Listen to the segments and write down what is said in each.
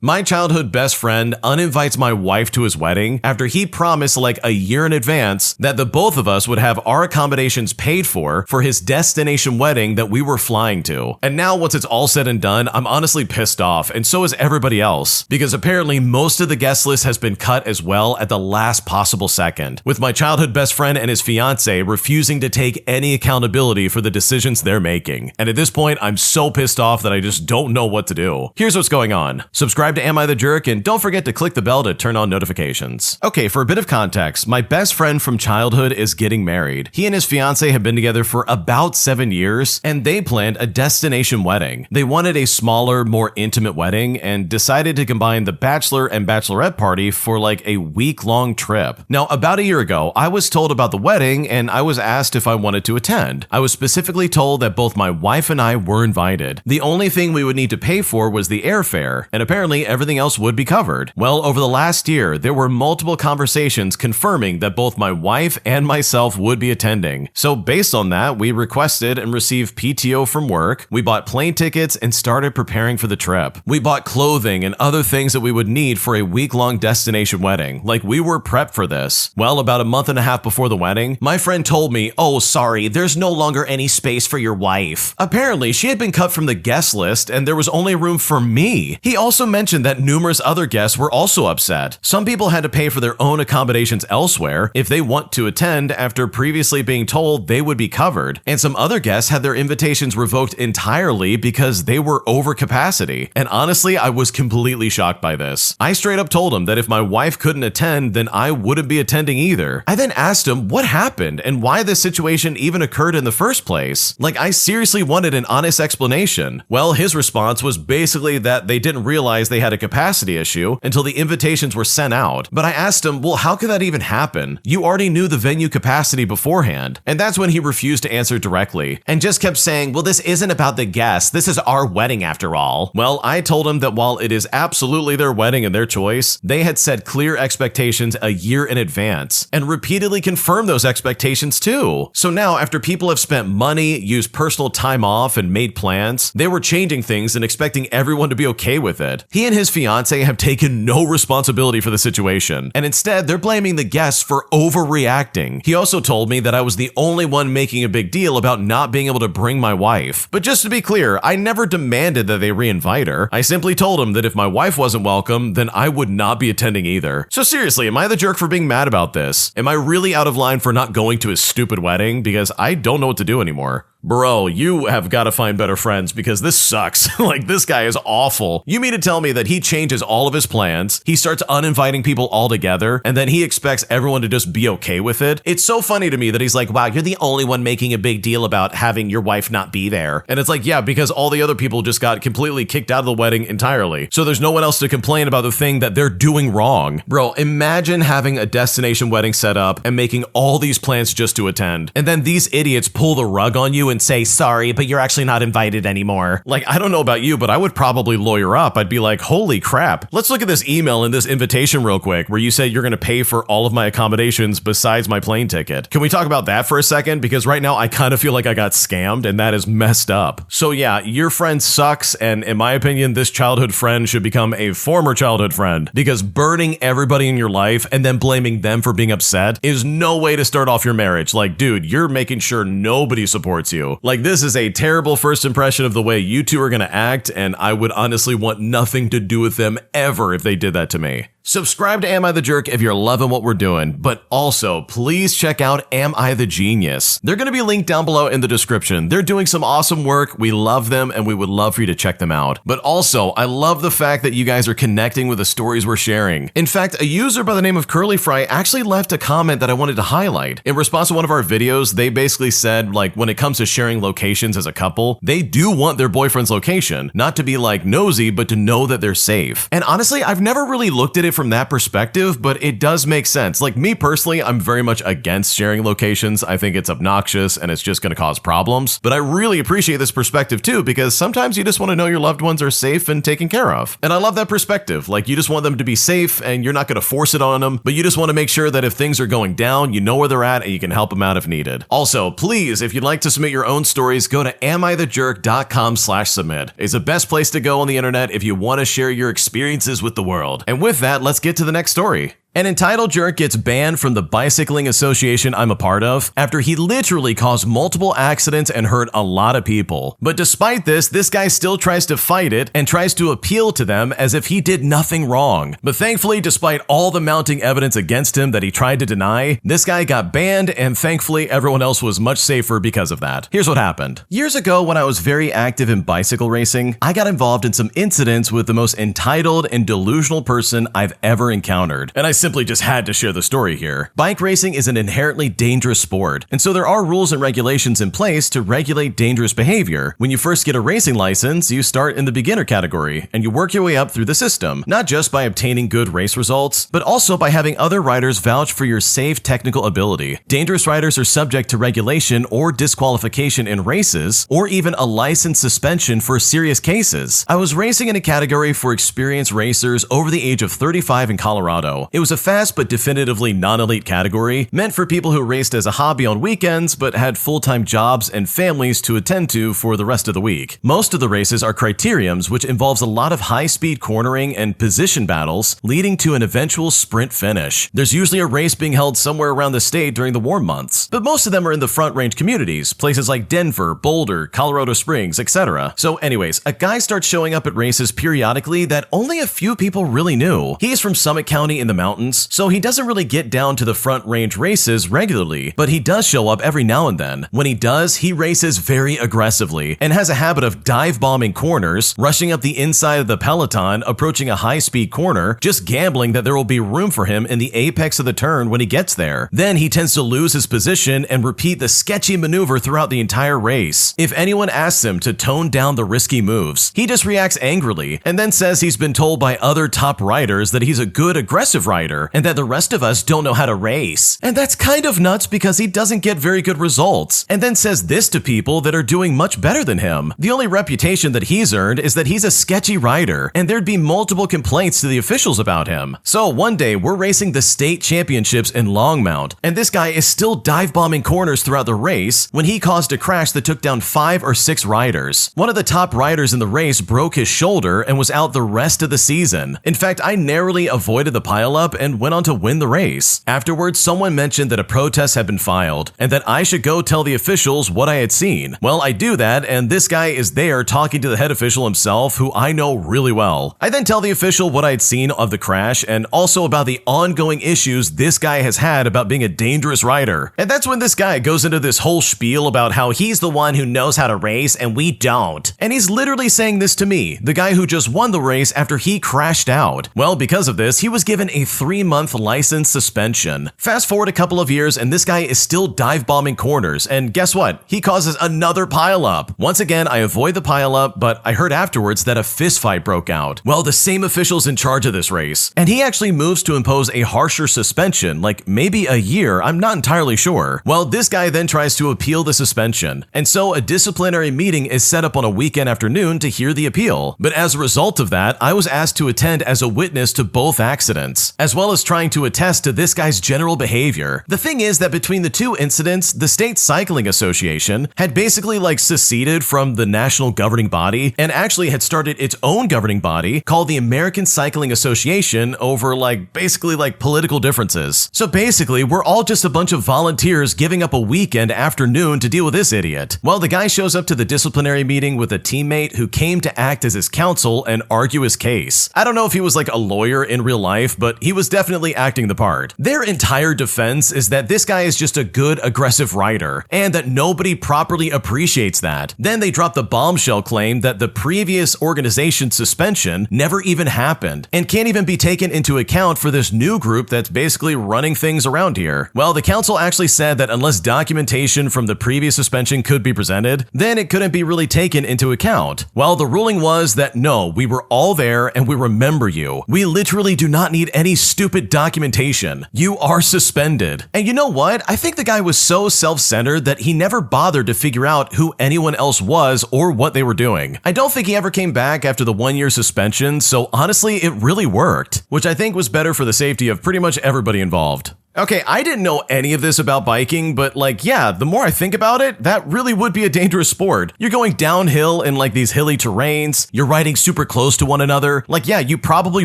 My childhood best friend uninvites my wife to his wedding after he promised like a year in advance that the both of us would have our accommodations paid for his destination wedding that we were flying to. And now once it's all said and done, I'm honestly pissed off, and so is everybody else, because apparently most of the guest list has been cut as well at the last possible second, with my childhood best friend and his fiance refusing to take any accountability for the decisions they're making. And at this point, I'm so pissed off that I just don't know what to do. Here's what's going on. Subscribe to Am I the Jerk, and don't forget to click the bell to turn on notifications. Okay, for a bit of context, my best friend from childhood is getting married. He and his fiance have been together for about 7 years, and they planned a destination wedding. They wanted a smaller, more intimate wedding, and decided to combine the bachelor and bachelorette party for like a week-long trip. Now, about a year ago, I was told about the wedding, and I was asked if I wanted to attend. I was specifically told that both my wife and I were invited. The only thing we would need to pay for was the airfare, and apparently everything else would be covered. Well, over the last year, there were multiple conversations confirming that both my wife and myself would be attending. So based on that, we requested and received PTO from work, we bought plane tickets, and started preparing for the trip. We bought clothing and other things that we would need for a week-long destination wedding. Like, we were prepped for this. Well, about a month and a half before the wedding, my friend told me, "Oh, sorry, there's no longer any space for your wife." Apparently, she had been cut from the guest list and there was only room for me. He also mentioned that numerous other guests were also upset. Some people had to pay for their own accommodations elsewhere if they want to attend after previously being told they would be covered. And some other guests had their invitations revoked entirely because they were over capacity. And honestly, I was completely shocked by this. I straight up told him that if my wife couldn't attend, then I wouldn't be attending either. I then asked him what happened and why this situation even occurred in the first place. Like, I seriously wanted an honest explanation. Well, his response was basically that they didn't realize they had a capacity issue until the invitations were sent out. But I asked him, well, how could that even happen? You already knew the venue capacity beforehand. And that's when he refused to answer directly and just kept saying, well, this isn't about the guests. This is our wedding after all. Well, I told him that while it is absolutely their wedding and their choice, they had set clear expectations a year in advance and repeatedly confirmed those expectations too. So now, after people have spent money, used personal time off, and made plans, they were changing things and expecting everyone to be okay with it. He and his fiance have taken no responsibility for the situation, and instead they're blaming the guests for overreacting. He also told me that I was the only one making a big deal about not being able to bring my wife. But just to be clear, I never demanded that they re-invite her. I simply told him that if my wife wasn't welcome, then I would not be attending either. So seriously, am I the jerk for being mad about this? Am I really out of line for not going to his stupid wedding? Because I don't know what to do anymore. Bro, you have got to find better friends because this sucks. Like, this guy is awful. You mean to tell me that he changes all of his plans, he starts uninviting people altogether, and then he expects everyone to just be okay with it? It's so funny to me that he's like, wow, you're the only one making a big deal about having your wife not be there. And it's like, yeah, because all the other people just got completely kicked out of the wedding entirely. So there's no one else to complain about the thing that they're doing wrong. Bro, imagine having a destination wedding set up and making all these plans just to attend. And then these idiots pull the rug on you and say, sorry, but you're actually not invited anymore. Like, I don't know about you, but I would probably lawyer up. I'd be like, holy crap. Let's look at this email and this invitation real quick where you say you're going to pay for all of my accommodations besides my plane ticket. Can we talk about that for a second? Because right now I kind of feel like I got scammed and that is messed up. So yeah, your friend sucks, and in my opinion, this childhood friend should become a former childhood friend, because burning everybody in your life and then blaming them for being upset is no way to start off your marriage. Like, dude, you're making sure nobody supports you. Like, this is a terrible first impression of the way you two are going to act, and I would honestly want nothing to do with them ever if they did that to me. Subscribe to Am I the Jerk if you're loving what we're doing, but also please check out Am I the Genius. They're going to be linked down below in the description. They're doing some awesome work. We love them and we would love for you to check them out. But also, I love the fact that you guys are connecting with the stories we're sharing. In fact, a user by the name of Curly Fry actually left a comment that I wanted to highlight. In response to one of our videos, they basically said, like, when it comes to sharing locations as a couple, they do want their boyfriend's location, not to be like nosy, but to know that they're safe. And honestly, I've never really looked at it from that perspective, but it does make sense. Like me personally, I'm very much against sharing locations. I think it's obnoxious and it's just going to cause problems. But I really appreciate this perspective too, because sometimes you just want to know your loved ones are safe and taken care of. And I love that perspective. Like you just want them to be safe and you're not going to force it on them, but you just want to make sure that if things are going down, you know where they're at and you can help them out if needed. Also, please, if you'd like to submit your own stories, go to AmITheJerk.com/submit. It's the best place to go on the internet if you want to share your experiences with the world. And with that, let's get to the next story. An entitled jerk gets banned from the bicycling association I'm a part of after he literally caused multiple accidents and hurt a lot of people. But despite this guy still tries to fight it and tries to appeal to them as if he did nothing wrong. But thankfully, despite all the mounting evidence against him that he tried to deny, this guy got banned, and thankfully everyone else was much safer because of that. Here's what happened. Years ago, when I was very active in bicycle racing, I got involved in some incidents with the most entitled and delusional person I've ever encountered. And I simply just had to share the story here. Bike racing is an inherently dangerous sport, and so there are rules and regulations in place to regulate dangerous behavior. When you first get a racing license, you start in the beginner category, and you work your way up through the system, not just by obtaining good race results, but also by having other riders vouch for your safe technical ability. Dangerous riders are subject to regulation or disqualification in races, or even a license suspension for serious cases. I was racing in a category for experienced racers over the age of 35 in Colorado. It was a fast but definitively non-elite category, meant for people who raced as a hobby on weekends but had full-time jobs and families to attend to for the rest of the week. Most of the races are criteriums, which involves a lot of high-speed cornering and position battles, leading to an eventual sprint finish. There's usually a race being held somewhere around the state during the warm months, but most of them are in the Front Range communities, places like Denver, Boulder, Colorado Springs, etc. So anyways, a guy starts showing up at races periodically that only a few people really knew. He's from Summit County in the mountains, so he doesn't really get down to the Front Range races regularly, but he does show up every now and then. When he does, he races very aggressively and has a habit of dive bombing corners, rushing up the inside of the peloton, approaching a high-speed corner, just gambling that there will be room for him in the apex of the turn when he gets there. Then he tends to lose his position and repeat the sketchy maneuver throughout the entire race. If anyone asks him to tone down the risky moves, he just reacts angrily and then says he's been told by other top riders that he's a good aggressive rider and that the rest of us don't know how to race. And that's kind of nuts because he doesn't get very good results, and then says this to people that are doing much better than him. The only reputation that he's earned is that he's a sketchy rider, and there'd be multiple complaints to the officials about him. So one day we're racing the state championships in Longmount, and this guy is still dive bombing corners throughout the race when he caused a crash that took down 5 or 6 riders. One of the top riders in the race broke his shoulder and was out the rest of the season. In fact, I narrowly avoided the pileup and went on to win the race. Afterwards, someone mentioned that a protest had been filed and that I should go tell the officials what I had seen. Well, I do that, and this guy is there talking to the head official himself, who I know really well. I then tell the official what I had seen of the crash and also about the ongoing issues this guy has had about being a dangerous rider. And that's when this guy goes into this whole spiel about how he's the one who knows how to race and we don't. And he's literally saying this to me, the guy who just won the race after he crashed out. Well, because of this, he was given a 3-month license suspension. Fast forward a couple of years and this guy is still dive bombing corners, and guess what? He causes another pileup. Once again, I avoid the pileup, but I heard afterwards that a fistfight broke out. Well, the same official's in charge of this race, and he actually moves to impose a harsher suspension, like maybe a year, I'm not entirely sure. Well, this guy then tries to appeal the suspension, and so a disciplinary meeting is set up on a weekend afternoon to hear the appeal. But as a result of that, I was asked to attend as a witness to both accidents, as well as trying to attest to this guy's general behavior. The thing is that between the two incidents, the State Cycling Association had basically seceded from the national governing body and actually had started its own governing body called the American Cycling Association over basically political differences. So basically, we're all just a bunch of volunteers giving up a weekend afternoon to deal with this idiot. Well, the guy shows up to the disciplinary meeting with a teammate who came to act as his counsel and argue his case. I don't know if he was a lawyer in real life, but he was was definitely acting the part. Their entire defense is that this guy is just a good, aggressive writer, and that nobody properly appreciates that. Then they drop the bombshell claim that the previous organization's suspension never even happened, and can't even be taken into account for this new group that's basically running things around here. Well, the council actually said that unless documentation from the previous suspension could be presented, then it couldn't be really taken into account. Well, the ruling was that no, we were all there and we remember you. We literally do not need any stupid documentation. You are suspended. And you know what? I think the guy was so self-centered that he never bothered to figure out who anyone else was or what they were doing. I don't think he ever came back after the 1-year suspension, so honestly, it really worked, which I think was better for the safety of pretty much everybody involved. Okay, I didn't know any of this about biking, but like, yeah, the more I think about it, that really would be a dangerous sport. You're going downhill in like these hilly terrains, you're riding super close to one another. Like, yeah, you probably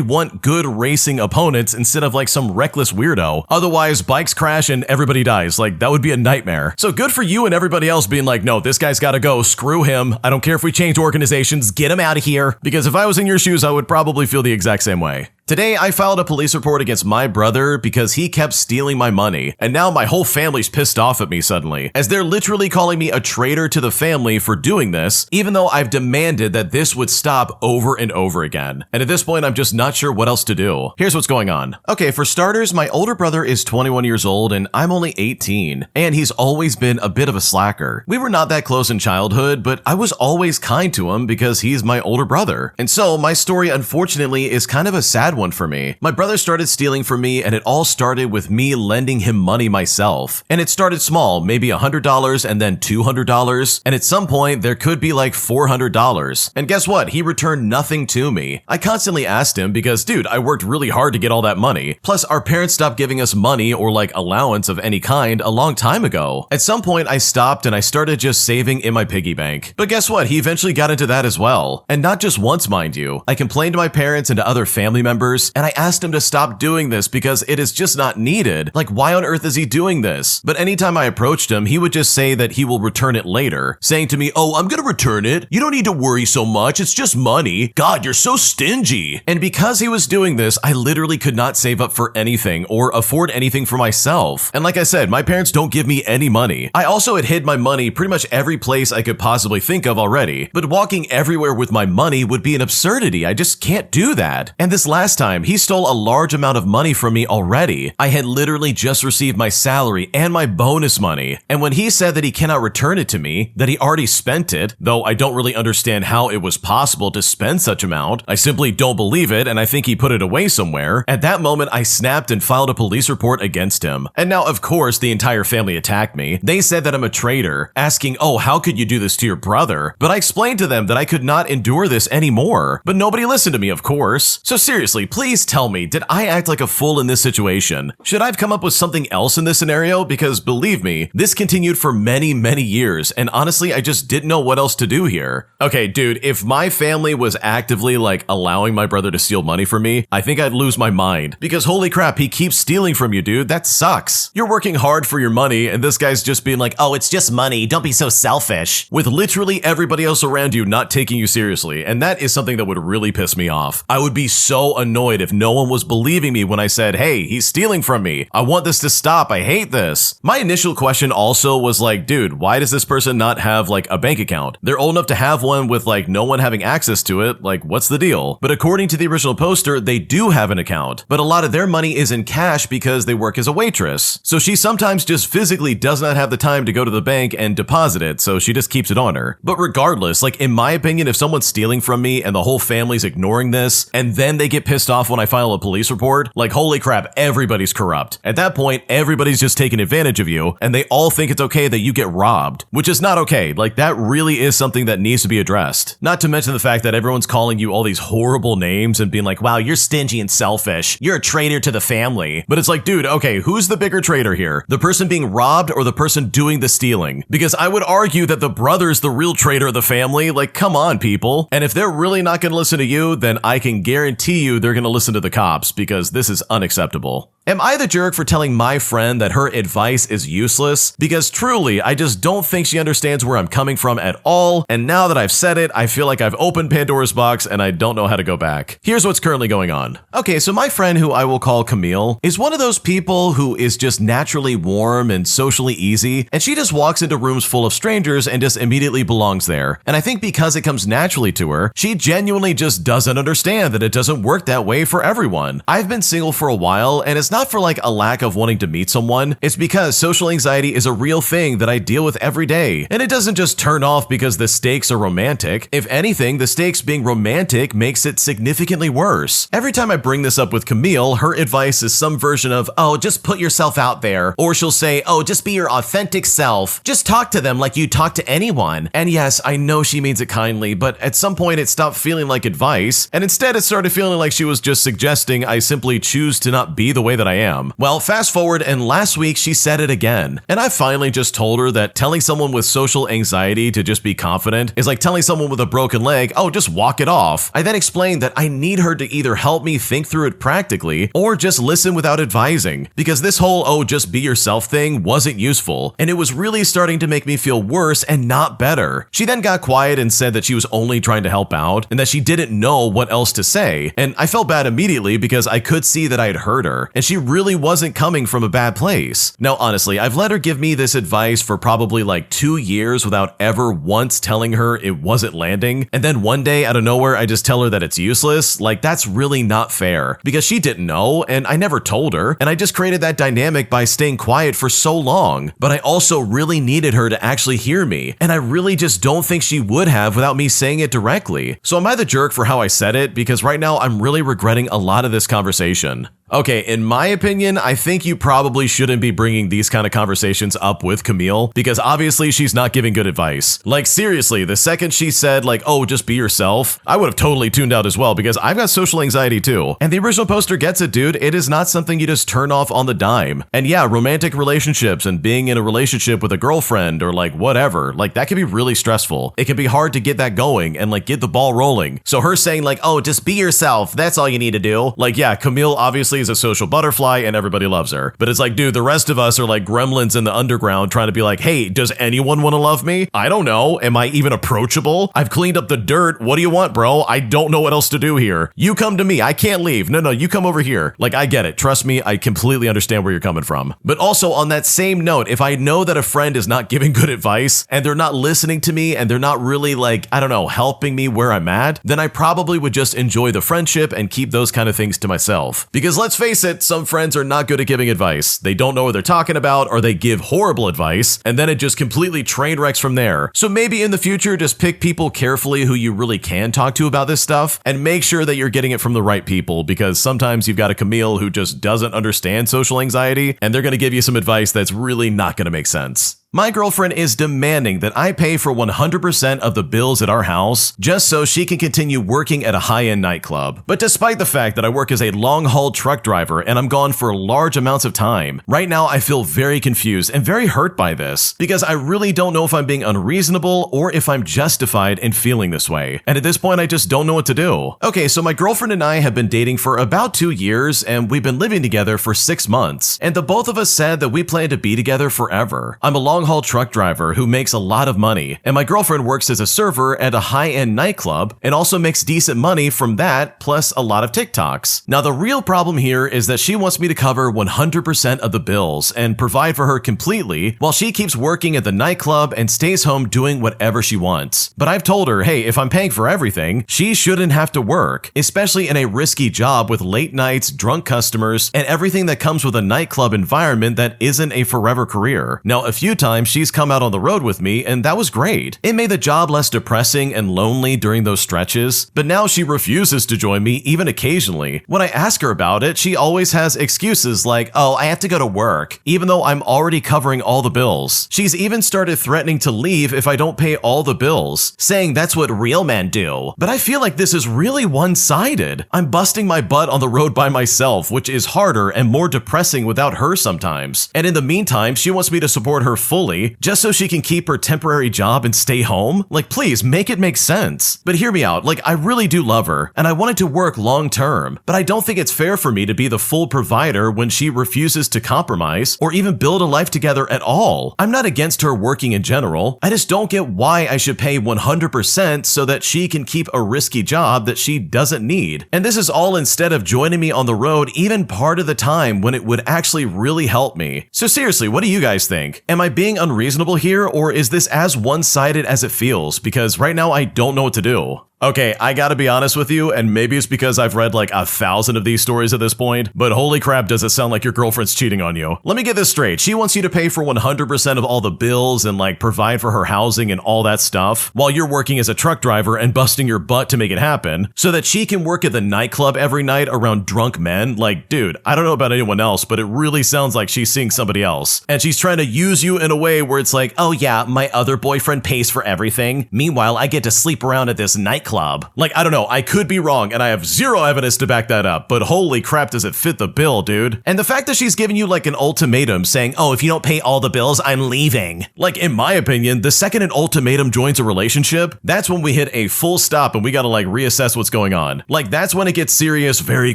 want good racing opponents instead of like some reckless weirdo. Otherwise, bikes crash and everybody dies. Like, that would be a nightmare. So good for you and everybody else being like, no, this guy's gotta go, screw him. I don't care if we change organizations, get him out of here. Because if I was in your shoes, I would probably feel the exact same way. Today, I filed a police report against my brother because he kept stealing my money, and now my whole family's pissed off at me suddenly, as they're literally calling me a traitor to the family for doing this, even though I've demanded that this would stop over and over again. And at this point, I'm just not sure what else to do. Here's what's going on. Okay, for starters, my older brother is 21 years old and I'm only 18, and he's always been a bit of a slacker. We were not that close in childhood, but I was always kind to him because he's my older brother. And so my story, unfortunately, is kind of a sad one for me. My brother started stealing from me, and it all started with me lending him money myself. And it started small, maybe $100 and then $200, and at some point there could be like $400. And guess what? He returned nothing to me. I constantly asked him because, dude, I worked really hard to get all that money. Plus, our parents stopped giving us money or like allowance of any kind a long time ago. At some point, I stopped and I started just saving in my piggy bank. But guess what? He eventually got into that as well. And not just once, mind you. I complained to my parents and to other family members, and I asked him to stop doing this because it is just not needed. Like, why on earth is he doing this? But anytime I approached him, he would just say that he will return it later, saying to me, oh, I'm gonna return it. You don't need to worry so much. It's just money. God, you're so stingy. And because he was doing this, I literally could not save up for anything or afford anything for myself. And like I said, my parents don't give me any money. I also had hid my money pretty much every place I could possibly think of already, but walking everywhere with my money would be an absurdity. I just can't do that. And this last time, he stole a large amount of money from me already. I had literally just received my salary and my bonus money. And when he said that he cannot return it to me, that he already spent it, though I don't really understand how it was possible to spend such amount, I simply don't believe it, and I think he put it away somewhere. At that moment, I snapped and filed a police report against him. And now, of course, the entire family attacked me. They said that I'm a traitor, asking, oh, how could you do this to your brother? But I explained to them that I could not endure this anymore. But nobody listened to me, of course. So seriously, please tell me, did I act like a fool in this situation? Should I have come up with something else in this scenario? Because believe me, this continued for many, many years, and honestly, I just didn't know what else to do here. Okay, dude, if my family was actively like allowing my brother to steal money from me, I think I'd lose my mind. Because holy crap, he keeps stealing from you, dude. That sucks. You're working hard for your money, and this guy's just being like, oh, it's just money. Don't be so selfish. With literally everybody else around you not taking you seriously, and that is something that would really piss me off. I would be so annoyed if no one was believing me when I said, hey, he's stealing from me. I want this to stop. I hate this. My initial question also was like, dude, why does this person not have like a bank account? They're old enough to have one with like no one having access to it. Like, what's the deal? But according to the original poster, they do have an account, but a lot of their money is in cash because they work as a waitress. So she sometimes just physically does not have the time to go to the bank and deposit it, so she just keeps it on her. But regardless, like in my opinion, if someone's stealing from me and the whole family's ignoring this, and then they get pissed off when I file a police report, like holy crap, everybody's corrupt. At that point, everybody's just taking advantage of you, and they all think it's okay that you get robbed, which is not okay. Like that really is something that needs to be addressed. Not to mention the fact that everyone's calling you all these horrible names and being like, wow, you're stingy and selfish. You're a traitor to the family. But it's like, dude, okay, who's the bigger traitor here? The person being robbed or the person doing the stealing? Because I would argue that the brother's the real traitor of the family. Like, come on, people. And if they're really not going to listen to you, then I can guarantee you they're going to listen to the cops, because this is unacceptable. Am I the jerk for telling my friend that her advice is useless? Because truly, I just don't think she understands where I'm coming from at all, and now that I've said it, I feel like I've opened Pandora's box and I don't know how to go back. Here's what's currently going on. Okay, so my friend, who I will call Camille, is one of those people who is just naturally warm and socially easy, and she just walks into rooms full of strangers and just immediately belongs there. And I think because it comes naturally to her, she genuinely just doesn't understand that it doesn't work that way for everyone. I've been single for a while, and it's not for like a lack of wanting to meet someone. It's because social anxiety is a real thing that I deal with every day. And it doesn't just turn off because the stakes are romantic. If anything, the stakes being romantic makes it significantly worse. Every time I bring this up with Camille, her advice is some version of, oh, just put yourself out there. Or she'll say, oh, just be your authentic self. Just talk to them like you talk to anyone. And yes, I know she means it kindly, but at some point it stopped feeling like advice. And instead it started feeling like she was just suggesting I simply choose to not be the way that I am. Well, fast forward, and last week she said it again. And I finally just told her that telling someone with social anxiety to just be confident is like telling someone with a broken leg, oh, just walk it off. I then explained that I need her to either help me think through it practically or just listen without advising, because this whole, oh, just be yourself thing wasn't useful, and it was really starting to make me feel worse and not better. She then got quiet and said that she was only trying to help out and that she didn't know what else to say, and I felt bad immediately because I could see that I had hurt her, and she really wasn't coming from a bad place. Now, honestly, I've let her give me this advice for probably like 2 years without ever once telling her it wasn't landing, and then one day out of nowhere I just tell her that it's useless. Like, that's really not fair, because she didn't know and I never told her, and I just created that dynamic by staying quiet for so long. But I also really needed her to actually hear me, and I really just don't think she would have without me saying it directly. So am I the jerk for how I said it? Because right now I'm really regretting a lot of this conversation. Okay, in my opinion, I think you probably shouldn't be bringing these kind of conversations up with Camille, because obviously she's not giving good advice. Like, seriously, the second she said like, oh, just be yourself, I would have totally tuned out as well, because I've got social anxiety too. And the original poster gets it, dude. It is not something you just turn off on the dime. And yeah, romantic relationships and being in a relationship with a girlfriend or like whatever, like that can be really stressful. It can be hard to get that going and like get the ball rolling. So her saying like, oh, just be yourself, that's all you need to do. Like, yeah, Camille obviously is a social butterfly and everybody loves her. But it's like, dude, the rest of us are like gremlins in the underground trying to be like, hey, does anyone want to love me? I don't know. Am I even approachable? I've cleaned up the dirt. What do you want, bro? I don't know what else to do here. You come to me. I can't leave. No, you come over here. Like, I get it. Trust me, I completely understand where you're coming from. But also on that same note, if I know that a friend is not giving good advice and they're not listening to me and they're not really like, I don't know, helping me where I'm at, then I probably would just enjoy the friendship and keep those kind of things to myself. Because let's face it, some friends are not good at giving advice. They don't know what they're talking about, or they give horrible advice, and then it just completely train wrecks from there. So maybe in the future, just pick people carefully who you really can talk to about this stuff, and make sure that you're getting it from the right people, because sometimes you've got a Camille who just doesn't understand social anxiety, and they're going to give you some advice that's really not going to make sense. My girlfriend is demanding that I pay for 100% of the bills at our house just so she can continue working at a high-end nightclub. But despite the fact that I work as a long-haul truck driver and I'm gone for large amounts of time, right now I feel very confused and very hurt by this, because I really don't know if I'm being unreasonable or if I'm justified in feeling this way. And at this point, I just don't know what to do. Okay, so my girlfriend and I have been dating for about 2 years, and we've been living together for 6 months. And the both of us said that we plan to be together forever. I'm a long-haul truck driver who makes a lot of money, and my girlfriend works as a server at a high-end nightclub and also makes decent money from that, plus a lot of TikToks. Now, the real problem here is that she wants me to cover 100% of the bills and provide for her completely, while she keeps working at the nightclub and stays home doing whatever she wants. But I've told her, hey, if I'm paying for everything, she shouldn't have to work, especially in a risky job with late nights, drunk customers, and everything that comes with a nightclub environment that isn't a forever career. Now, a few times she's come out on the road with me, and that was great. It made the job less depressing and lonely during those stretches, but now she refuses to join me even occasionally. When I ask her about it, she always has excuses like, oh, I have to go to work, even though I'm already covering all the bills. She's even started threatening to leave if I don't pay all the bills, saying that's what real men do. But I feel like this is really one-sided. I'm busting my butt on the road by myself, which is harder and more depressing without her sometimes. And in the meantime, she wants me to support her fully fully just so she can keep her temporary job and stay home? Like, please, make it make sense. But hear me out, like, I really do love her, and I want it to work long term, but I don't think it's fair for me to be the full provider when she refuses to compromise or even build a life together at all. I'm not against her working in general, I just don't get why I should pay 100% so that she can keep a risky job that she doesn't need. And this is all instead of joining me on the road even part of the time when it would actually really help me. So seriously, what do you guys think? Am I being unreasonable here, or is this as one-sided as it feels? Because right now I don't know what to do. Okay, I gotta be honest with you, and maybe it's because I've read like 1,000 of these stories at this point, but holy crap, does it sound like your girlfriend's cheating on you. Let me get this straight. She wants you to pay for 100% of all the bills and like provide for her housing and all that stuff, while you're working as a truck driver and busting your butt to make it happen, so that she can work at the nightclub every night around drunk men. Like, dude, I don't know about anyone else, but it really sounds like she's seeing somebody else. And she's trying to use you in a way where it's like, oh yeah, my other boyfriend pays for everything. Meanwhile, I get to sleep around at this nightclub. Like, I don't know, I could be wrong, and I have zero evidence to back that up, but holy crap, does it fit the bill, dude. And the fact that she's giving you like an ultimatum saying, oh, if you don't pay all the bills, I'm leaving. Like, in my opinion, the second an ultimatum joins a relationship, that's when we hit a full stop and we gotta like reassess what's going on. Like, that's when it gets serious very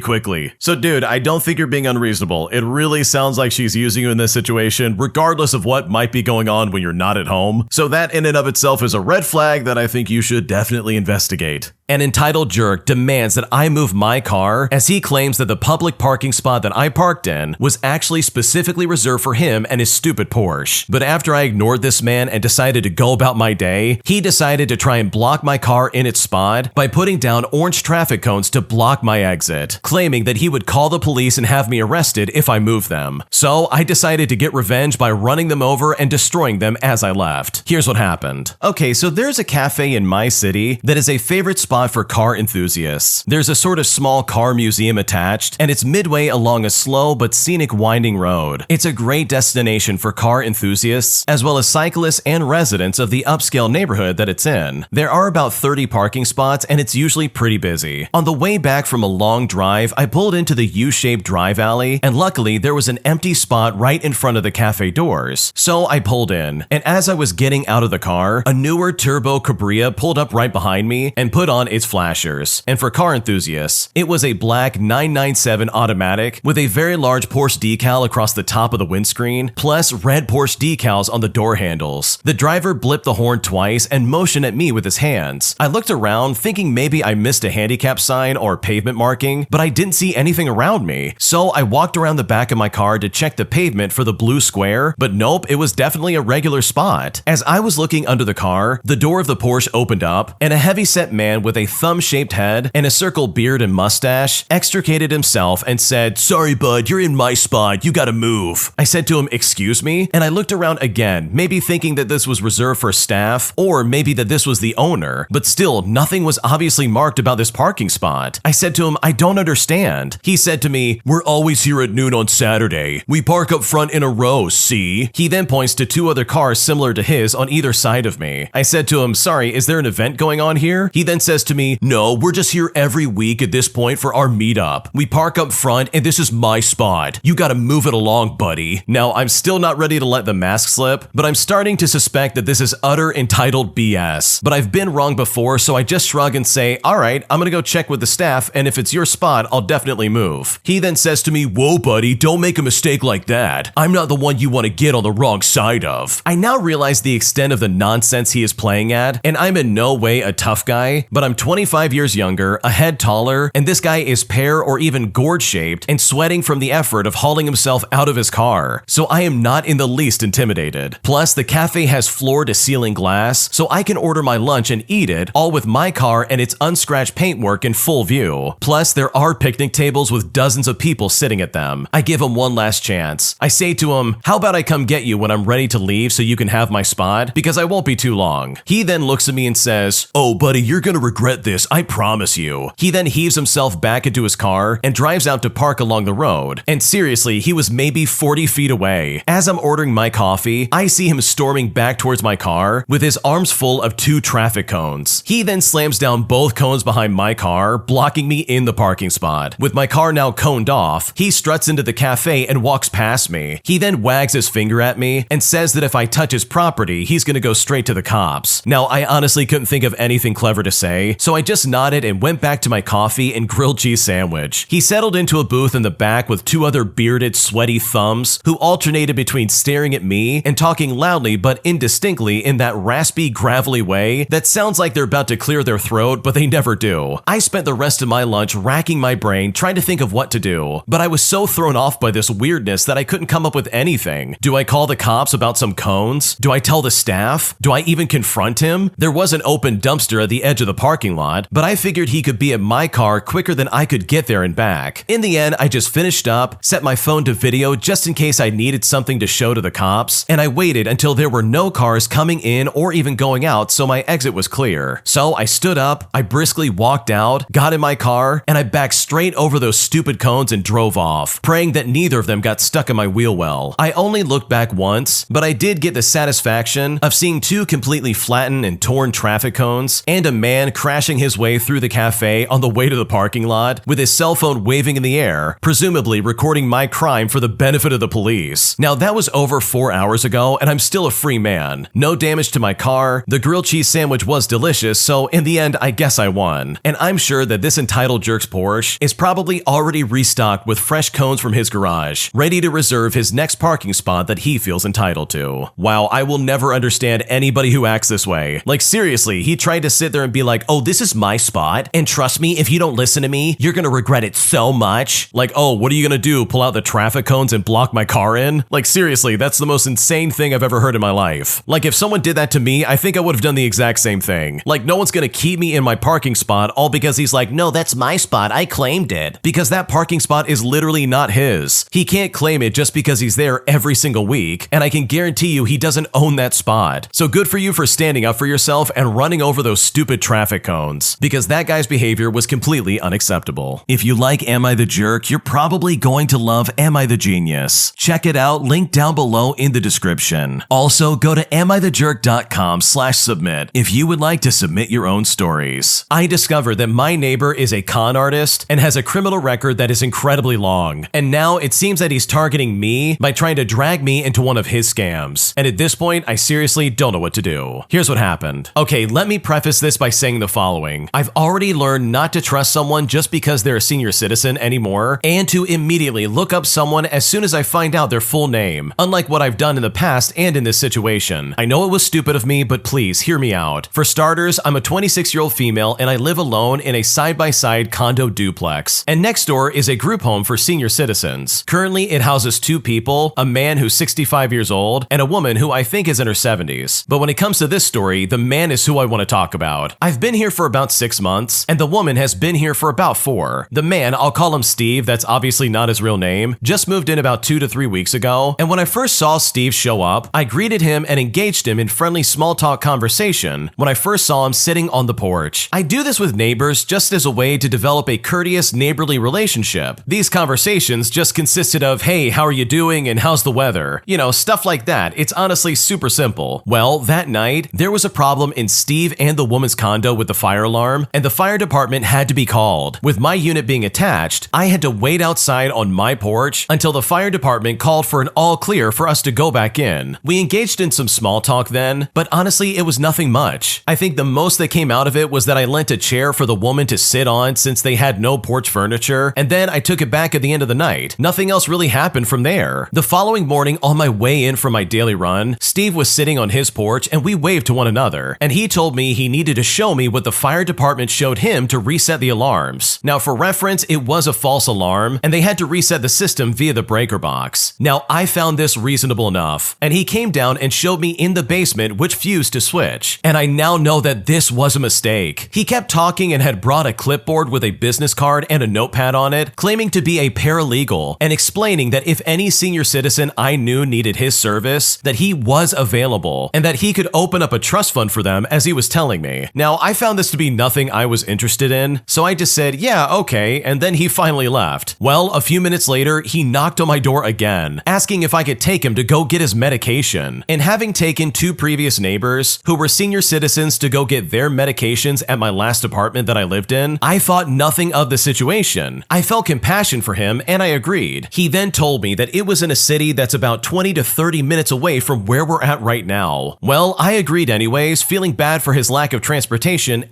quickly. So dude, I don't think you're being unreasonable. It really sounds like she's using you in this situation, regardless of what might be going on when you're not at home. So that in and of itself is a red flag that I think you should definitely investigate. An entitled jerk demands that I move my car, as he claims that the public parking spot that I parked in was actually specifically reserved for him and his stupid Porsche. But after I ignored this man and decided to go about my day, he decided to try and block my car in its spot by putting down orange traffic cones to block my exit, claiming that he would call the police and have me arrested if I moved them. So I decided to get revenge by running them over and destroying them as I left. Here's what happened. Okay, so there's a cafe in my city that is a favorite spot for car enthusiasts. There's a sort of small car museum attached, and it's midway along a slow but scenic winding road. It's a great destination for car enthusiasts, as well as cyclists and residents of the upscale neighborhood that it's in. There are about 30 parking spots, and it's usually pretty busy. On the way back from a long drive, I pulled into the U-shaped drive alley, and luckily there was an empty spot right in front of the cafe doors. So I pulled in, and as I was getting out of the car, a newer turbo Cabria pulled up right behind me and put on its flashers. And for car enthusiasts, it was a black 997 automatic with a very large Porsche decal across the top of the windscreen, plus red Porsche decals on the door handles. The driver blipped the horn twice and motioned at me with his hands. I looked around thinking maybe I missed a handicap sign or pavement marking, but I didn't see anything around me. So I walked around the back of my car to check the pavement for the blue square, but nope, it was definitely a regular spot. As I was looking under the car, the door of the Porsche opened up, and a heavy-set man with a thumb-shaped head and a circled beard and mustache extricated himself and said, "Sorry bud, you're in my spot, you gotta move." I said to him, "Excuse me?" And I looked around again, maybe thinking that this was reserved for staff, or maybe that this was the owner, but still, nothing was obviously marked about this parking spot. I said to him, "I don't understand." He said to me, "We're always here at noon on Saturday. We park up front in a row, see?" He then points to two other cars similar to his on either side of me. I said to him, "Sorry, is there an event going on here?" He then says to me, "No, we're just here every week at this point for our meetup. We park up front and this is my spot. You gotta move it along, buddy." Now, I'm still not ready to let the mask slip, but I'm starting to suspect that this is utter entitled BS. But I've been wrong before, so I just shrug and say, "Alright, I'm gonna go check with the staff, and if it's your spot, I'll definitely move." He then says to me, "Whoa, buddy, don't make a mistake like that. I'm not the one you want to get on the wrong side of." I now realize the extent of the nonsense he is playing at, and I'm in no way a tough guy, but I'm 25 years younger, a head taller, and this guy is pear or even gourd-shaped and sweating from the effort of hauling himself out of his car, so I am not in the least intimidated. Plus, the cafe has floor-to-ceiling glass, so I can order my lunch and eat it, all with my car and its unscratched paintwork in full view. Plus, there are picnic tables with dozens of people sitting at them. I give him one last chance. I say to him, "How about I come get you when I'm ready to leave so you can have my spot? Because I won't be too long." He then looks at me and says, "Oh, buddy, you're You're gonna regret this, I promise you. He then heaves himself back into his car and drives out to park along the road. And seriously, he was maybe 40 feet away. As I'm ordering my coffee, I see him storming back towards my car with his arms full of 2 traffic cones. He then slams down both cones behind my car, blocking me in the parking spot. With my car now coned off, he struts into the cafe and walks past me. He then wags his finger at me and says that if I touch his property, he's gonna go straight to the cops. Now, I honestly couldn't think of anything clever to say, so I just nodded and went back to my coffee and grilled cheese sandwich. He settled into a booth in the back with 2 other bearded, sweaty thumbs who alternated between staring at me and talking loudly but indistinctly in that raspy, gravelly way that sounds like they're about to clear their throat, but they never do. I spent the rest of my lunch racking my brain trying to think of what to do, but I was so thrown off by this weirdness that I couldn't come up with anything. Do I call the cops about some cones? Do I tell the staff? Do I even confront him? There was an open dumpster at the edge of the parking lot, but I figured he could be at my car quicker than I could get there and back. In the end, I just finished up, set my phone to video just in case I needed something to show to the cops, and I waited until there were no cars coming in or even going out so my exit was clear. So I stood up, I briskly walked out, got in my car, and I backed straight over those stupid cones and drove off, praying that neither of them got stuck in my wheel well. I only looked back once, but I did get the satisfaction of seeing 2 completely flattened and torn traffic cones and a man crashing his way through the cafe on the way to the parking lot with his cell phone waving in the air, presumably recording my crime for the benefit of the police. Now, that was over 4 hours ago, and I'm still a free man. No damage to my car, the grilled cheese sandwich was delicious, so in the end, I guess I won. And I'm sure that this entitled jerk's Porsche is probably already restocked with fresh cones from his garage, ready to reserve his next parking spot that he feels entitled to. Wow, I will never understand anybody who acts this way. Like, seriously, he tried to sit there and be like, oh, this is my spot, and trust me, if you don't listen to me, you're gonna regret it so much. Like, oh, what are you gonna do, pull out the traffic cones and block my car in? Like, seriously, that's the most insane thing I've ever heard in my life. Like, if someone did that to me, I think I would have done the exact same thing. Like, no one's gonna keep me in my parking spot all because he's like, no, that's my spot, I claimed it. Because that parking spot is literally not his. He can't claim it just because he's there every single week, and I can guarantee you he doesn't own that spot. So good for you for standing up for yourself and running over those stupid traffic cones, because that guy's behavior was completely unacceptable. If you like Am I the Jerk, you're probably going to love Am I the Genius. Check it out, link down below in the description. Also, go to amithejerk.com/submit if you would like to submit your own stories. I discovered that my neighbor is a con artist and has a criminal record that is incredibly long, and now it seems that he's targeting me by trying to drag me into one of his scams. And at this point, I seriously don't know what to do. Here's what happened. Okay, let me preface this by saying the following. I've already learned not to trust someone just because they're a senior citizen anymore, and to immediately look up someone as soon as I find out their full name, unlike what I've done in the past and in this situation. I know it was stupid of me, but please hear me out. For starters, I'm a 26-year-old female and I live alone in a side-by-side condo duplex, and next door is a group home for senior citizens. Currently, it houses 2 people, a man who's 65 years old and a woman who I think is in her 70s. But when it comes to this story, the man is who I want to talk about. I've been here for about 6 months, and the woman has been here for about 4. The man, I'll call him Steve, that's obviously not his real name, just moved in about 2 to 3 weeks ago, and when I first saw Steve show up, I greeted him and engaged him in friendly small talk conversation when I first saw him sitting on the porch. I do this with neighbors just as a way to develop a courteous neighborly relationship. These conversations just consisted of, hey, how are you doing and how's the weather? You know, stuff like that. It's honestly super simple. Well, that night, there was a problem in Steve and the woman's condo with the fire alarm, and the fire department had to be called. With my unit being attached, I had to wait outside on my porch until the fire department called for an all clear for us to go back in. We engaged in some small talk then, but honestly, it was nothing much. I think the most that came out of it was that I lent a chair for the woman to sit on since they had no porch furniture, and then I took it back at the end of the night. Nothing else really happened from there. The following morning, on my way in from my daily run, Steve was sitting on his porch and we waved to one another, and he told me he needed to show me what the fire department showed him to reset the alarms. Now, for reference, it was a false alarm, and they had to reset the system via the breaker box. Now, I found this reasonable enough, and he came down and showed me in the basement which fuse to switch, and I now know that this was a mistake. He kept talking and had brought a clipboard with a business card and a notepad on it, claiming to be a paralegal, and explaining that if any senior citizen I knew needed his service, that he was available, and that he could open up a trust fund for them as he was telling me. Now, I found this to be nothing I was interested in, so I just said, yeah, okay, and then he finally left. Well, a few minutes later, he knocked on my door again, asking if I could take him to go get his medication. And having taken 2 previous neighbors who were senior citizens to go get their medications at my last apartment that I lived in, I thought nothing of the situation. I felt compassion for him and I agreed. He then told me that it was in a city that's about 20 to 30 minutes away from where we're at right now. Well, I agreed anyways, feeling bad for his lack of transportation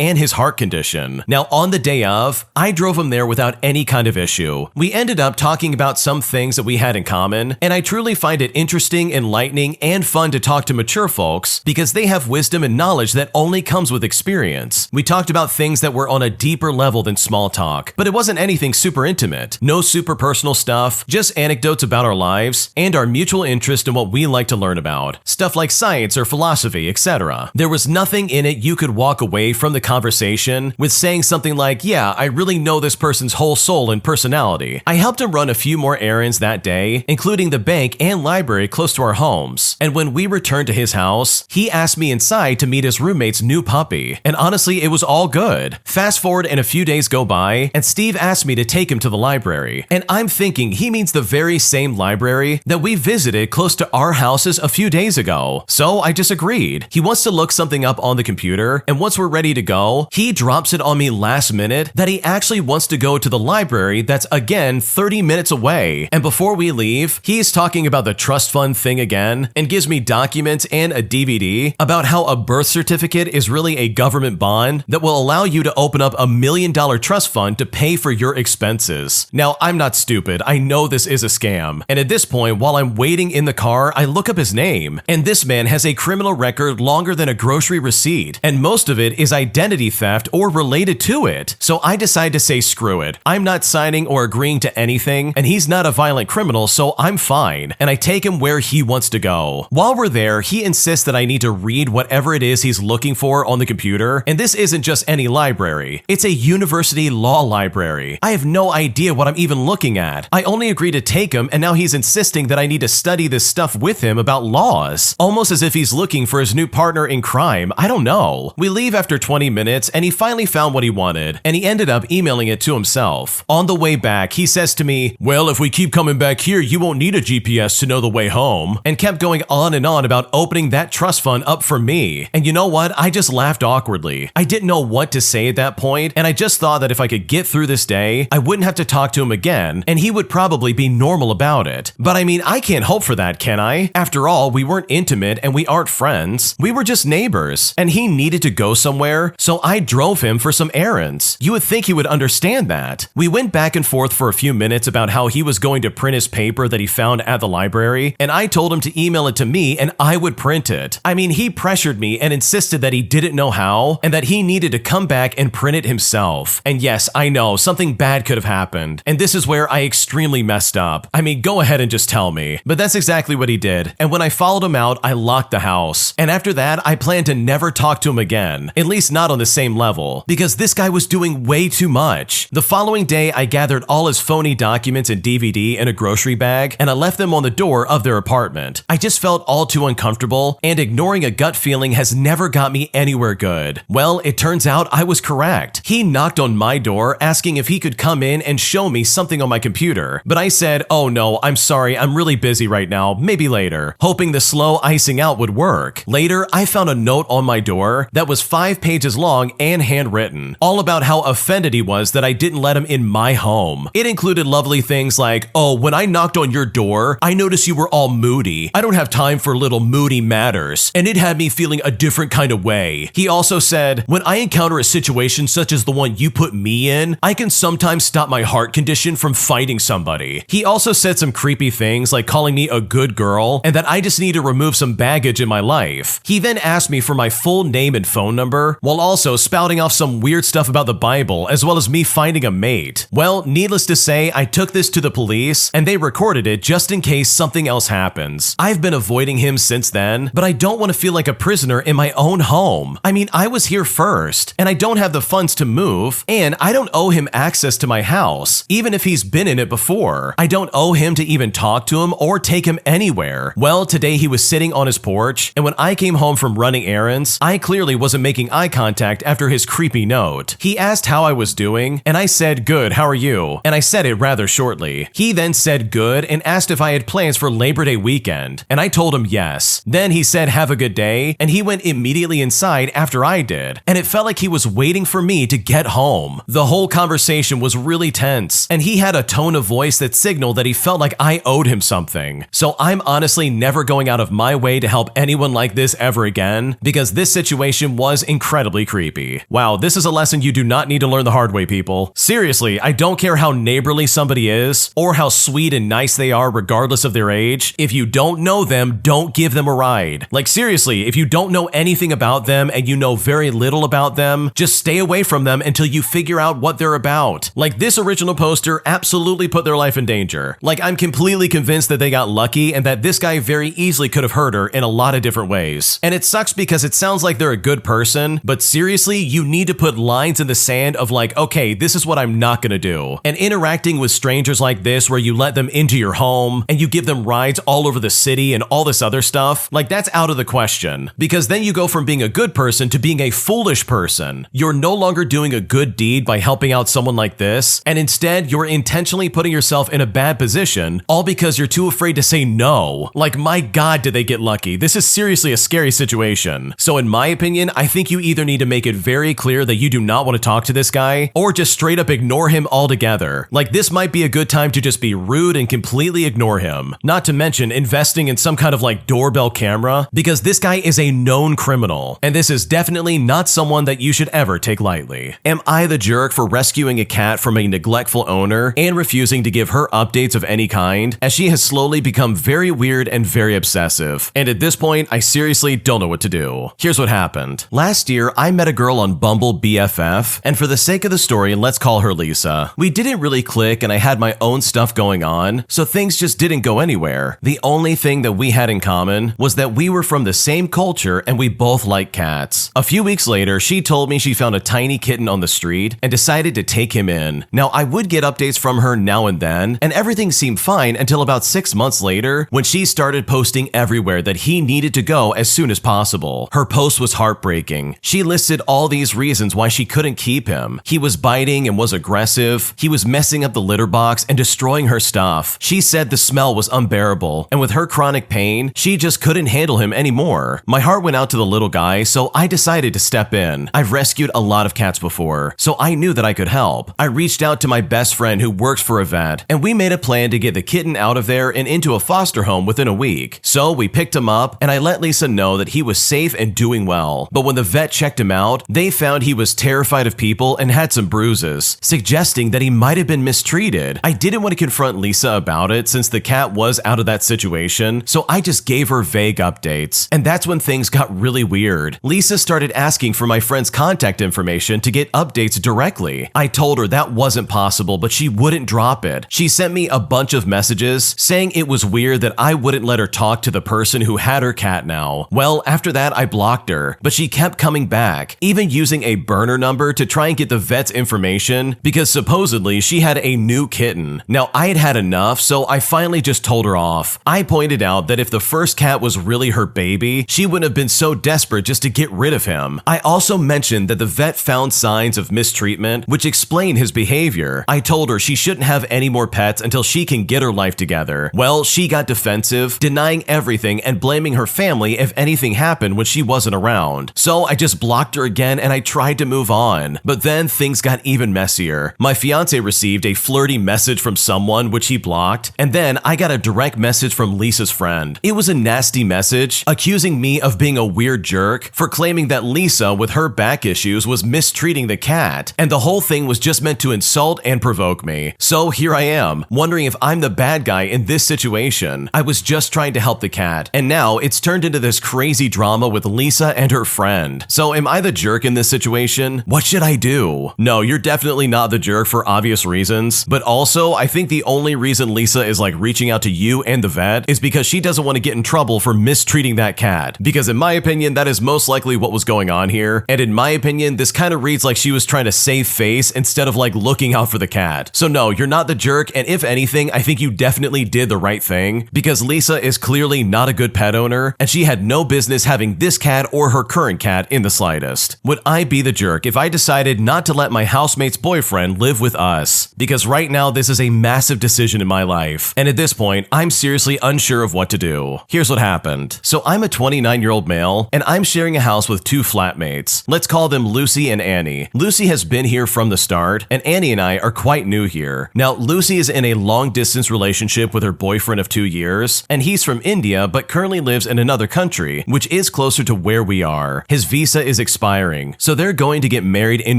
and his heart condition. Now, on the day of, I drove him there without any kind of issue. We ended up talking about some things that we had in common, and I truly find it interesting, enlightening, and fun to talk to mature folks because they have wisdom and knowledge that only comes with experience. We talked about things that were on a deeper level than small talk, but it wasn't anything super intimate. No super personal stuff, just anecdotes about our lives and our mutual interest in what we like to learn about. Stuff like science or philosophy, etc. There was nothing in it you could walk away from the conversation with saying something like, yeah, I really know this person's whole soul and personality. I helped him run a few more errands that day, including the bank and library close to our homes. And when we returned to his house, he asked me inside to meet his roommate's new puppy. And honestly, it was all good. Fast forward and a few days go by, and Steve asked me to take him to the library. And I'm thinking he means the very same library that we visited close to our houses a few days ago. So I just agreed. He wants to look something up on the computer, and once we're ready to go, he drops it on me last minute that he actually wants to go to the library that's again 30 minutes away. And before we leave, he's talking about the trust fund thing again and gives me documents and a DVD about how a birth certificate is really a government bond that will allow you to open up $1 million trust fund to pay for your expenses. Now, I'm not stupid. I know this is a scam. And at this point, while I'm waiting in the car, I look up his name. And this man has a criminal record longer than a grocery receipt. And most of it is identity theft or related to it. So I decide to say screw it. I'm not signing or agreeing to anything, and he's not a violent criminal, so I'm fine. And I take him where he wants to go. While we're there, he insists that I need to read whatever it is he's looking for on the computer. And this isn't just any library. It's a university law library. I have no idea what I'm even looking at. I only agreed to take him, and now he's insisting that I need to study this stuff with him about laws. Almost as if he's looking for his new partner in crime. I don't know. We leave after 20 minutes, and he finally found what he wanted, and he ended up emailing it to himself. On the way back, he says to me, well, if we keep coming back here, you won't need a GPS to know the way home, and kept going on and on about opening that trust fund up for me. And you know what? I just laughed awkwardly. I didn't know what to say at that point, and I just thought that if I could get through this day, I wouldn't have to talk to him again, and he would probably be normal about it. But I mean, I can't hope for that, can I? After all, we weren't intimate and we aren't friends. We were just neighbors, and he needed to go somewhere, so I drove him for some errands. You would think he would understand that. We went back and forth for a few minutes about how he was going to print his paper that he found at the library, and I told him to email it to me and I would print it. I mean, he pressured me and insisted that he didn't know how and that he needed to come back and print it himself. And yes, I know, something bad could have happened, and this is where I extremely messed up. I mean, go ahead and just tell me. But that's exactly what he did, and when I followed him out, I locked the house. And after that, I planned to never talk to him again, at least not on the same level, because this guy was doing way too much. The following day, I gathered all his phony documents and DVD in a grocery bag, and I left them on the door of their apartment. I just felt all too uncomfortable, and ignoring a gut feeling has never got me anywhere good. Well, it turns out I was correct. He knocked on my door asking if he could come in and show me something on my computer, but I said, oh no, I'm sorry, I'm really busy right now, maybe later, hoping the slow icing out would work. Later, I found a note on my door that was 5 pages long and handwritten, all about how offended he was that I didn't let him in my home. It included lovely things like, oh, when I knocked on your door, I noticed you were all moody. I don't have time for little moody matters, and it had me feeling a different kind of way. He also said, when I encounter a situation such as the one you put me in, I can sometimes stop my heart condition from fighting somebody. He also said some creepy things like calling me a good girl and that I just need to remove some baggage in my life. He then asked me for my full name and phone number while also spouting off some weird stuff about the Bible as well as me finding a mate. Well, needless to say, I took this to the police and they recorded it just in case something else happens. I've been avoiding him since then, but I don't want to feel like a prisoner in my own home. I mean, I was here first, and I don't have the funds to move, and I don't owe him access to my house, even if he's been in it before. I don't owe him to even talk to him or take him anywhere. Well, today he was sitting on his porch, and when I came home from running errands, I clearly wasn't making making eye contact after his creepy note. He asked how I was doing, and I said, "Good, how are you?" And I said it rather shortly. He then said good and asked if I had plans for Labor Day weekend, and I told him yes. Then he said, "Have a good day," and he went immediately inside after I did, and it felt like he was waiting for me to get home. The whole conversation was really tense, and he had a tone of voice that signaled that he felt like I owed him something. So I'm honestly never going out of my way to help anyone like this ever again, because this situation was incredibly creepy. Wow, this is a lesson you do not need to learn the hard way, people. Seriously, I don't care how neighborly somebody is, or how sweet and nice they are regardless of their age. If you don't know them, don't give them a ride. Like seriously, if you don't know anything about them and you know very little about them, just stay away from them until you figure out what they're about. Like this original poster absolutely put their life in danger. Like I'm completely convinced that they got lucky and that this guy very easily could have hurt her in a lot of different ways. And it sucks because it sounds like they're a good person, but seriously, you need to put lines in the sand of like, okay, this is what I'm not gonna do. And interacting with strangers like this where you let them into your home and you give them rides all over the city and all this other stuff, like that's out of the question. Because then you go from being a good person to being a foolish person. You're no longer doing a good deed by helping out someone like this, and instead you're intentionally putting yourself in a bad position, all because you're too afraid to say no. Like my God, did they get lucky? This is seriously a scary situation. So in my opinion, I think you either need to make it very clear that you do not want to talk to this guy, or just straight up ignore him altogether. Like this might be a good time to just be rude and completely ignore him. Not to mention investing in some kind of like doorbell camera, because this guy is a known criminal, and this is definitely not someone that you should ever take lightly. Am I the jerk for rescuing a cat from a neglectful owner and refusing to give her updates of any kind, as she has slowly become very weird and very obsessive? And at this point, I seriously don't know what to do. Here's what happened. Last year, I met a girl on Bumble BFF, and for the sake of the story, let's call her Lisa. We didn't really click, and I had my own stuff going on, so things just didn't go anywhere. The only thing that we had in common was that we were from the same culture and we both like cats. A few weeks later, she told me she found a tiny kitten on the street and decided to take him in. Now, I would get updates from her now and then, and everything seemed fine until about 6 months later when she started posting everywhere that he needed to go as soon as possible. Her post was heartbreaking. She listed all these reasons why she couldn't keep him. He was biting and was aggressive. He was messing up the litter box and destroying her stuff. She said the smell was unbearable, and with her chronic pain, she just couldn't handle him anymore. My heart went out to the little guy, so I decided to step in. I've rescued a lot of cats before, so I knew that I could help. I reached out to my best friend who works for a vet, and we made a plan to get the kitten out of there and into a foster home within a week. So we picked him up, and I let Lisa know that he was safe and doing well. But when the vet checked him out, they found he was terrified of people and had some bruises, suggesting that he might have been mistreated. I didn't want to confront Lisa about it since the cat was out of that situation, so I just gave her vague updates. And that's when things got really weird. Lisa started asking for my friend's contact information to get updates directly. I told her that wasn't possible, but she wouldn't drop it. She sent me a bunch of messages saying it was weird that I wouldn't let her talk to the person who had her cat now. Well, after that, I blocked her, but she kept coming back, even using a burner number to try and get the vet's information because supposedly she had a new kitten. Now, I had had enough, so I finally just told her off. I pointed out that if the first cat was really her baby, she wouldn't have been so desperate just to get rid of him. I also mentioned that the vet found signs of mistreatment, which explained his behavior. I told her she shouldn't have any more pets until she can get her life together. Well, she got defensive, denying everything and blaming her family if anything happened when she wasn't around. So I just blocked her again and I tried to move on. But then things got even messier. My fiance received a flirty message from someone which he blocked, and then I got a direct message from Lisa's friend. It was a nasty message accusing me of being a weird jerk for claiming that Lisa, with her back issues, was mistreating the cat, and the whole thing was just meant to insult and provoke me. So here I am, wondering if I'm the bad guy in this situation. I was just trying to help the cat, and now it's turned into this crazy drama with Lisa and her friend. So am I the jerk in this situation? What should I do? No, you're definitely not the jerk for obvious reasons, but also I think the only reason Lisa is like reaching out to you and the vet is because she doesn't want to get in trouble for mistreating that cat. Because in my opinion, that is most likely what was going on here, and in my opinion, this kind of reads like she was trying to save face instead of like looking out for the cat. So no, you're not the jerk, and if anything, I think you definitely did the right thing, because Lisa is clearly not a good pet owner, and she had no business having this cat or her current cat in the slightest. Would I be the jerk if I decided not to let my housemate's boyfriend live with us? Because right now this is a massive decision in my life, and at this point, I'm seriously unsure of what to do. Here's what happened. So I'm a 29-year-old male, and I'm sharing a house with two flatmates. Let's call them Lucy and Annie. Lucy has been here from the start, and Annie and I are quite new here. Now, Lucy is in a long-distance relationship with her boyfriend of 2 years, and he's from India but currently lives in another country, which is closer to where we are. His visa is expiring, so they're going to get married in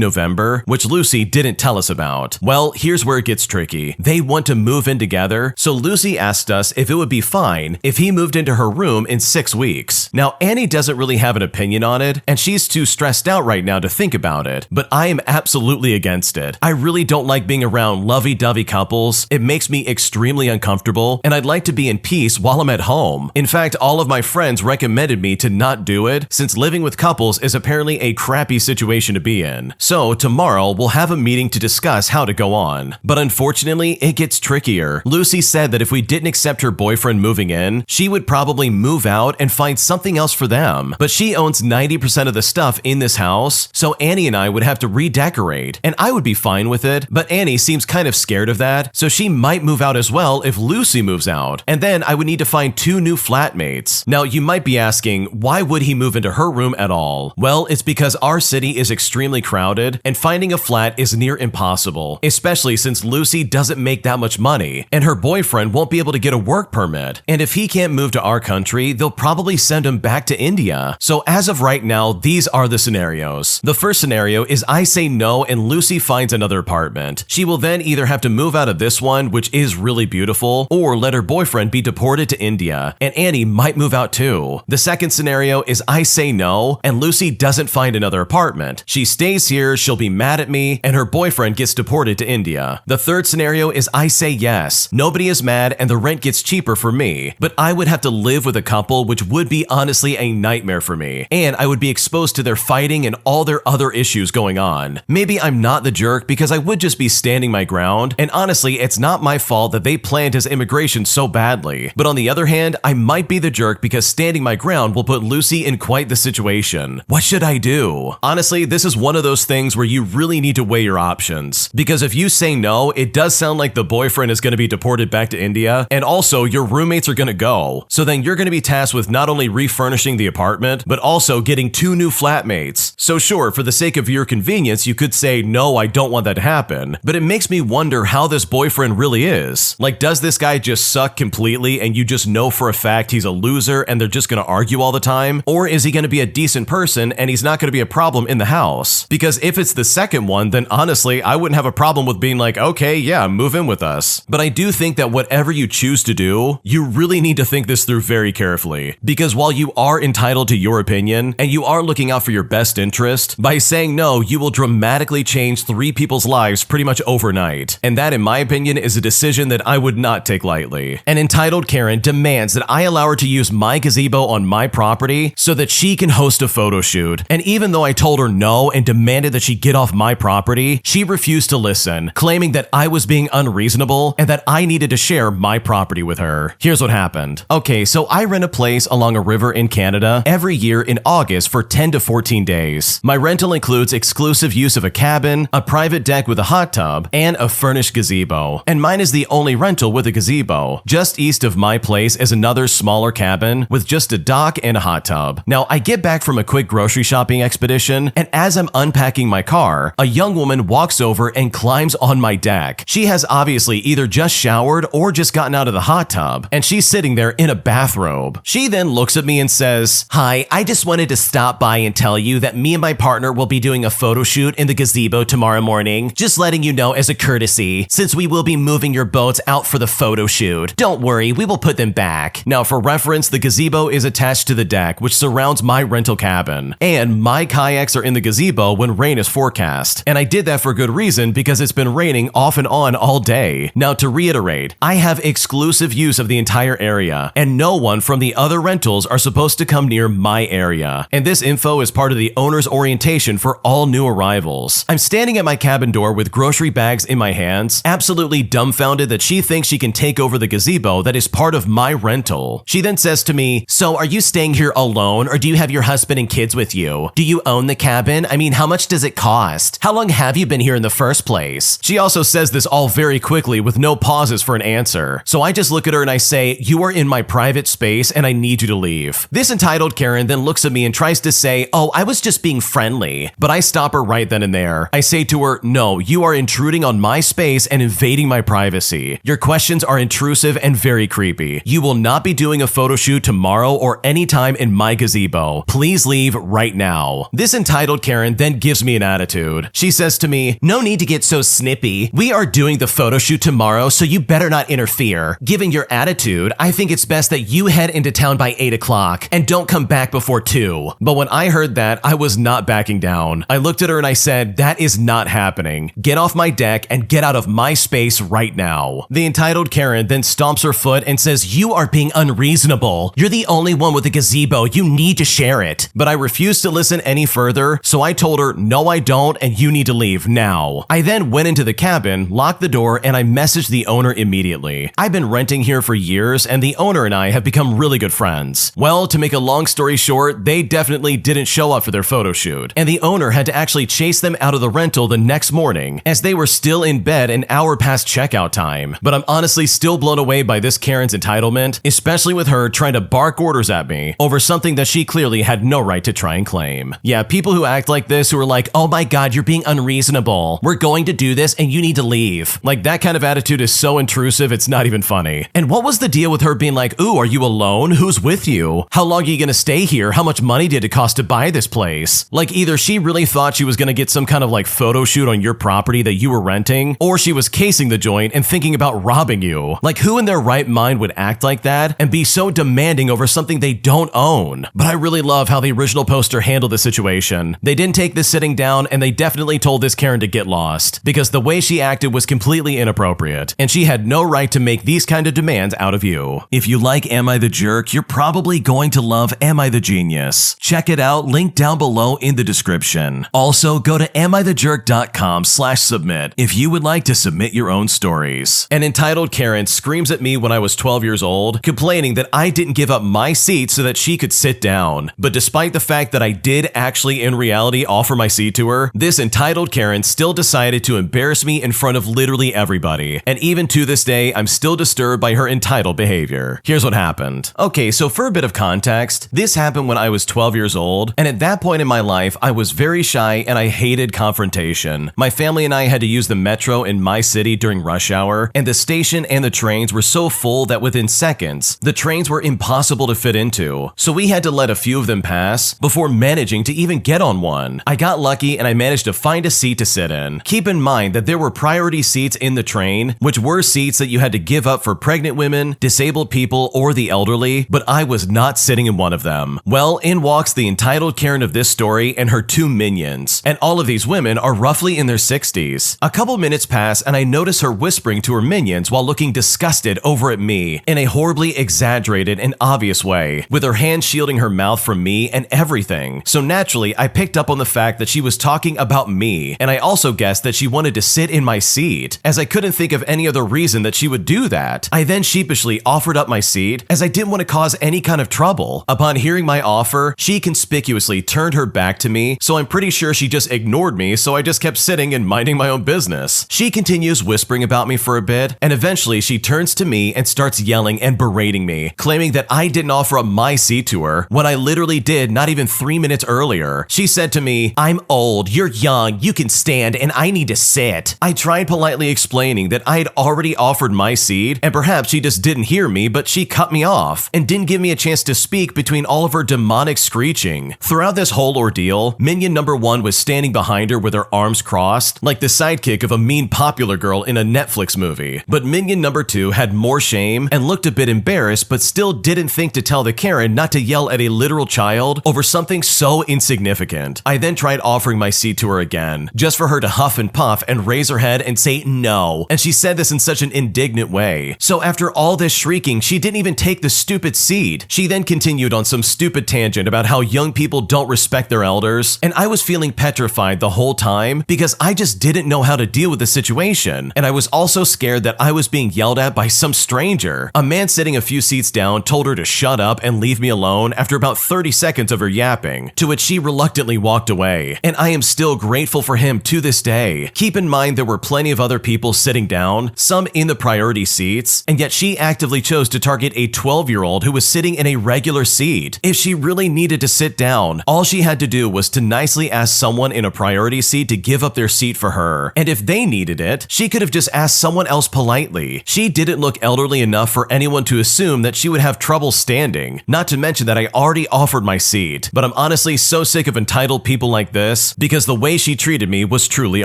November, which Lucy didn't tell us about. Well, here's where it gets tricky. They want to move in together, so Lucy asked us if it would be fine if he moved into her room in 6 weeks. Now, Annie doesn't really have an opinion on it, and she's too stressed out right now to think about it, but I am absolutely against it. I really don't like being around lovey-dovey couples. It makes me extremely uncomfortable, and I'd like to be in peace while I'm at home. In fact, all of my friends recommended me to not do it, since living with couples is apparently a crappy situation to be in. So tomorrow, we'll have a meeting to discuss how to go on. But unfortunately, it gets trickier. Lucy said that if we didn't accept her boyfriend moving in, she would probably move out and find something else for them. But she owns 90% of the stuff in this house, so Annie and I would have to redecorate, and I would be fine with it, but Annie seems kind of scared of that, so she might move out as well if Lucy moves out, and then I would need to find 2 new flatmates. Now, you might be asking, why would he move into her room at all? Well, it's because our city is extremely crowded, and finding a flat is near impossible, especially since Lucy doesn't make that much money, and her boyfriend won't be able to get a work permit, and if he can't move to our country, they'll probably send him back to India. So as of right now, these are the scenarios. The first scenario is I say no and Lucy finds another apartment. She will then either have to move out of this one, which is really beautiful, or let her boyfriend be deported to India, and Annie might move out too. The second scenario is I say no and Lucy doesn't find another apartment. She stays here, she'll be mad at me, and her boyfriend gets deported to India. The third scenario is I say yes. Nobody is mad and the rent gets cheaper for me, but I would have to live with a couple, which would be honestly a nightmare for me, and I would be exposed to their fighting and all their other issues going on. Maybe I'm not the jerk because I would just be standing my ground, and honestly, it's not my fault that they planned his immigration so badly. But on the other hand, I might be the jerk because standing my ground will put Lucy in quite the situation. What should I do? Honestly, this is one of those things where you really need to weigh your options, because if you say no, it does sound like the boyfriend is going to be deported back to India, and also your roommates are going to go. So then you're going to be tasked with not only refurnishing the apartment, but also getting 2 new flatmates. So sure, for the sake of your convenience, you could say, no, I don't want that to happen, but it makes me wonder how this boyfriend really is. Like, does this guy just suck completely and you just know for a fact he's a loser and they're just going to argue all the time? Or is he going to be a decent person and he's not going to be a problem in the house? Because if it's the second one, then honestly, I wouldn't have a problem with being like, okay, yeah, move in with us. But I do think that whatever you choose to do, you really need to think this through very carefully. Because while you are entitled to your opinion and you are looking out for your best interest, by saying no, you will dramatically change 3 people's lives pretty much overnight. And that, in my opinion, is a decision that I would not take lightly. An entitled Karen demands that I allow her to use my gazebo on my property so that she can host a photo shoot. And even though I told her no and demanded that she get off my property, she refused to listen, claiming that I was being unreasonable and that I needed to share my property with her. Here's what happened. Okay, so I rent a place along a river in Canada every year in August for 10 to 14 days. My rental includes exclusive use of a cabin, a private deck with a hot tub, and a furnished gazebo. And mine is the only rental with a gazebo. Just east of my place is another smaller cabin with just a dock and a hot tub. Now, I get back from a quick grocery shopping expedition, and as I'm unpacking my car, a young woman walks over and climbs on my deck. She has obviously either just showered or just gotten out of the hot tub, and she's sitting there in a bathrobe. She then looks at me and says, "Hi, I just wanted to stop by and tell you that me and my partner will be doing a photo shoot in the gazebo tomorrow morning. Just letting you know as a courtesy, since we will be moving your boats out for the photo shoot. Don't worry, we will put them back." Now, for reference, the gazebo is attached to the deck, which surrounds my rental cabin, and my kayaks are in the gazebo when rain is forecast. And I did that for good reason because it's been raining off and on all day. Now, to reiterate, I have exclusive use of the entire area, and no one from the other rentals are supposed to come near my area. And this info is part of the owner's orientation for all new arrivals. I'm standing at my cabin door with grocery bags in my hands, absolutely dumbfounded that she thinks she can take over the gazebo that is part of my rental. She then says to me, "So are you staying here alone, or do you have your husband and kids with you? Do you own the cabin? I mean, how much does it cost? How long have you been here in the first place? She also says this all very quickly with no pauses for an answer. So I just look at her and I say, you are in my private space and I need you to leave. This entitled Karen then looks at me and tries to say, oh, I was just being friendly. But I stop her right then and there. I say to her, no, you are intruding on my space and invading my privacy. Your questions are intrusive and very creepy. You will not be doing a photo shoot tomorrow or anytime in my gazebo. Please leave right now. This entitled Karen then gives me an attitude. She says to me, no need to get so snippy. We are doing the photo shoot tomorrow, so you better not interfere. Given your attitude, I think it's best that you head into town by 8 o'clock and don't come back before 2. But when I heard that, I was not backing down. I looked at her and I said, that is not happening. Get off my deck and get out of my space right now. The entitled Karen then stomps her foot and says, you are being unreasonable. You're the only one with a gazebo. You need to share it. But I refused to listen any further, so I told her, no, I don't, and you need to leave now. I then went into the cabin, locked the door, and I messaged the owner immediately. I've been renting here for years, and the owner and I have become really good friends. Well, to make a long story short, they definitely didn't show up for their photo shoot, and the owner had to actually chase them out of the rental the next morning, as they were still in bed an hour past checkout time. But I'm honestly still blown away by this Karen's entitlement, especially with her trying to bark orders at me over something that she clearly had no right to try and claim. Yeah, people who act like this, who are like, oh my god, you're being unreasonable. We're going to do this and you need to leave. Like, that kind of attitude is so intrusive, it's not even funny. And what was the deal with her being like, ooh, are you alone? Who's with you? How long are you gonna stay here? How much money did it cost to buy this place? Like, either she really thought she was gonna get some kind of like photo shoot on your property that you were renting, or she was casing the joint and thinking about robbing you. Like, who in their right mind would act like that and be so demanding over something they don't own? But I really love how the original poster handled the situation. They didn't take this sitting down, and they definitely told this Karen to get lost, because the way she acted was completely inappropriate, and she had no right to make these kind of demands out of you. If you like Am I the Jerk, you're probably going to love Am I the Genius. Check it out, link down below in the description. Also, go to AmITheJerk.com/submit if you would like to submit your own stories. An entitled Karen screams at me when I was 12 years old, complaining that I didn't give up my seat so that she could sit down. But despite the fact that I did actually in reality offer my seat to her, this entitled Karen still decided to embarrass me in front of literally everybody. And even to this day, I'm still disturbed by her entitled behavior. Here's what happened. Okay, so for a bit of context, this happened when I was 12 years old, and at that point in my life, I was very shy and I hated confrontation. My family and I had to use the metro in my city during rush hour, and the station and the trains were so full that within seconds, the trains were impossible to fit into. So we had to let a few of them pass before managing to even get on one. I got lucky and I managed to find a seat to sit in. Keep in mind that there were priority seats in the train, which were seats that you had to give up for pregnant women, disabled people, or the elderly, but I was not sitting in one of them. Well, in walks the entitled Karen of this story and her 2 minions, and all of these women are roughly in their 60s. A couple minutes pass and I notice her whispering to her minions while looking disgusted over at me in a horribly exaggerated and obvious way, with her hand shielding her mouth from me and everything. So naturally, I picked up on the fact that she was talking about me, and I also guessed that she wanted to sit in my seat, as I couldn't think of any other reason that she would do that. I then sheepishly offered up my seat, as I didn't want to cause any kind of trouble. Upon hearing my offer, she conspicuously turned her back to me, so I'm pretty sure she just ignored me, so I just kept sitting and minding my own business. She continues whispering about me for a bit, and eventually she turns to me and starts yelling and berating me, claiming that I didn't offer up my seat to her when I literally did not even 3 minutes earlier. She said to me, I'm old, you're young, you can stand, and I need to sit. I tried politely explaining that I had already offered my seat, and perhaps she just didn't hear me, but she cut me off and didn't give me a chance to speak between all of her demonic screeching. Throughout this whole ordeal, minion number 1 was standing behind her with her arms crossed, like the sidekick of a mean popular girl in a Netflix movie. But minion number 2 had more shame and looked a bit embarrassed, but still didn't think to tell the Karen not to yell at a literal child over something so insignificant. I then tried offering my seat to her again, just for her to huff and puff and raise her head and say no, and she said this in such an indignant way. So after all this shrieking, she didn't even take the stupid seat. She then continued on some stupid tangent about how young people don't respect their elders, and I was feeling petrified the whole time because I just didn't know how to deal with the situation, and I was also scared that I was being yelled at by some stranger. A man sitting a few seats down told her to shut up and leave me alone after about 30 seconds of her yapping, to which she reluctantly walked away, and I am still grateful for him to this day. Keep in mind there were plenty of other people sitting down, some in the priority seats, and yet she actively chose to target a 12-year-old who was sitting in a regular seat. If she really needed to sit down, all she had to do was to nicely ask someone in a priority seat to give up their seat for her, and if they needed it, she could have just asked someone else politely. She didn't look elderly enough for anyone to assume that she would have trouble standing, not to mention that I already offered my seat. But I'm honestly so sick of entitled people like this, because the way she treated me was truly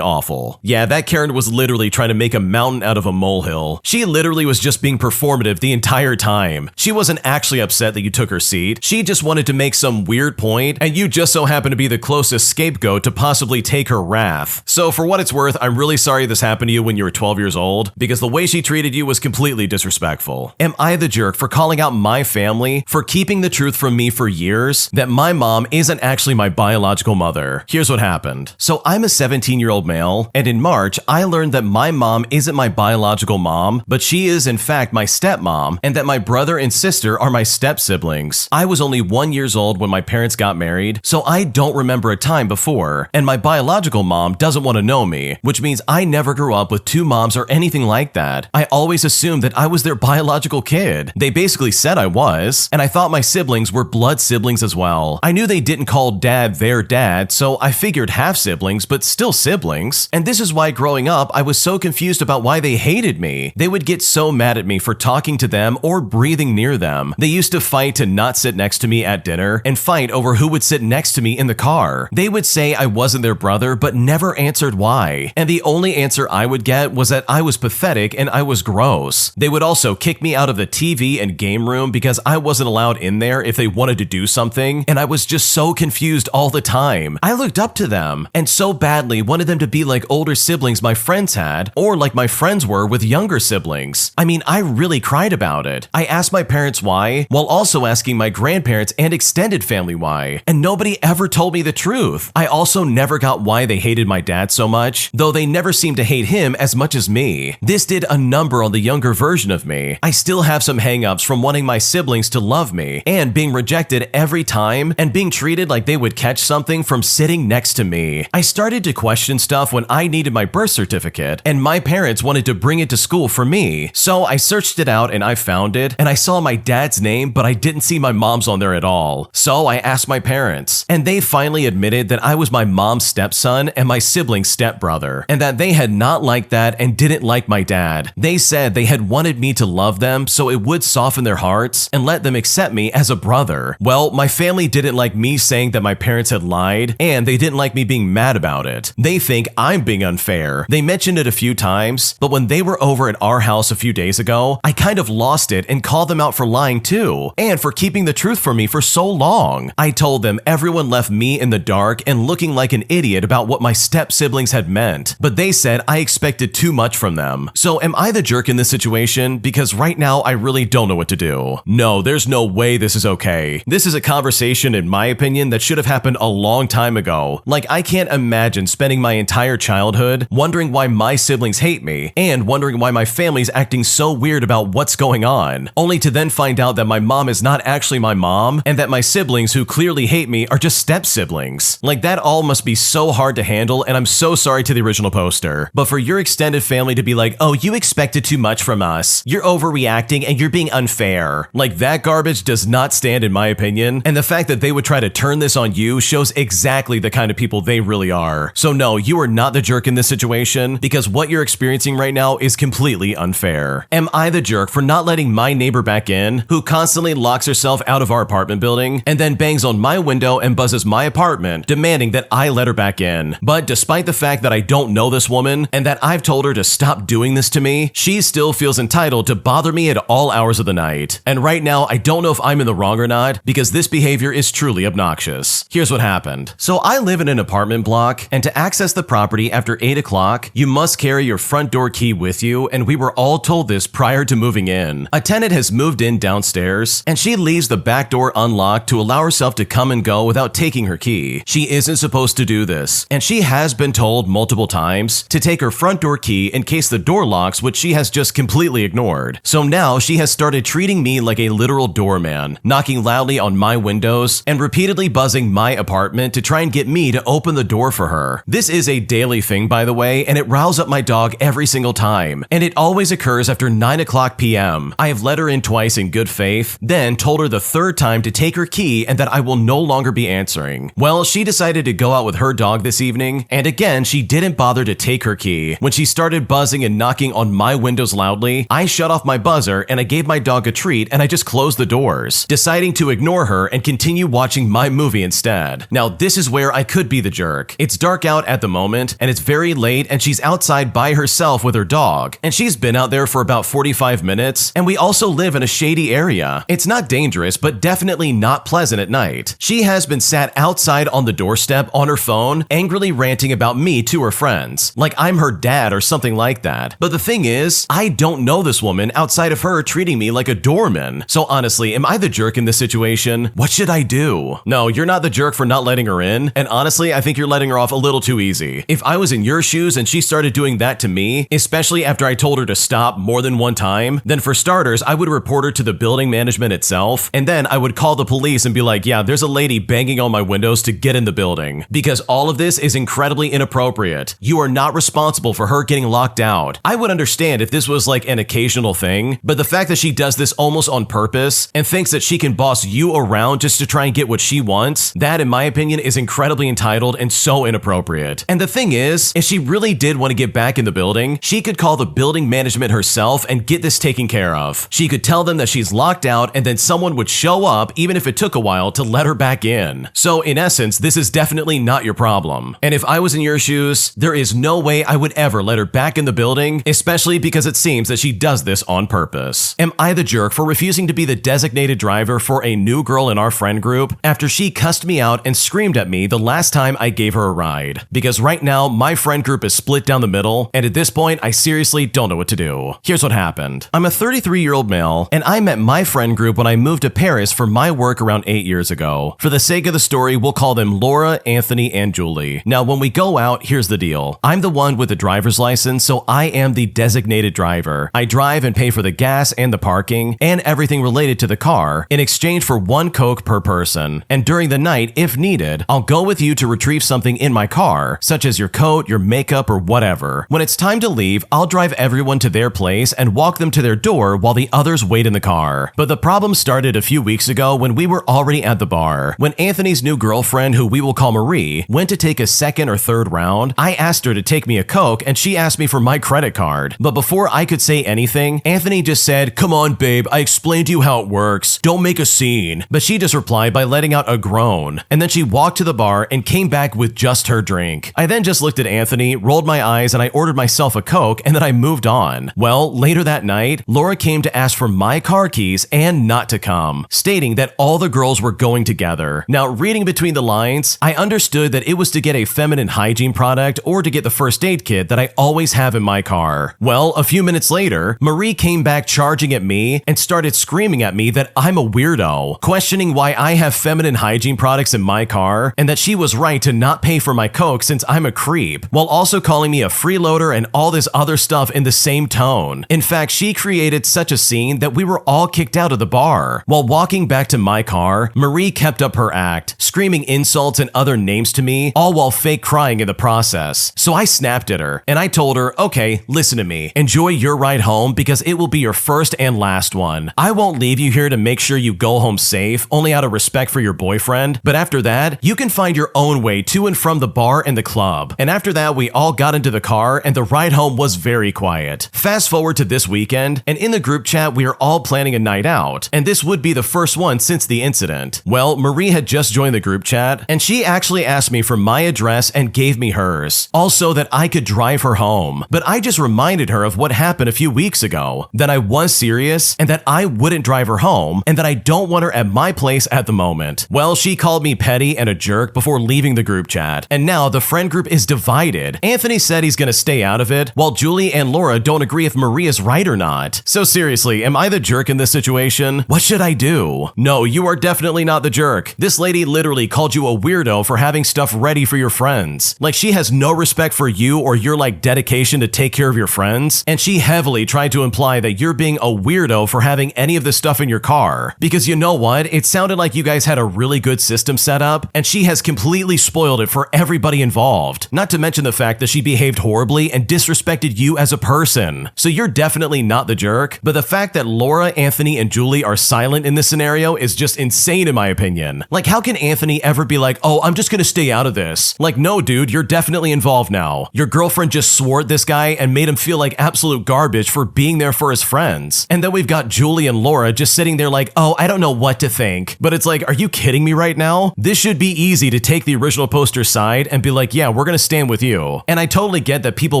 awful. Yeah, that Karen was literally trying to make a mountain out of a molehill. She literally was just being performative the entire time. She wasn't actually upset that you took her seat. She just wanted to make some weird point, and you just so happened to be the closest scapegoat to possibly take her wrath. So for what it's worth, I'm really sorry this happened to you when you were 12 years old, because the way she treated you was completely disrespectful. Am I the jerk for calling out my family for keeping the truth from me for years that my mom isn't actually my biological mother? Here's what happened. So I'm a 17-year-old male, and in March, I learned that my mom isn't my biological mom, but she is in fact my stepmom, and that my brother and sister are my step-siblings. I was only 1 year old when my parents got married, so I don't remember a time before, and my biological mom doesn't want to know me, which means I never grew up with two moms or anything like that. I always assumed that I was their biological kid. They basically said I was, and I thought my siblings were blood siblings as well. I knew they didn't call dad their dad, so I figured half siblings, but still siblings. And this is why growing up, I was so confused about why they hated me. They would get so mad at me for talking to them or breathing near them. They used to fight to not sit next to me at dinner and fight over who would sit next to me in the car. They would say I wasn't their brother, but never answered why. And the only answer I would get was that I was pathetic and I was gross. They would also kick me out of the TV and game room because I wasn't allowed in there if they wanted to do something, and I was just so confused all the time. I looked up to them and so badly wanted them to be like older siblings my friends had, or like my friends were with younger siblings. I mean, I really cried about it. I asked my parents why, while also asking my grandparents and extended family why, and nobody ever told me the truth. I also never got why they hated my dad so much, though they never seemed to hate him as much as me. This did a number on the younger version of me. I still have some hang-ups from wanting my siblings to love me, and being rejected every time, and being treated like they would catch something from sitting next to me. I started to question stuff when I needed my birth certificate, and my parents wanted to bring it to school for me. So I searched it out and I found it, and I saw my dad's name, but I didn't see my mom's on there at all. So I asked my parents, and they finally admitted that I was my mom's stepson and my sibling's stepbrother, and that they had not liked that and didn't like my dad. They said they had wanted me to love them so it would soften their hearts and let them accept me as a brother. Well, my family didn't like me saying that my parents had lied, and they didn't like me being mad about it. They think I'm being unfair. They mentioned it a few times, but when they were over at our house a few days ago, I kind of lost it and called them out for lying too, and for keeping the truth from me for so long. I told them everyone left me in the dark and looking like an idiot about what my step-siblings had meant, but they said I expected too much from them. So am I the jerk in this situation? Because right now I really don't know what to do. No, there's no way this is okay. This is a conversation, in my opinion, that should have happened a long time ago. Like, I can't imagine spending my entire childhood wondering why my siblings hate me, and wondering why my family's acting so weird about what's going on, only to then find out that my mom is not actually my mom, and that my siblings who clearly hate me are just step-siblings. Like, that all must be so hard to handle, and I'm so sorry to the original poster. But for your extended family to be like, oh, you expected too much from us, you're overreacting and you're being unfair. Like, that garbage does not stand in my opinion, and the fact that they would try to turn this on you shows exactly the kind of people they really are. So no, you are not the jerk in this situation, because what you're experiencing right now is completely unfair. Am I the jerk for not letting my neighbor back in, who constantly locks herself out of our apartment building, and then bangs on my window and buzzes my apartment, demanding that I let her back in? But despite the fact that I don't know this woman, and that I've told her to stop doing this to me, she still feels entitled to bother me at all hours of the night. And right now, I don't know if I'm in the wrong or not, because this behavior is truly obnoxious. Here's what happened. So I live in an apartment block, and to access the property after 8 o'clock, you must carry your front door key with you, and we were all told this prior to moving in. A tenant has moved in downstairs, and she leaves the back door unlocked to allow herself to come and go without taking her key. She isn't supposed to do this, and she has been told multiple times to take her front door key in case the door locks, which she has just completely ignored. So now she has started treating me like a literal doorman, knocking loudly on my windows windows and repeatedly buzzing my apartment to try and get me to open the door for her. This is a daily thing, by the way, and it riles up my dog every single time, and it always occurs after 9 o'clock p.m. I have let her in twice in good faith, then told her the third time to take her key and that I will no longer be answering. Well, she decided to go out with her dog this evening, and again, she didn't bother to take her key. When she started buzzing and knocking on my windows loudly, I shut off my buzzer and I gave my dog a treat and I just closed the doors, deciding to ignore her and continue watching my movie instead. Now, this is where I could be the jerk. It's dark out at the moment, and it's very late, and she's outside by herself with her dog, and she's been out there for about 45 minutes, and we also live in a shady area. It's not dangerous, but definitely not pleasant at night. She has been sat outside on the doorstep on her phone, angrily ranting about me to her friends, like I'm her dad or something like that. But the thing is, I don't know this woman outside of her treating me like a doorman. So honestly, am I the jerk in this situation? What should I do? No, you're not the jerk for not letting her in, and honestly, I think you're letting her off a little too easy. If I was in your shoes and she started doing that to me, especially after I told her to stop more than one time, then for starters, I would report her to the building management itself, and then I would call the police and be like, yeah, there's a lady banging on my windows to get in the building, because all of this is incredibly inappropriate. You are not responsible for her getting locked out. I would understand if this was like an occasional thing, but the fact that she does this almost on purpose and thinks that she can boss you around just to try and get what she wants, that in my opinion is incredibly entitled and so inappropriate. And the thing is, if she really did want to get back in the building, she could call the building management herself and get this taken care of. She could tell them that she's locked out, and then someone would show up even if it took a while to let her back in. So in essence, this is definitely not your problem. And if I was in your shoes, there is no way I would ever let her back in the building, especially because it seems that she does this on purpose. Am I the jerk for refusing to be the designated driver for a new girl in our friend group after she cussed me out and screamed at me the last time I gave her a ride? Because right now, my friend group is split down the middle, and at this point, I seriously don't know what to do. Here's what happened. I'm a 33-year-old male, and I met my friend group when I moved to Paris for my work around 8 years ago. For the sake of the story, we'll call them Laura, Anthony, and Julie. Now, when we go out, here's the deal. I'm the one with the driver's license, so I am the designated driver. I drive and pay for the gas and the parking, and everything related to the car, in exchange for 1 Coke per person. And during the night, if needed, I'll go with you to retrieve something in my car, such as your coat, your makeup, or whatever. When it's time to leave, I'll drive everyone to their place and walk them to their door while the others wait in the car. But the problem started a few weeks ago when we were already at the bar. When Anthony's new girlfriend, who we will call Marie, went to take a second or third round, I asked her to take me a Coke and she asked me for my credit card. But before I could say anything, Anthony just said, "Come on, babe, I explained to you how it works. Don't make a scene." But she just replied by letting out a groan. And then she walked to the bar and came back with just her drink. I then just looked at Anthony, rolled my eyes, and I ordered myself a Coke, and then I moved on. Well, later that night, Laura came to ask for my car keys and not to come, stating that all the girls were going together. Now, reading between the lines, I understood that it was to get a feminine hygiene product or to get the first aid kit that I always have in my car. Well, a few minutes later, Marie came back charging at me and started screaming at me that I'm a weirdo, questioning why I have feminine hygiene products in my car and that she was right to not pay for my Coke since I'm a creep, while also calling me a freeloader and all this other stuff in the same tone. In fact, she created such a scene that we were all kicked out of the bar. While walking back to my car, Marie kept up her act, screaming insults and other names to me, all while fake crying in the process. So I snapped at her, and I told her, okay, listen to me. Enjoy your ride home because it will be your first and last one. I won't leave you here to make sure you go home safe, only out of respect for your boyfriend, but after that, you can find your own way to and from the bar and the club. And after that, we all got into the car, and the ride home was very quiet. Fast forward to this weekend, and in the group chat, we are all planning a night out, and this would be the first one since the incident. Well, Marie had just joined the group chat, and she actually asked me for my address and gave me hers, also that I could drive her home. But I just reminded her of what happened a few weeks ago, that I was serious, and that I wouldn't drive her home, and that I don't want her at my place at the moment. Well, she called me petty and a jerk before leaving the group chat, and now the friend group is divided. Anthony said he's gonna stay out of it, while Julie and Laura don't agree if Marie is right or not. So seriously, am I the jerk in this situation? What should I do? No, you are definitely not the jerk. This lady literally called you a weirdo for having stuff ready for your friends. Like, she has no respect for you or your dedication to take care of your friends, and she heavily tried to imply that you're being a weirdo for having any of this stuff in your car. Because you know what? It sounded like like you guys had a really good system set up, and she has completely spoiled it for everybody involved. Not to mention the fact that she behaved horribly and disrespected you as a person. So you're definitely not the jerk, but the fact that Laura, Anthony, and Julie are silent in this scenario is just insane in my opinion. Like, how can Anthony ever be like, oh, I'm just gonna stay out of this? Like, no, dude, you're definitely involved now. Your girlfriend just swore at this guy and made him feel like absolute garbage for being there for his friends. And then we've got Julie and Laura just sitting there like, oh, I don't know what to think. But it's like, are you kidding me right now? This should be easy to take the original poster's side and be like, yeah, we're gonna stand with you. And I totally get that people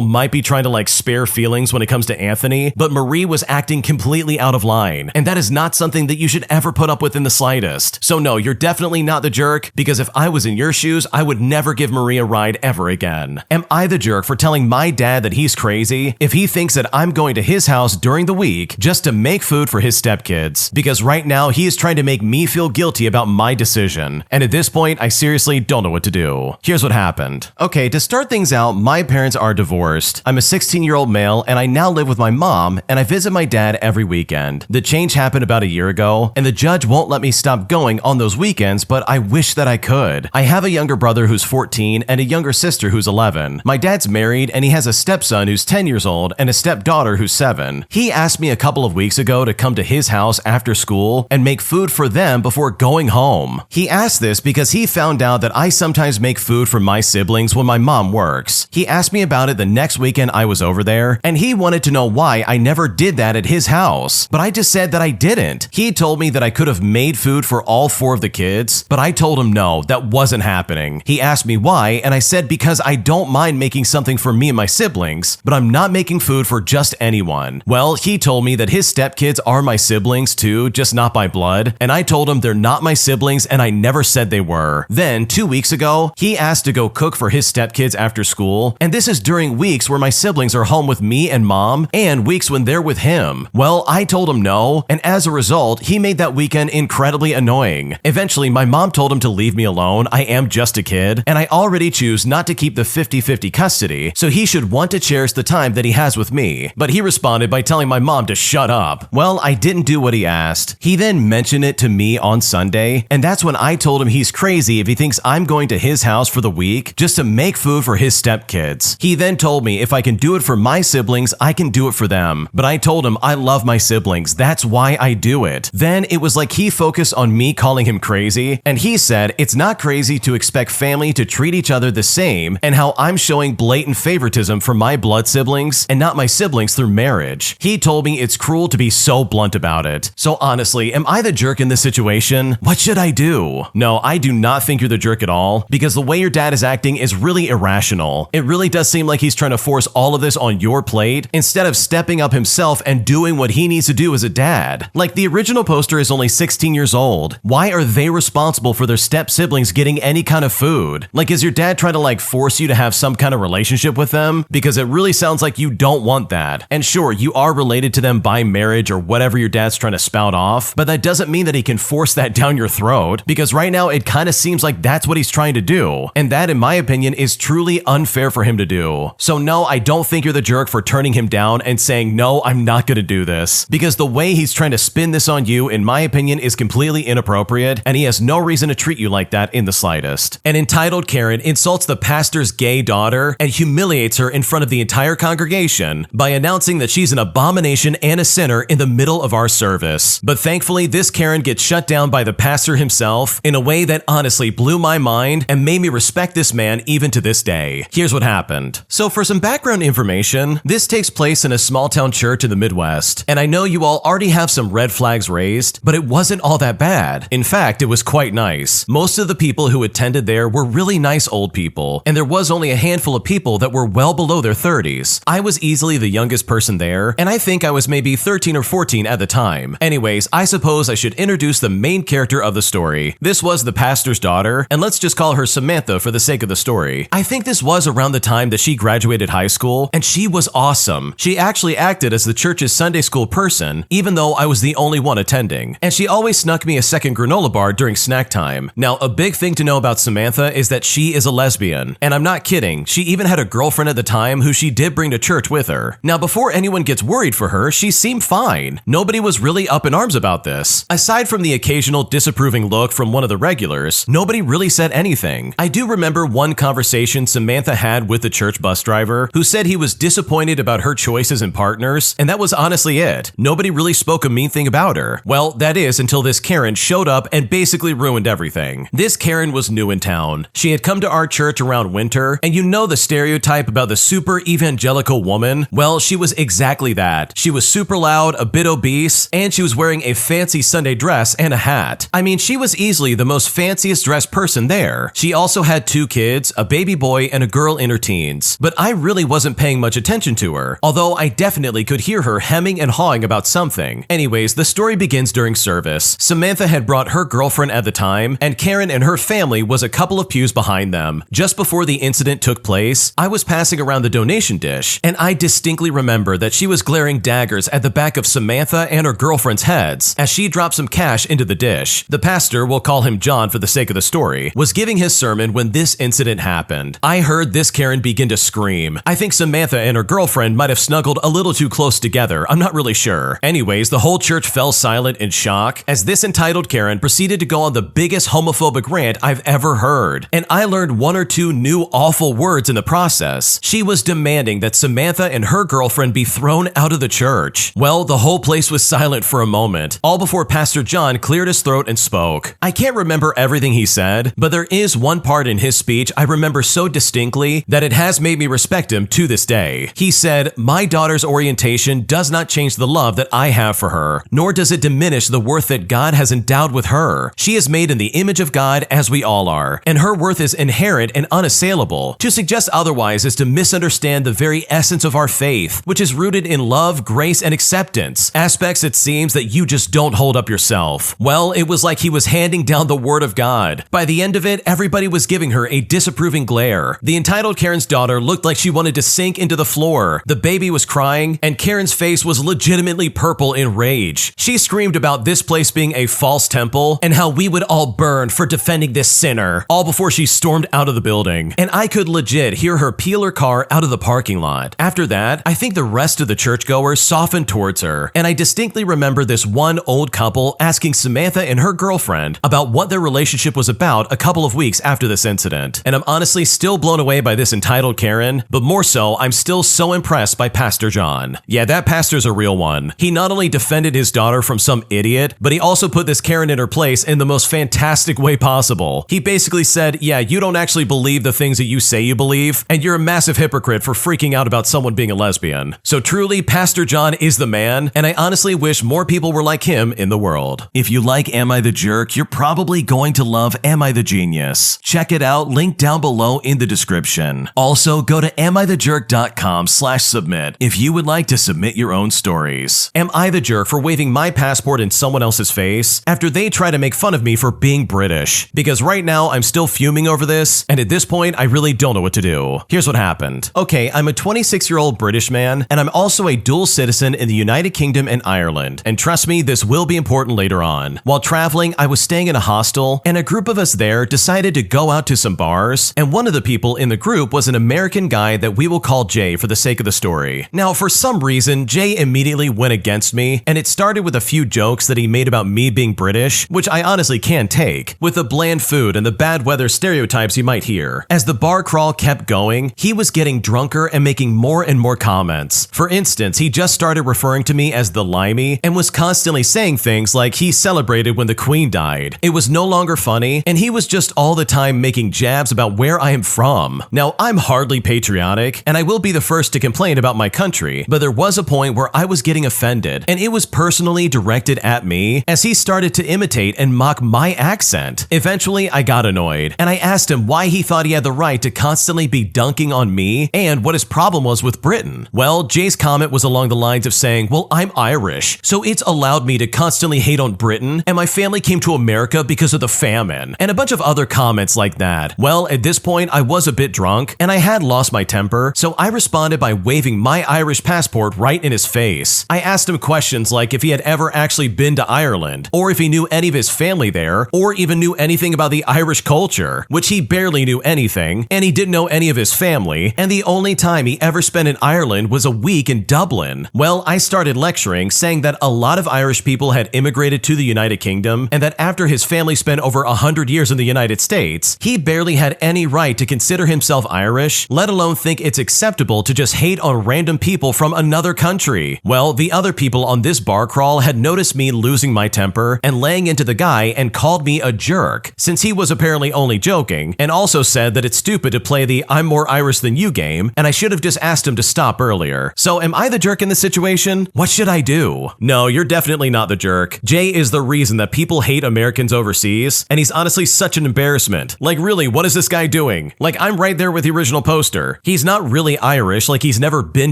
might be trying to like spare feelings when it comes to Anthony, but Marie was acting completely out of line. And that is not something that you should ever put up with in the slightest. So no, you're definitely not the jerk, because if I was in your shoes, I would never give Marie a ride ever again. Am I the jerk for telling my dad that he's crazy if he thinks that I'm going to his house during the week just to make food for his stepkids? Because right now he is trying to make me feel guilty about my decision. And at this point, I seriously don't know what to do. Here's what happened. Okay, to start things out, my parents are divorced. I'm a 16-year-old male and I now live with my mom, and I visit my dad every weekend. The change happened about a year ago, and the judge won't let me stop going on those weekends, but I wish that I could. I have a younger brother who's 14 and a younger sister who's 11. My dad's married and he has a stepson who's 10 years old and a stepdaughter who's 7. He asked me a couple of weeks ago to come to his house after school and make food for them before going home. He asked this because he found out that I sometimes make food for my siblings when my mom works. He asked me about it the next weekend I was over there, and he wanted to know why I never did that at his house. But I just said that I didn't. He told me that I could have made food for all 4 of the kids, but I told him no, that wasn't happening. He asked me why, and I said because I don't mind making something for me and my siblings, but I'm not making food for just anyone. Well, he told me that his stepkids are my siblings too, just not by blood, and I told him they're not my siblings and I never said they were. Then, 2 weeks ago, he asked to go cook for his stepkids after school, and this is during weeks where my siblings are home with me and mom, and weeks when they're with him. Well, I told him no, and as a result, he made that weekend incredibly annoying. Eventually, my mom told him to leave me alone. I am just a kid, and I already choose not to keep the 50-50 custody, so he should want to cherish the time that he has with me. But he responded by telling my mom to shut up. Well, I didn't do what he asked. He then mentioned it to me on Sunday, and that's when I told him he's crazy if he thinks I'm going to his house for the week just to make food for his stepkids. He then told me if I can do it for my siblings, I can do it for them. But I told him I love my siblings. That's why I do it. Then it was like he focused on me calling him crazy, and he said it's not crazy to expect family to treat each other the same, and how I'm showing blatant favoritism for my blood siblings and not my siblings through marriage. He told me it's cruel to be so blunt about it. So honestly, am I the jerk in this situation? What should I do? No, I do not think you're the jerk at all, because the way your dad is acting is really irrational. It really does seem like he's trying to force all of this on your plate instead of stepping up himself and doing what he needs to do as a dad. Like, the original poster is only 16 years old. Why are they responsible for their step siblings getting any kind of food? Like, is your dad trying to like force you to have some kind of relationship with them? Because it really sounds like you don't want that. And sure, you are related to them by marriage or whatever your dad's trying to spout off, but that doesn't mean that he can force that down your throat, because right now it kind of seems like that's what he's trying to do. And that, in my opinion, is truly unfair for him to do. So no, I don't think you're the jerk for turning him down and saying, no, I'm not going to do this. Because the way he's trying to spin this on you, in my opinion, is completely inappropriate, and he has no reason to treat you like that in the slightest. An entitled Karen insults the pastor's gay daughter and humiliates her in front of the entire congregation by announcing that she's an abomination and a sinner in the middle of our service. But thankfully, this Karen gets shut down by the pastor himself in a way that honestly blew my mind and made me respect this man even to this day. Here's what happened. So for some background information, this takes place in a small town church in the Midwest, and I know you all already have some red flags raised, but it wasn't all that bad. In fact, it was quite nice. Most of the people who attended there were really nice old people, and there was only a handful of people that were well below their 30s. I was easily the youngest person there, and I think I was maybe 13 or 14 at the time. Anyways, I suppose I should introduce the main character of the story. This was the pastor's daughter, and let's just call her Samantha for the sake of the story. I think this was around the time that she graduated high school, and she was awesome. She actually acted as the church's Sunday school person, even though I was the only one attending. And she always snuck me a second granola bar during snack time. Now, a big thing to know about Samantha is that she is a lesbian. And I'm not kidding, she even had a girlfriend at the time who she did bring to church with her. Now, before anyone gets worried for her, she seemed fine. Nobody was really up in arms about this. Aside from the occasional disapproving look from one of the regulars, nobody really said anything. I do remember one conversation Samantha had with the church bus driver who said he was disappointed about her choices and partners, and that was honestly it. Nobody really spoke a mean thing about her. Well, that is until this Karen showed up and basically ruined everything. This Karen was new in town. She had come to our church around winter, and you know the stereotype about the super evangelical woman? Well, she was exactly that. She was super loud, a bit obese, and she was wearing a fancy Sunday dress and a hat. I mean, she was easily the most fanciest dressed person there. She also had 2 kids, a baby boy and a girl in her teens, but I really wasn't paying much attention to her, although I definitely could hear her hemming and hawing about something. Anyways, the story begins during service. Samantha had brought her girlfriend at the time, and Karen and her family was a couple of pews behind them. Just before the incident took place, I was passing around the donation dish, and I distinctly remember that she was glaring daggers at the back of Samantha and her girlfriend's heads as she dropped some cash into the dish. The pastor, we'll call him John for the sake of the story, was giving his sermon when this incident happened. I heard this Karen begin to scream. I think Samantha and her girlfriend might have snuggled a little too close together, I'm not really sure. Anyways, the whole church fell silent in shock as this entitled Karen proceeded to go on the biggest homophobic rant I've ever heard. And I learned 1 or 2 new awful words in the process. She was demanding that Samantha and her girlfriend be thrown out of the church. Well, the whole place was silent for a moment, all before Pastor John cleared his throat and spoke. I can't remember everything he said, but there is one part in his speech I remember so distinctly that it has made me respect him to this day. He said, "My daughter's orientation does not change the love that I have for her, nor does it diminish the worth that God has endowed with her. She is made in the image of God as we all are, and her worth is inherent and unassailable. To suggest otherwise is to misunderstand the very essence of our faith, which is rooted in love, grace, and acceptance, aspects it seems that you just don't hold up yourself." Well, it was like he was handing down the word of God. By the end of it, everybody was giving her a disapproving glare. The entitled Karen's daughter looked like she wanted to sink into the floor. The baby was crying, and Karen's face was legitimately purple in rage. She screamed about this place being a false temple and how we would all burn for defending this sinner, all before she stormed out of the building. And I could legit hear her peel her car out of the parking lot. After that, I think the rest of the churchgoers softened towards her, and I distinctly remember this one old couple asking Samantha and her girlfriend about what their relationship was about a couple of weeks after this incident. And I'm honestly still blown away by this entitled Karen, but more so, I'm still so impressed by Pastor John. Yeah, that pastor's a real one. He not only defended his daughter from some idiot, but he also put this Karen in her place in the most fantastic way possible. He basically said, yeah, you don't actually believe the things that you say you believe, and you're a massive hypocrite for freaking out about someone being a lesbian. So truly, Pastor John is the man, and I honestly wish more people were like him in the world. If you like Am I the Jerk, you're probably going to love Am I the Genius. Check it out, link down below in the description. Also, go to amithejerk.com/submit if you would like to submit your own stories. Am I the jerk for waving my passport in someone else's face after they try to make fun of me for being British? Because right now I'm still fuming over this, and at this point I really don't know what to do. Here's what happened. Okay, I'm a 26-year-old British man, and I'm also a dual citizen in the United Kingdom and Ireland. And trust me, this will be important later on. While traveling, I was staying in a hostel, and a group of us there decided to go out to some bars, and one of the people in the group was an American guy that we will call Jay for the sake of the story. Now, for some reason, Jay immediately went against me, and it started with a few jokes that he made about me being British, which I honestly can take, with the bland food and the bad weather stereotypes you might hear. As the bar crawl kept going, he was getting drunker and making more and more comments. For instance, he just started referring to me as the limey and was constantly saying things like he celebrated when the Queen died. It was no longer funny, and he was just all the time making jabs about where I am from. Now, I'm hardly patriotic, and I will be the first to complain about my country, but there was a point where I was getting offended, and it was personally directed at me as he started to imitate and mock my accent. Eventually, I got annoyed, and I asked him why he thought he had the right to constantly be dunking on me and what his problem was with Britain. Well, Jay's comment was along the lines of saying, well, I'm Irish, so it's allowed me to constantly hate on Britain, and my family came to America because of the famine, and a bunch of other comments like that. Well, at this point, I was a bit drunk, and I had lost my temper, so I responded by waving my Irish passport right in his face. I asked him questions like if he had ever actually been to Ireland, or if he knew any of his family there, or even knew anything about the Irish culture, which he barely knew anything, and he didn't know any of his family, and the only time he ever spent in Ireland was a week in Dublin. Well, I started lecturing, saying that a lot of Irish people had immigrated to the United Kingdom Kingdom, and that after his family spent over 100 years in the United States, he barely had any right to consider himself Irish, let alone think it's acceptable to just hate on random people from another country. Well, the other people on this bar crawl had noticed me losing my temper and laying into the guy and called me a jerk, since he was apparently only joking, and also said that it's stupid to play the I'm more Irish than you game, and I should have just asked him to stop earlier. So am I the jerk in this situation? What should I do? No, you're definitely not the jerk. Jay is the reason that people hate Americans overseas, and he's honestly such an embarrassment. Like really, what is this guy doing? Like I'm right there with the original poster. He's not really Irish, like he's never been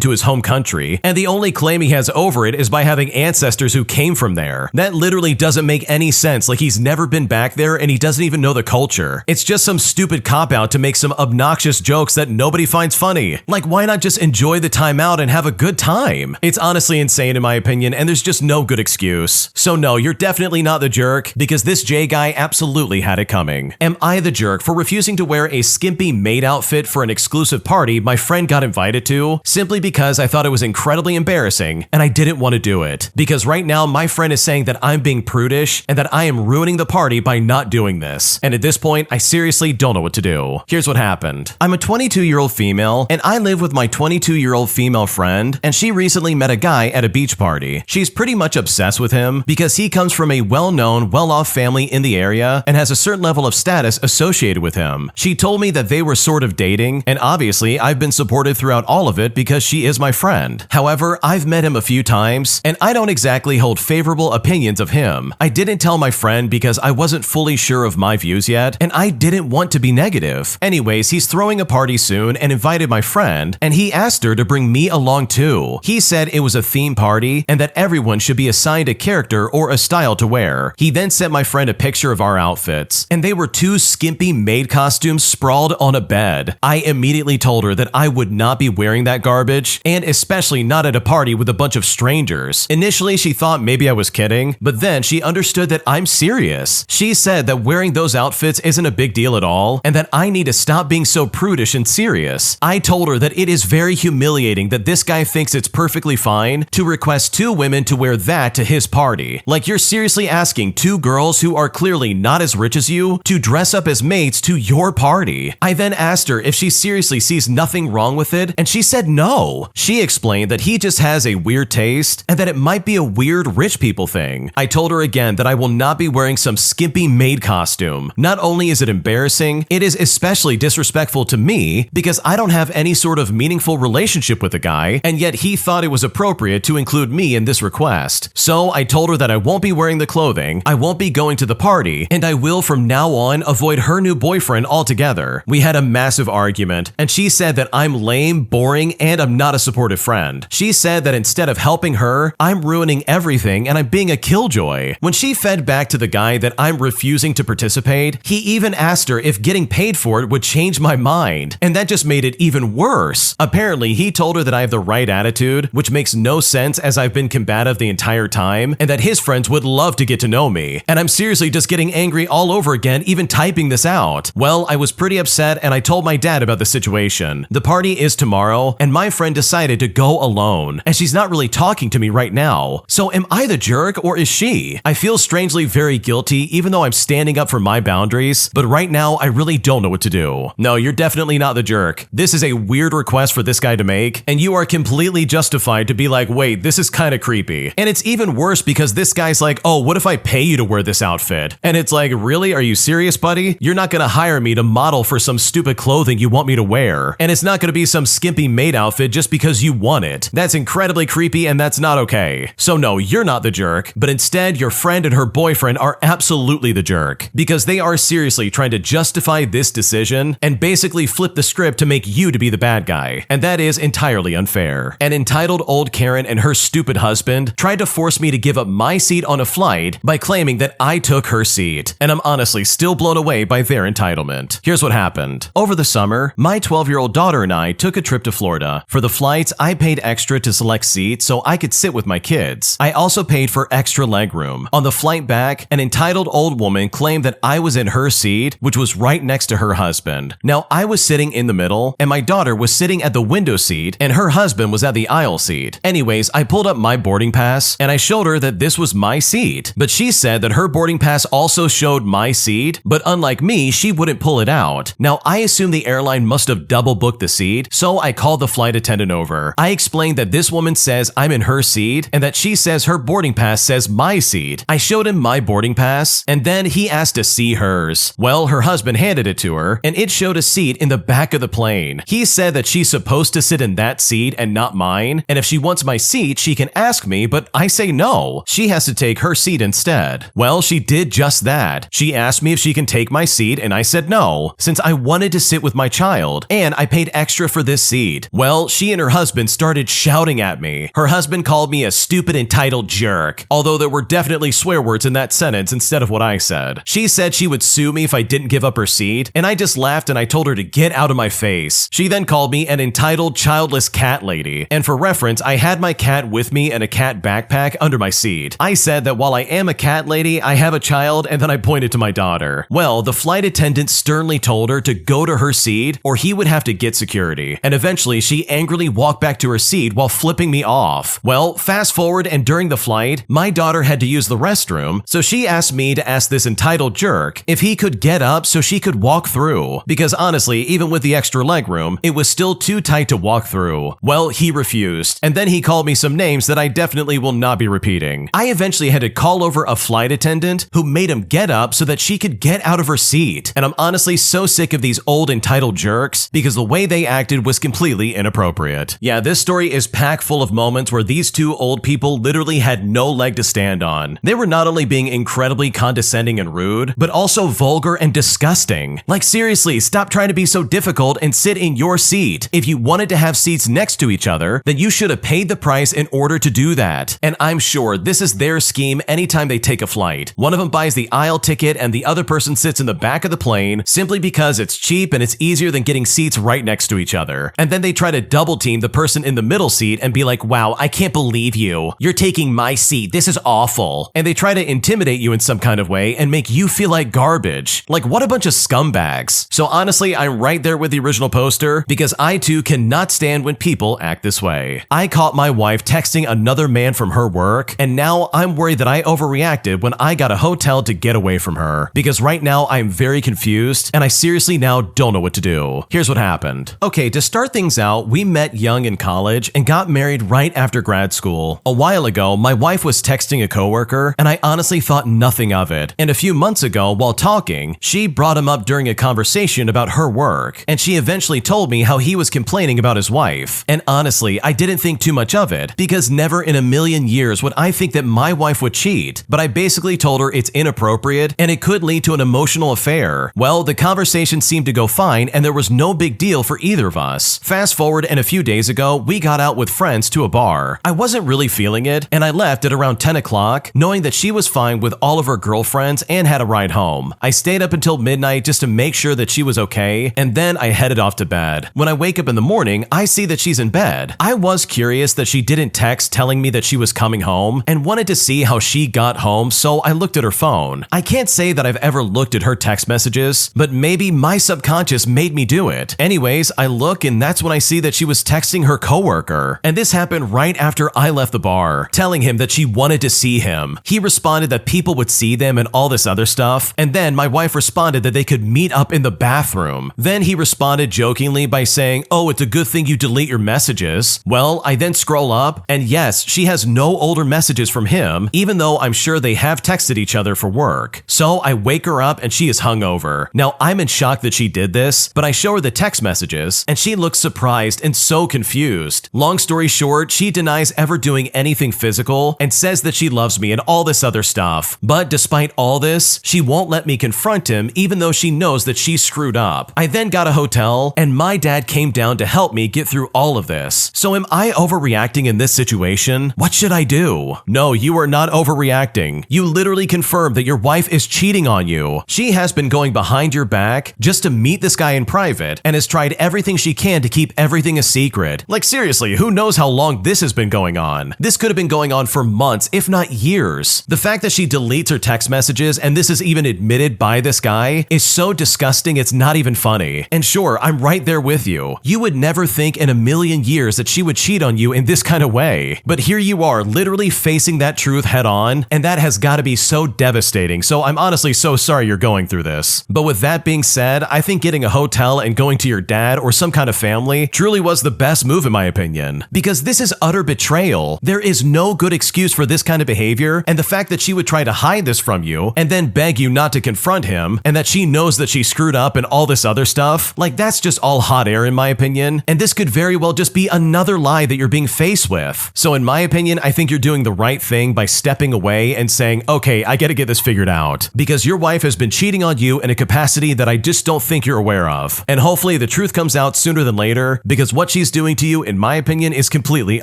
to his home country, and the only claim he has over it is by having ancestors who came from there. That literally doesn't make any sense, like he's never been back there and he doesn't even know the culture. It's just some stupid cop-out to make some obnoxious jokes that nobody finds funny. Like why not just enjoy the time out and have a good time? It's honestly insane in my opinion, and there's just no good excuse. So no, you're definitely not the jerk, because this Jay guy absolutely had it coming. Am I the jerk for refusing to wear a skimpy maid outfit for an exclusive party my friend got invited to, simply because I thought it was incredibly embarrassing and I didn't want to do it? Because right now my friend is saying that I'm being prudish and that I am ruining the party by not doing this. And at this point, I seriously don't know what to do. Here's what happened. I'm a 22-year-old female, and I live with my 22-year-old female friend, and she recently met a guy at a beach party. She's pretty much obsessed with him because he comes from a well-known, well-off family in the area and has a certain level of status associated with him. She told me that they were sort of dating, and obviously I've been supportive throughout all of it because she is my friend. However, I've met him a few times, and I don't exactly hold favorable opinions of him. I didn't tell my friend because I wasn't fully sure of my views yet, and I didn't want to be negative. Anyways, he's throwing a party soon and invited my friend, and he asked her to bring me along too. He said it was a theme party and that everyone should be assigned a character or a style to wear. He then sent my friend a picture of our outfits, and they were two skimpy maid costumes sprawled on a bed. I immediately told her that I would not be wearing that garbage, and especially not at a party with a bunch of strangers. Initially, she thought maybe I was kidding, but then she understood that I'm serious. She said that wearing those outfits isn't a big deal at all, and that I need to stop being so prudish and serious. I told her that it is very humiliating that this guy thinks it's perfectly fine to request two women to wear that to his party. Like you're seriously asking two girls who are clearly not as rich as you to dress up as maids to your party. I then asked her if she seriously sees nothing wrong with it, and she said no. She explained that he just has a weird taste and that it might be a weird rich people thing. I told her again that I will not be wearing some skimpy maid costume. Not only is it embarrassing, it is especially disrespectful to me because I don't have any sort of meaningful relationship with the guy, and yet he thought it was appropriate to include me in this request. So I told her that I won't be wearing the clothing, I won't be going to the party, and I will from now on avoid her new boyfriend altogether. We had a massive argument, and she said that I'm lame, boring, and I'm not a supportive friend. She said that instead of helping her, I'm ruining everything and I'm being a killjoy. When she fed back to the guy that I'm refusing to participate, he even asked her if getting paid for it would change my mind, and that just made it even worse. Apparently, he told her that I have the right attitude, which makes no sense as I've been combative the entire time, and that his friends would love to get to know me. And I'm seriously just getting angry all over again, even typing this out. Well, I was pretty upset and I told my dad about the situation. The party is tomorrow, and my friend decided to go alone, and she's not really talking to me right now. So am I the jerk or is she? I feel strangely very guilty even though I'm standing up for my boundaries, but right now I really don't know what to do. No, you're definitely not the jerk. This is a weird request for this guy to make, and you are completely justified to be like, wait, this is kind of creepy. And it's even worse because this guy's like, oh, what if I pay you to wear this outfit? And it's like, really? Are you serious, buddy? You're not gonna hire me to model for some stupid clothing you want me to wear. And it's not gonna be some skimpy maid outfit just because you want it. That's incredibly creepy and that's not okay. So no, you're not the jerk, but instead your friend and her boyfriend are absolutely the jerk, because they are seriously trying to justify this decision and basically flip the script to make you to be the bad guy. And that is entirely unfair. An entitled old Karen and her stupid husband tried to force me to give up my seat on a flight by claiming that I took her seat, and I'm honestly still blown away by their entitlement. Here's what happened. Over the summer, my 12-year-old daughter and I took a trip to Florida. For the flights, I paid extra to select seats so I could sit with my kids. I also paid for extra legroom. On the flight back, an entitled old woman claimed that I was in her seat, which was right next to her husband. Now, I was sitting in the middle, and my daughter was sitting at the window seat, and her husband was at the aisle seat. Anyways, I pulled up my boarding pass, and I showed her that this was my seat, but she said that her boarding pass also showed my seat, but unlike me, she wouldn't pull it out. Now, I assume the airline must have double booked the seat, so I called the flight attendant over. I explained that this woman says I'm in her seat and that she says her boarding pass says my seat. I showed him my boarding pass, and then he asked to see hers. Well, her husband handed it to her, and it showed a seat in the back of the plane. He said that she's supposed to sit in that seat and not mine, and if she wants my seat, she can ask me, but I say no. She has to take her seat instead. Well, she did just that. She asked me if she can take my seat, and I said no, since I wanted to sit with my child, and I paid extra for this seat. Well, she and her husband started shouting at me. Her husband called me a stupid entitled jerk, although there were definitely swear words in that sentence instead of what I said. She said she would sue me if I didn't give up her seat, and I just laughed and I told her to get out of my face. She then called me an entitled childless cat lady, and for reference, I had my cat with me and a cat backpack under my seat. I said that while I am a cat lady, I have a child, and then I pointed to my daughter. Well, the flight attendant sternly told her to go to her seat or he would have to get security, and eventually she angrily walked back to her seat while flipping me off. Well, fast forward, and during the flight, my daughter had to use the restroom, so she asked me to ask this entitled jerk if he could get up so she could walk through, because honestly, even with the extra legroom, it was still too tight to walk through. Well, he refused, and then he called me some names that I definitely will not be repeating. I eventually had to call over a flight attendant who made him get up so that she could get out of her seat, and I'm honestly so sick of these old entitled jerks because the way they acted was completely inappropriate. Yeah, this story is packed full of moments where these two old people literally had no leg to stand on. They were not only being incredibly condescending and rude, but also vulgar and disgusting. Like seriously, stop trying to be so difficult and sit in your seat. If you wanted to have seats next to each other, then you should have paid the price in order to do that. And I'm sure this is their scheme anytime they take a flight. One of them buys the aisle ticket and the other person sits in the back of the plane simply because it's cheap and it's easier than getting seats right next to each other. And then they try to double team the person in the middle seat and be like, wow, I can't believe you. You're taking my seat. This is awful. And they try to intimidate you in some kind of way and make you feel like garbage. Like, what a bunch of scumbags. So honestly, I'm right there with the original poster because I too cannot stand when people act this way. I caught my wife texting another man from her work, and now I'm worried that I overreacted when I got a hotel to get away from her, because right now I'm very confused and I seriously now don't know what to do. Here's what happened. Okay, to start things out, we met young in college and got married right after grad school. A while ago, my wife was texting a coworker, and I honestly thought nothing of it. And a few months ago, while talking, she brought him up during a conversation about her work, and she eventually told me how he was complaining about his wife. And honestly, I didn't think too much of it, because never in a million years would I think that my wife would cheat, but I basically told her it's inappropriate and it could lead to an emotional affair. Well, the conversation seemed to go fine and there was no big deal for either of us. Fast forward, and a few days ago, we got out with friends to a bar. I wasn't really feeling it, and I left at around 10 o'clock, knowing that she was fine with all of her girlfriends and had a ride home. I stayed up until midnight just to make sure that she was okay, and then I headed off to bed. When I wake up in the morning, I see that she's in bed. I was curious that she didn't text telling me that she was coming home and wanted to see how she got home, so I looked at her phone. I can't say that I've ever looked at her text messages, but maybe my subconscious made me do it. Anyways, I look and that's when I see that she was texting her coworker. And this happened right after I left the bar, telling him that she wanted to see him. He responded that people would see them and all this other stuff, and then my wife responded that they could meet up in the bathroom. Then he responded jokingly by saying, oh, it's a good thing you delete your messages. Well, I then scroll up, and yes, she has no older messages from him, even though I'm sure they have texted each other for work. So I wake her up and she is hungover. Now, I'm in shock that she did this, but I show her the text messages, and she looks surprised and so confused. Long story short, she denies ever doing anything physical and says that she loves me and all this other stuff. But despite all this, she won't let me confront him even though she knows that she's screwed up. I then got a hotel, and my dad came down to help me get through all of this. So am I overreacting in this situation? What should I do? No, you are not overreacting. You literally confirmed that your wife is cheating on you. She has been going behind your back just to meet this guy in private and has tried everything she can to keep everything a secret. Like seriously, who knows how long this has been going on? This could have been going on for months, if not years. The fact that she deletes her text messages and this is even admitted by this guy is so disgusting it's not even funny. And sure, I'm right there with you. You would never think in a million years that she would cheat on you in this kind of way. But here you are, literally facing that truth head on, and that has got to be so devastating, so I'm honestly so sorry you're going through this. But with that being said, I think getting a hotel and going to your dad or some kind of family truly was the best move in my opinion, because this is utter betrayal. There is no good excuse for this kind of behavior, and the fact that she would try to hide this from you and then beg you not to confront him, and that she knows that she screwed up and all this other stuff, like that's just all hot air in my opinion, and this could very well just be another lie that you're being faced with. So in my opinion, I think you're doing the right thing by stepping away and saying, okay, I gotta get this figured out, because your wife has been cheating on you in a capacity that I just don't think you're aware of. And hopefully the truth comes out sooner than later, because what she's doing to you, in my opinion, is completely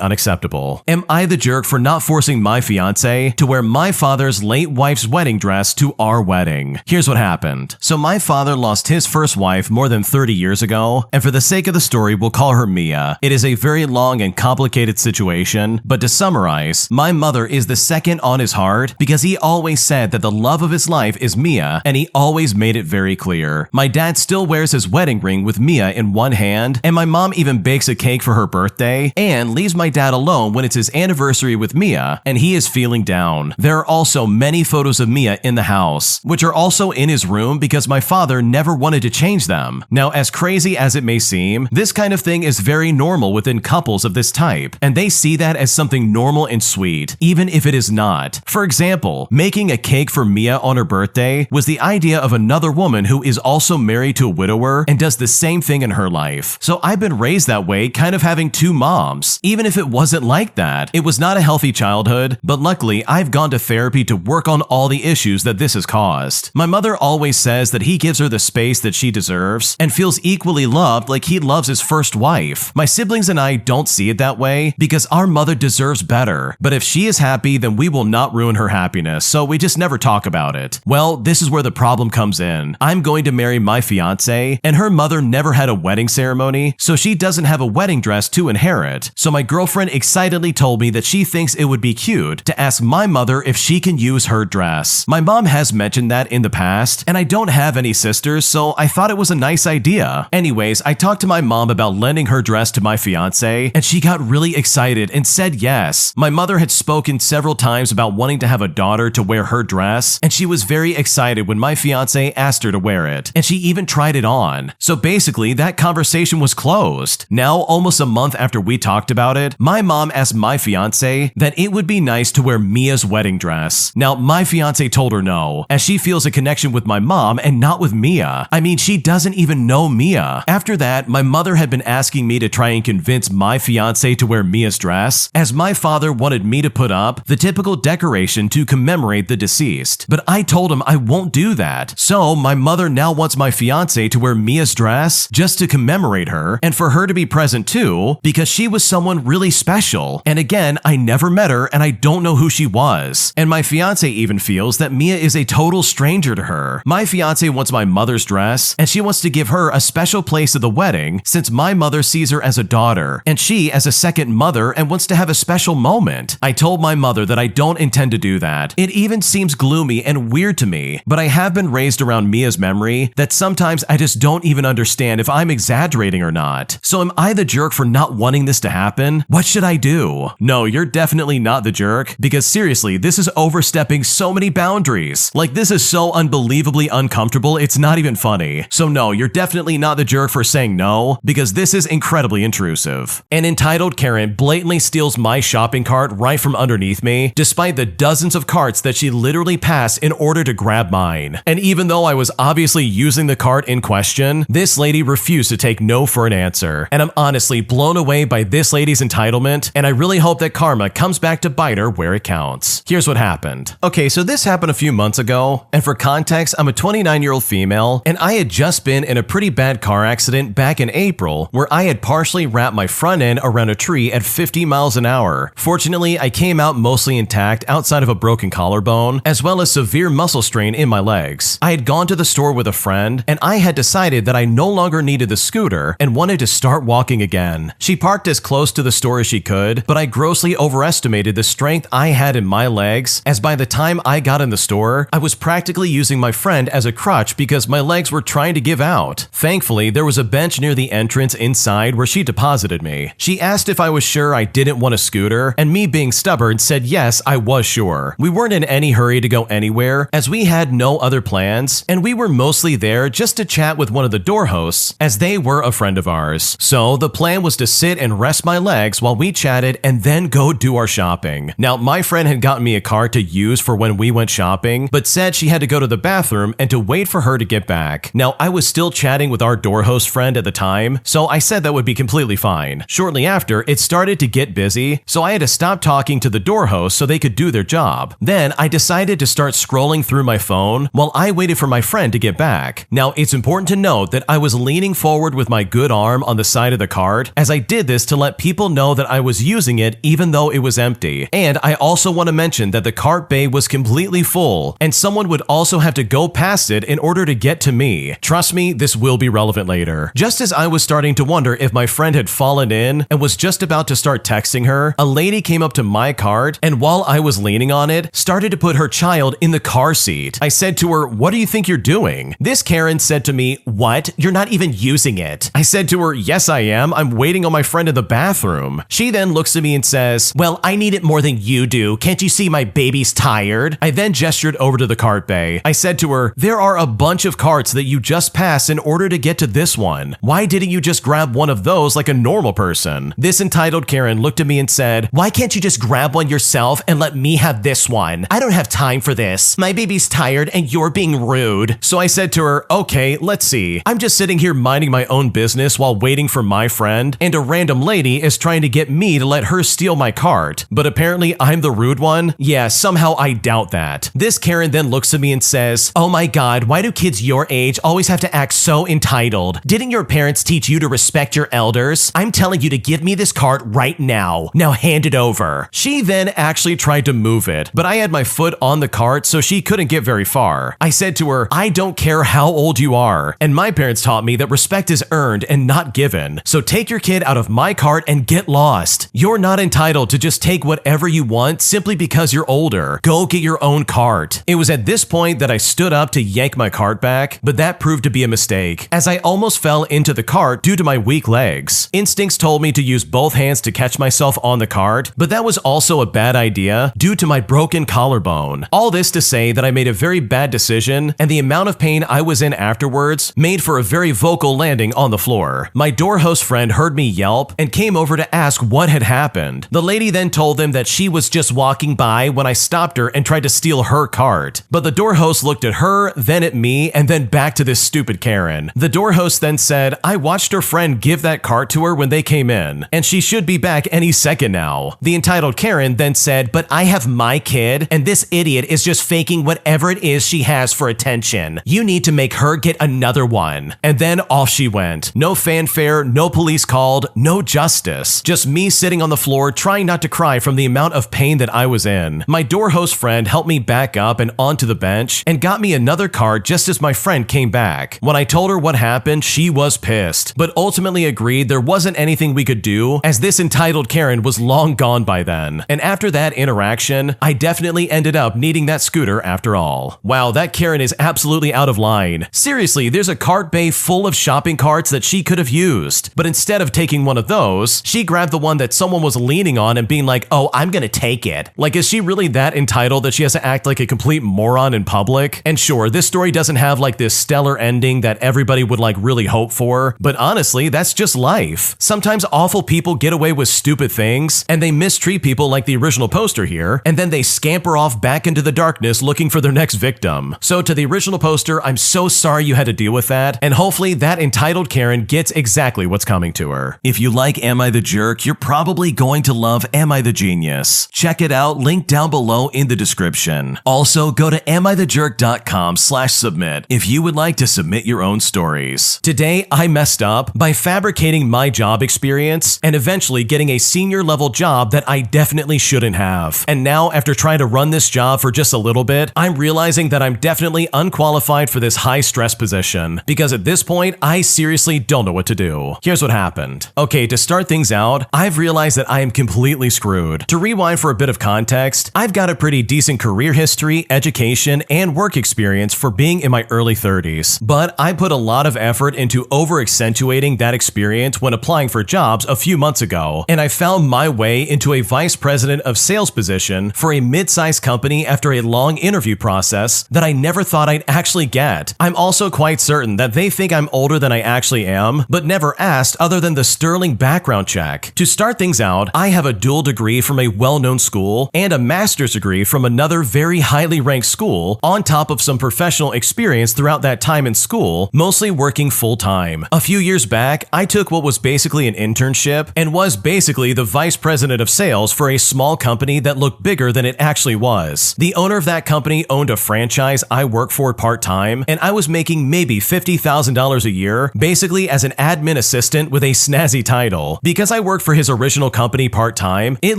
unacceptable. Am I the jerk for not forcing my fiance to wear my father's late wife's wedding dress to our wedding? Here's what happened. So my father lost his first wife more than 30 years ago, and for the sake of the story, we'll call her Mia. It is a very long and complicated situation, but to summarize, my mother is the second on his heart because he always said that the love of his life is Mia, and he always made it very clear. My dad still wears his wedding ring with Mia in one hand, and my mom even bakes a cake for her birthday and leaves my dad alone when it's his anniversary with Mia, and he is feeling down. There are also many photos of Mia in the house, which are also in his room because my father never wanted to change them. Now, as crazy as it may seem, this kind of thing is very normal within couples of this type, and they see that as something normal and sweet, even if it is not. For example, making a cake for Mia on her birthday was the idea of another woman who is also married to a widower and does the same thing in her life. So I've been raised that way, kind of having two moms. Even if it wasn't like that, it was not a healthy childhood, but luckily I've gone to therapy to work on all the issues that this has caused. My mother always says that he gives her the space that she deserves and feels equally loved like he loves his first wife. My siblings and I don't see it that way because our mother deserves better, but if she is happy, then we will not ruin her happiness, so we just never talk about it. Well, this is where the problem comes in. I'm going to marry my fiance, and her mother never had a wedding ceremony, so she doesn't have a wedding dress to inherit. So my girlfriend excitedly told me that she thinks it would be cute to ask my mother if she can use her dress. My mom has mentioned that in the past, and I don't have any sisters, so I thought it was a nice idea. Anyways, I talked to my mom about lending her dress to my fiance, and she got really excited and said yes. My mother had spoken several times about wanting to have a daughter to wear her dress, and she was very excited when my fiance asked her to wear it, and she even tried it on. So basically, that conversation was closed. Now, almost a month after we talked about it, my mom asked my fiance that it would be nice to wear Mia's wedding dress. Now, my fiance told her no, as she feels a connection with my mom and not with Mia. I mean, she doesn't even know Mia. After that, my mother had been asking me to try and convince my fiance to wear Mia's dress, as my father wanted me to put up the typical decoration to commemorate the deceased. But I told him I won't do that. So my mother now wants my fiance to wear Mia's dress just to commemorate her, and for her to be present too, because she was someone really special. And again, I never met her and I don't know who she was. And my fiance even feels that Mia is a total stranger to her. My fiance wants my mother's dress, and she wants to give her a special place at the wedding since my mother sees her as a daughter, and she as a second mother and wants to have a special moment. I told my mother that I don't intend to do that. It even seems gloomy and weird to me, but I have been raised around Mia's memory that sometimes I just don't even understand if I'm exaggerating or not. So am I the jerk for not wanting this to happen? What should I do? No, you're definitely not the jerk, because seriously, this is overstepping so many boundaries. Like, this is so unbelievably uncomfortable, it's not even funny. So no, you're definitely not the jerk for saying no, because this is incredibly intrusive. An entitled Karen blatantly steals my shopping cart right from underneath me, despite the dozens of carts that she literally passed in order to grab mine. And even though I was obviously using the cart in question, this lady refused to take no for an answer. And I'm honestly blown away by this lady's entitlement, and I really hope that karma comes back to bite her where it counts. Here's what happened. Okay, so this happened a few months ago, and for context, I'm a 29-year-old female, and I had just been in a pretty bad car accident back in April where I had partially wrapped my front end around a tree at 50 miles an hour. Fortunately, I came out mostly intact outside of a broken collarbone, as well as severe muscle strain in my legs. I had gone to the store with a friend, and I had decided that I no longer needed the scooter and wanted to start walking again. She parked as close to the store as she could, but I grossly overestimated the strength I had in my legs, as by the time I got in the store, I was practically using my friend as a crutch because my legs were trying to give out. Thankfully, there was a bench near the entrance inside where she deposited me. She asked if I was sure I didn't want a scooter, and me being stubborn said yes, I was sure. sure. We weren't in any hurry to go anywhere as we had no other plans, and we were mostly there just to chat with one of the door hosts as they were a friend of ours. So the plan was to sit and rest my legs while we chatted and then go do our shopping. Now, my friend had gotten me a card to use for when we went shopping, but said she had to go to the bathroom and to wait for her to get back. Now, I was still chatting with our door host friend at the time, so I said that would be completely fine. Shortly after, it started to get busy, so I had to stop talking to the door host so they could do their job. Then I decided to start scrolling through my phone while I waited for my friend to get back. Now, it's important to note that I was leaning forward with my good arm on the side of the cart as I did this to let people know that I was using it even though it was empty. And I also want to mention that the cart bay was completely full and someone would also have to go past it in order to get to me. Trust me, this will be relevant later. Just as I was starting to wonder if my friend had fallen in and was just about to start texting her, a lady came up to my cart and while I was leaning on it, started to put her child in the car seat. I said to her, "What do you think you're doing?" This Karen said to me, "What? You're not even using it." I said to her, "Yes, I am. I'm waiting on my friend in the bathroom." She then looks at me and says, "Well, I need it more than you do. Can't you see my baby's tired?" I then gestured over to the cart bay. I said to her, "There are a bunch of carts that you just passed in order to get to this one. Why didn't you just grab one of those like a normal person?" This entitled Karen looked at me and said, "Why can't you just grab one yourself and let me have this one? I don't have time for this. My baby's tired and you're being rude." So I said to her, "Okay, let's see. I'm just sitting here minding my own business while waiting for my friend, and a random lady is trying to get me to let her steal my cart. But apparently I'm the rude one? Yeah, somehow I doubt that." This Karen then looks at me and says, "Oh my god, why do kids your age always have to act so entitled? Didn't your parents teach you to respect your elders? I'm telling you to give me this cart right now. Now hand it over." She then actually tried to move it, but I had my foot on the cart so she couldn't get very far. I said to her, "I don't care how old you are, and my parents taught me that respect is earned and not given. So take your kid out of my cart and get lost. You're not entitled to just take whatever you want simply because you're older. Go get your own cart." It was at this point that I stood up to yank my cart back, but that proved to be a mistake, as I almost fell into the cart due to my weak legs. Instincts told me to use both hands to catch myself on the cart, but that was also a bad idea due to my broken collarbone. All this to say that I made a very bad decision, and the amount of pain I was in afterwards made for a very vocal landing on the floor. My door host friend heard me yelp and came over to ask what had happened. The lady then told them that she was just walking by when I stopped her and tried to steal her cart. But the door host looked at her, then at me, and then back to this stupid Karen. The door host then said, "I watched her friend give that cart to her when they came in, and she should be back any second now." The entitled Karen then said, "But I have my kid, and this idiot is just faking whatever it is she has for attention. You need to make her get another one." And then off she went. No fanfare, no police called, no justice. Just me sitting on the floor trying not to cry from the amount of pain that I was in. My door host friend helped me back up and onto the bench and got me another cart just as my friend came back. When I told her what happened, she was pissed, but ultimately agreed there wasn't anything we could do as this entitled Karen was long gone by then. And after that interaction, I definitely ended up needing that scooter after all. Wow, that Karen is absolutely out of line. Seriously, there's a cart bay full of shopping carts that she could have used, but instead of taking one of those, she grabbed the one that someone was leaning on and being like, "Oh, I'm gonna take it." Like, is she really that entitled that she has to act like a complete moron in public? And sure, this story doesn't have like this stellar ending that everybody would like really hope for, but honestly, that's just life. Sometimes awful people get away with stupid things, and they mistreat people like the original poster here, and then they scamper off back into the darkness looking for their next victim. So to the original poster, I'm so sorry you had to deal with that, and hopefully that entitled Karen gets exactly what's coming to her. If you like Am I the Jerk, you're probably going to love Am I the Genius. Check it out, link down below in the description. Also, go to amithejerk.com/submit if you would like to submit your own stories. Today, I messed up by fabricating my job experience and eventually getting a senior level job that I definitely shouldn't have. And now, after trying to run this job for just a little bit, I'm realizing that I'm definitely unqualified for this high stress position, because at this point, I seriously don't know what to do. Here's what happened. Okay, to start things out, I've realized that I am completely screwed. To rewind for a bit of context, I've got a pretty decent career history, education, and work experience for being in my early 30s, but I put a lot of effort into over-accentuating that experience when applying for jobs a few months ago, and I found my way into a vice president of sales position promotion for a mid-sized company after a long interview process that I never thought I'd actually get. I'm also quite certain that they think I'm older than I actually am, but never asked other than the sterling background check. To start things out, I have a dual degree from a well-known school and a master's degree from another very highly ranked school, on top of some professional experience throughout that time in school, mostly working full-time. A few years back, I took what was basically an internship and was basically the vice president of sales for a small company that looked bigger than it actually was. The owner of that company owned a franchise I worked for part-time, and I was making maybe $50,000 a year, basically as an admin assistant with a snazzy title. Because I worked for his original company part-time, it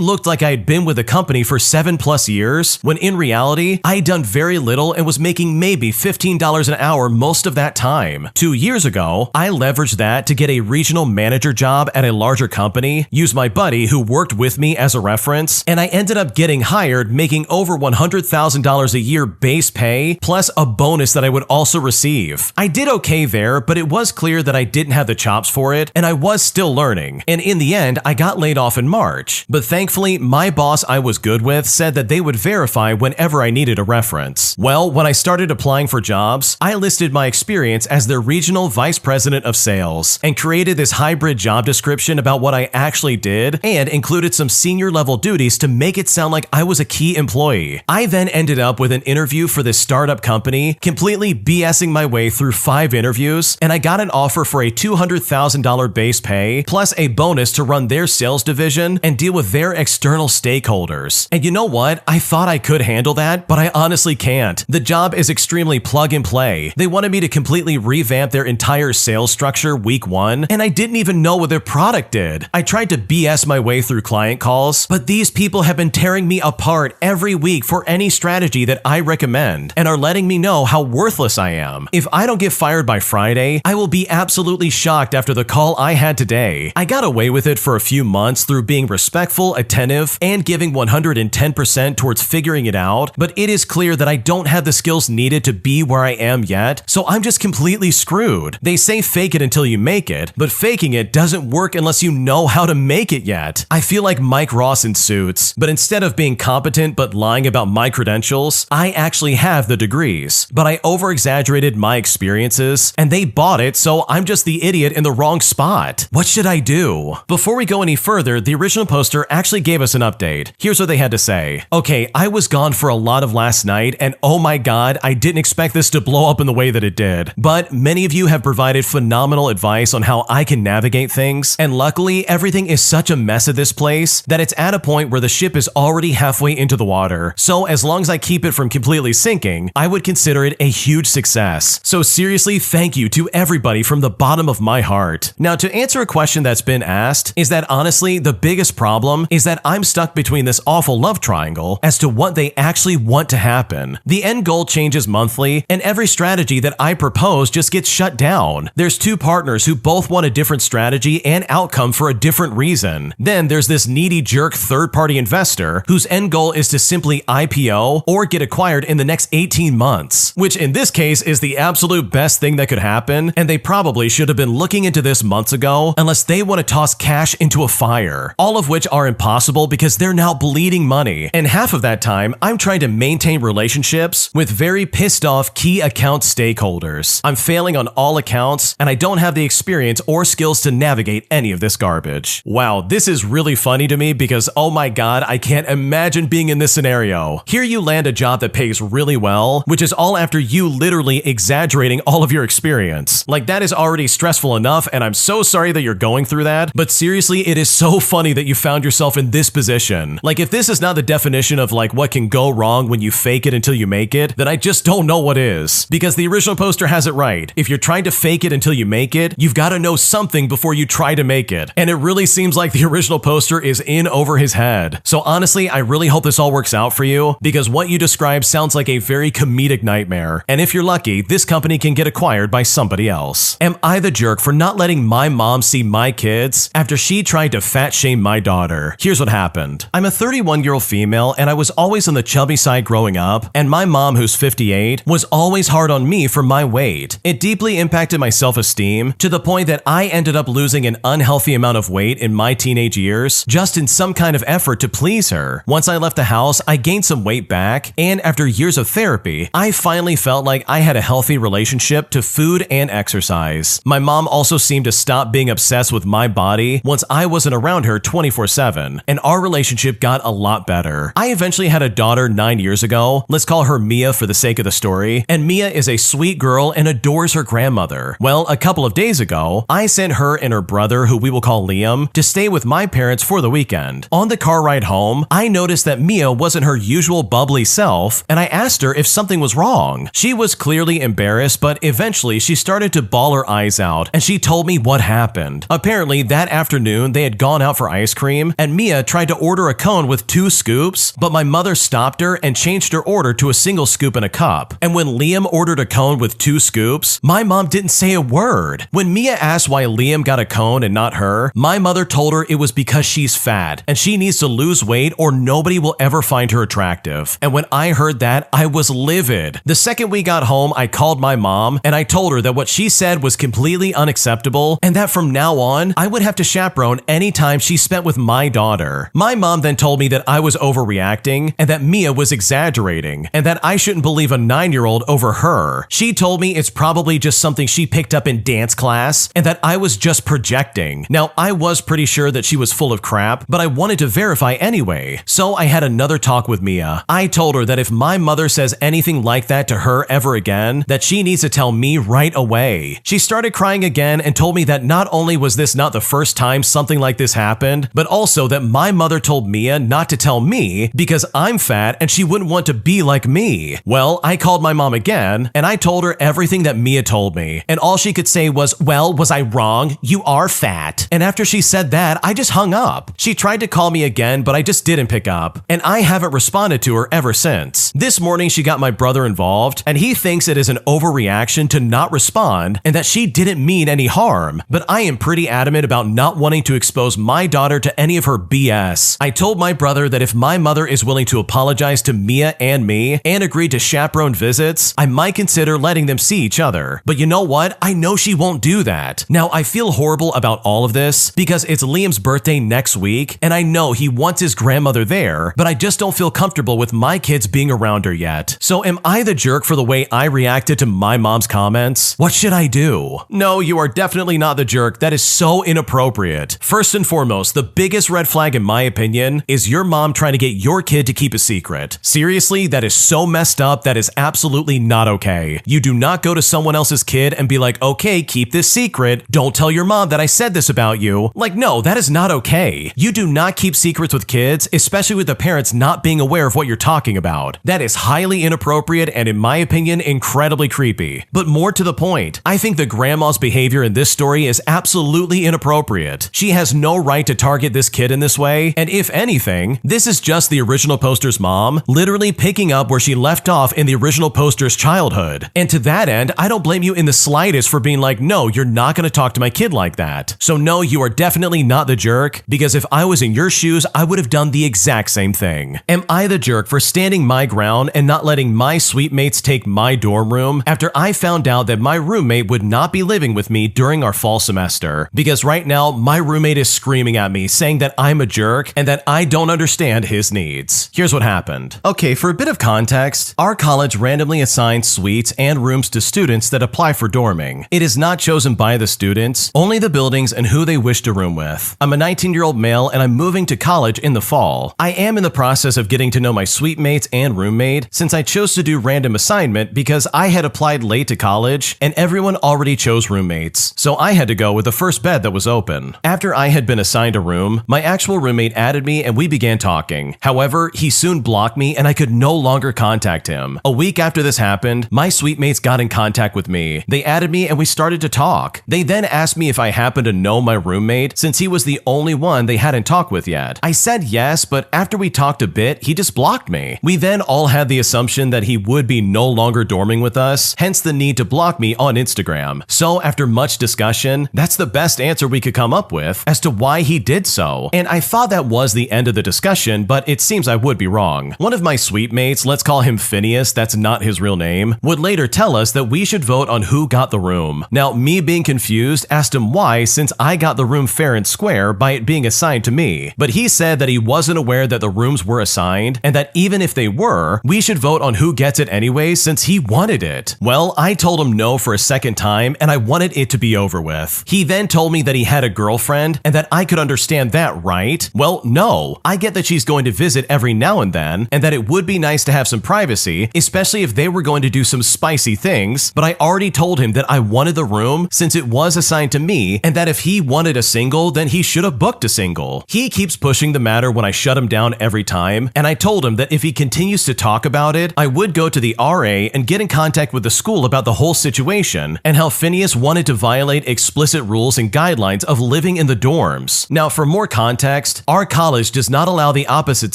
looked like I had been with the company for 7+ years, when in reality, I had done very little and was making maybe $15 an hour most of that time. 2 years ago, I leveraged that to get a regional manager job at a larger company, used my buddy who worked with me as a reference, and I ended up getting hired making over $100,000 a year base pay, plus a bonus that I would also receive. I did okay there, but it was clear that I didn't have the chops for it, and I was still learning. And in the end, I got laid off in March. But thankfully, my boss I was good with said that they would verify whenever I needed a reference. Well, when I started applying for jobs, I listed my experience as their regional vice president of sales and created this hybrid job description about what I actually did and included some senior level duties to make it sound like I was a key employee. I then ended up with an interview for this startup company, completely BSing my way through 5 interviews, and I got an offer for a $200,000 base pay plus a bonus to run their sales division and deal with their external stakeholders. And you know what? I thought I could handle that, but I honestly can't. The job is extremely plug and play. They wanted me to completely revamp their entire sales structure week 1, and I didn't even know what their product did. I tried to BS my way through client calls, but these people have been tearing me apart every week for any strategy that I recommend and are letting me know how worthless I am. If I don't get fired by Friday, I will be absolutely shocked after the call I had today. I got away with it for a few months through being respectful, attentive, and giving 110% towards figuring it out, but it is clear that I don't have the skills needed to be where I am yet, so I'm just completely screwed. They say fake it until you make it, but faking it doesn't work unless you know how to make it yet. I feel like Mike Ross in Suits, but instead of being competent but lying about my credentials, I actually have the degrees, but I over-exaggerated my experiences, and they bought it, so I'm just the idiot in the wrong spot. What should I do? Before we go any further, the original poster actually gave us an update. Here's what they had to say. Okay, I was gone for a lot of last night, and oh my god, I didn't expect this to blow up in the way that it did. But many of you have provided phenomenal advice on how I can navigate things, and luckily, everything is such a mess at this place that it's at a point where the ship is already halfway into the water. So as long as I keep it from completely sinking, I would consider it a huge success. So seriously, thank you to everybody from the bottom of my heart. Now, to answer a question that's been asked, is that honestly, the biggest problem is that I'm stuck between this awful love triangle as to what they actually want to happen. The end goal changes monthly, and every strategy that I propose just gets shut down. There's 2 partners who both want a different strategy and outcome for a different reason. Then there's this needy jerk third-party investor whose end goal is to simply IPO or get acquired in the next 18 months, which in this case is the absolute best thing that could happen, and they probably should have been looking into this months ago unless they want to toss cash into a fire. All of which are impossible because they're now bleeding money, and half of that time I'm trying to maintain relationships with very pissed off key account stakeholders. I'm failing on all accounts, and I don't have the experience or skills to navigate any of this garbage. Wow, this is really funny to me because oh my god, I can't imagine being in this scenario. Here you land a job that pays really well, which is all after you literally exaggerating all of your experience. Like, that is already stressful enough, and I'm so sorry that you're going through that, but seriously, it is so funny that you found yourself in this position. Like, if this is not the definition of like what can go wrong when you fake it until you make it, then I just don't know what is. Because the original poster has it right. If you're trying to fake it until you make it, you've got to know something before you try to make it. And it really seems like the original poster is in over his head. So honestly, I really hope this all works out for you, because what you described sounds like a very comedic nightmare. And if you're lucky, this company can get acquired by somebody else. Am I the jerk for not letting my mom see my kids after she tried to fat shame my daughter? Here's what happened. I'm a 31-year-old female, and I was always on the chubby side growing up, and my mom, who's 58, was always hard on me for my weight. It deeply impacted my self-esteem to the point that I ended up losing an unhealthy amount of weight in my teenage years just in some kind of effort to please her. Once once I left the house, I gained some weight back, and after years of therapy, I finally felt like I had a healthy relationship to food and exercise. My mom also seemed to stop being obsessed with my body once I wasn't around her 24/7, and our relationship got a lot better. I eventually had a daughter 9 years ago. Let's call her Mia for the sake of the story, and Mia is a sweet girl and adores her grandmother. Well, a couple of days ago, I sent her and her brother, who we will call Liam, to stay with my parents for the weekend. On the car ride home, I noticed that Mia wasn't her usual bubbly self, and I asked her if something was wrong. She was clearly embarrassed, but eventually she started to bawl her eyes out, and she told me what happened. Apparently, that afternoon they had gone out for ice cream, and Mia tried to order a cone with 2 scoops, but my mother stopped her and changed her order to a single scoop and a cup. And when Liam ordered a cone with 2 scoops, my mom didn't say a word. When Mia asked why Liam got a cone and not her, my mother told her it was because she's fat and she needs to lose weight or nobody will ever find her attractive. And when I heard that, I was livid. The second we got home, I called my mom and I told her that what she said was completely unacceptable and that from now on, I would have to chaperone any time she spent with my daughter. My mom then told me that I was overreacting and that Mia was exaggerating and that I shouldn't believe a 9-year-old over her. She told me it's probably just something she picked up in dance class and that I was just projecting. Now, I was pretty sure that she was full of crap, but I wanted to verify anyway. So I had another talk with Mia. I told her that if my mother says anything like that to her ever again, that she needs to tell me right away. She started crying again and told me that not only was this not the first time something like this happened, but also that my mother told Mia not to tell me because I'm fat and she wouldn't want to be like me. Well, I called my mom again and I told her everything that Mia told me, and all she could say was, "Well, was I wrong? You are fat." And after she said that, I just hung up. She tried to call me again, but I just didn't pick up, and I haven't responded to her ever since. This morning, she got my brother involved, and he thinks it is an overreaction to not respond and that she didn't mean any harm, but I am pretty adamant about not wanting to expose my daughter to any of her BS. I told my brother that if my mother is willing to apologize to Mia and me and agree to chaperone visits, I might consider letting them see each other. But you know what? I know she won't do that. Now, I feel horrible about all of this because it's Liam's birthday next week, and I know he wants his grandmother there, but I just don't feel comfortable with my kids being around her yet. So am I the jerk for the way I reacted to my mom's comments? What should I do? No, you are definitely not the jerk. That is so inappropriate. First and foremost, the biggest red flag in my opinion is your mom trying to get your kid to keep a secret. Seriously, that is so messed up. That is absolutely not okay. You do not go to someone else's kid and be like, "Okay, keep this secret. Don't tell your mom that I said this about you." Like, no, that is not okay. You do not keep secrets with kids, especially with the parents not being aware of what you're talking about. That is highly inappropriate and, in my opinion, incredibly creepy. But more to the point, I think the grandma's behavior in this story is absolutely inappropriate. She has no right to target this kid in this way, and if anything, this is just the original poster's mom literally picking up where she left off in the original poster's childhood. And to that end, I don't blame you in the slightest for being like, "No, you're not going to talk to my kid like that." So no, you are definitely not the jerk, because if I was in your shoes, I would have done the exact same thing. Am I the jerk for standing my ground and not letting my suite mates take my dorm room after I found out that my roommate would not be living with me during our fall semester? Because right now, my roommate is screaming at me saying that I'm a jerk and that I don't understand his needs. Here's what happened. Okay, for a bit of context, our college randomly assigns suites and rooms to students that apply for dorming. It is not chosen by the students, only the buildings and who they wish to room with. I'm a 19-year-old male and I'm moving to college in the fall. I am in the process of getting to know my suite mates and roommate since I chose to do random assignment because I had applied late to college and everyone already chose roommates, so I had to go with the first bed that was open. After I had been assigned a room, my actual roommate added me and we began talking. However, he soon blocked me and I could no longer contact him. A week after this happened, my suite mates got in contact with me. They added me and we started to talk. They then asked me if I happened to know my roommate since he was the only one they hadn't talked with yet. I said yes, but after we talked a bit, he just blocked me. We then all had the assumption that he would be no longer dorming with us, hence the need to block me on Instagram. So after much discussion, that's the best answer we could come up with as to why he did so. And I thought that was the end of the discussion, but it seems I would be wrong. One of my suite mates, let's call him Phineas, that's not his real name, would later tell us that we should vote on who got the room. Now, me being confused, asked him why since I got the room fair and square by it being assigned to me, but he said that he wasn't aware that the rooms were assigned, and that even if they were, we should vote on who gets it anyway since he wanted it. Well, I told him no for a second time, and I wanted it to be over with. He then told me that he had a girlfriend, and that I could understand that, right? Well, no. I get that she's going to visit every now and then, and that it would be nice to have some privacy, especially if they were going to do some spicy things, but I already told him that I wanted the room since it was assigned to me, and that if he wanted a single, then he should have booked a single. He keeps pushing the matter when I shut him down every time, and I told him that if he continues to talk about it, I would go to the RA and get in contact with the school about the whole situation, and how Phineas wanted to violate explicit rules and guidelines of living in the dorms. Now, for more context, our college does not allow the opposite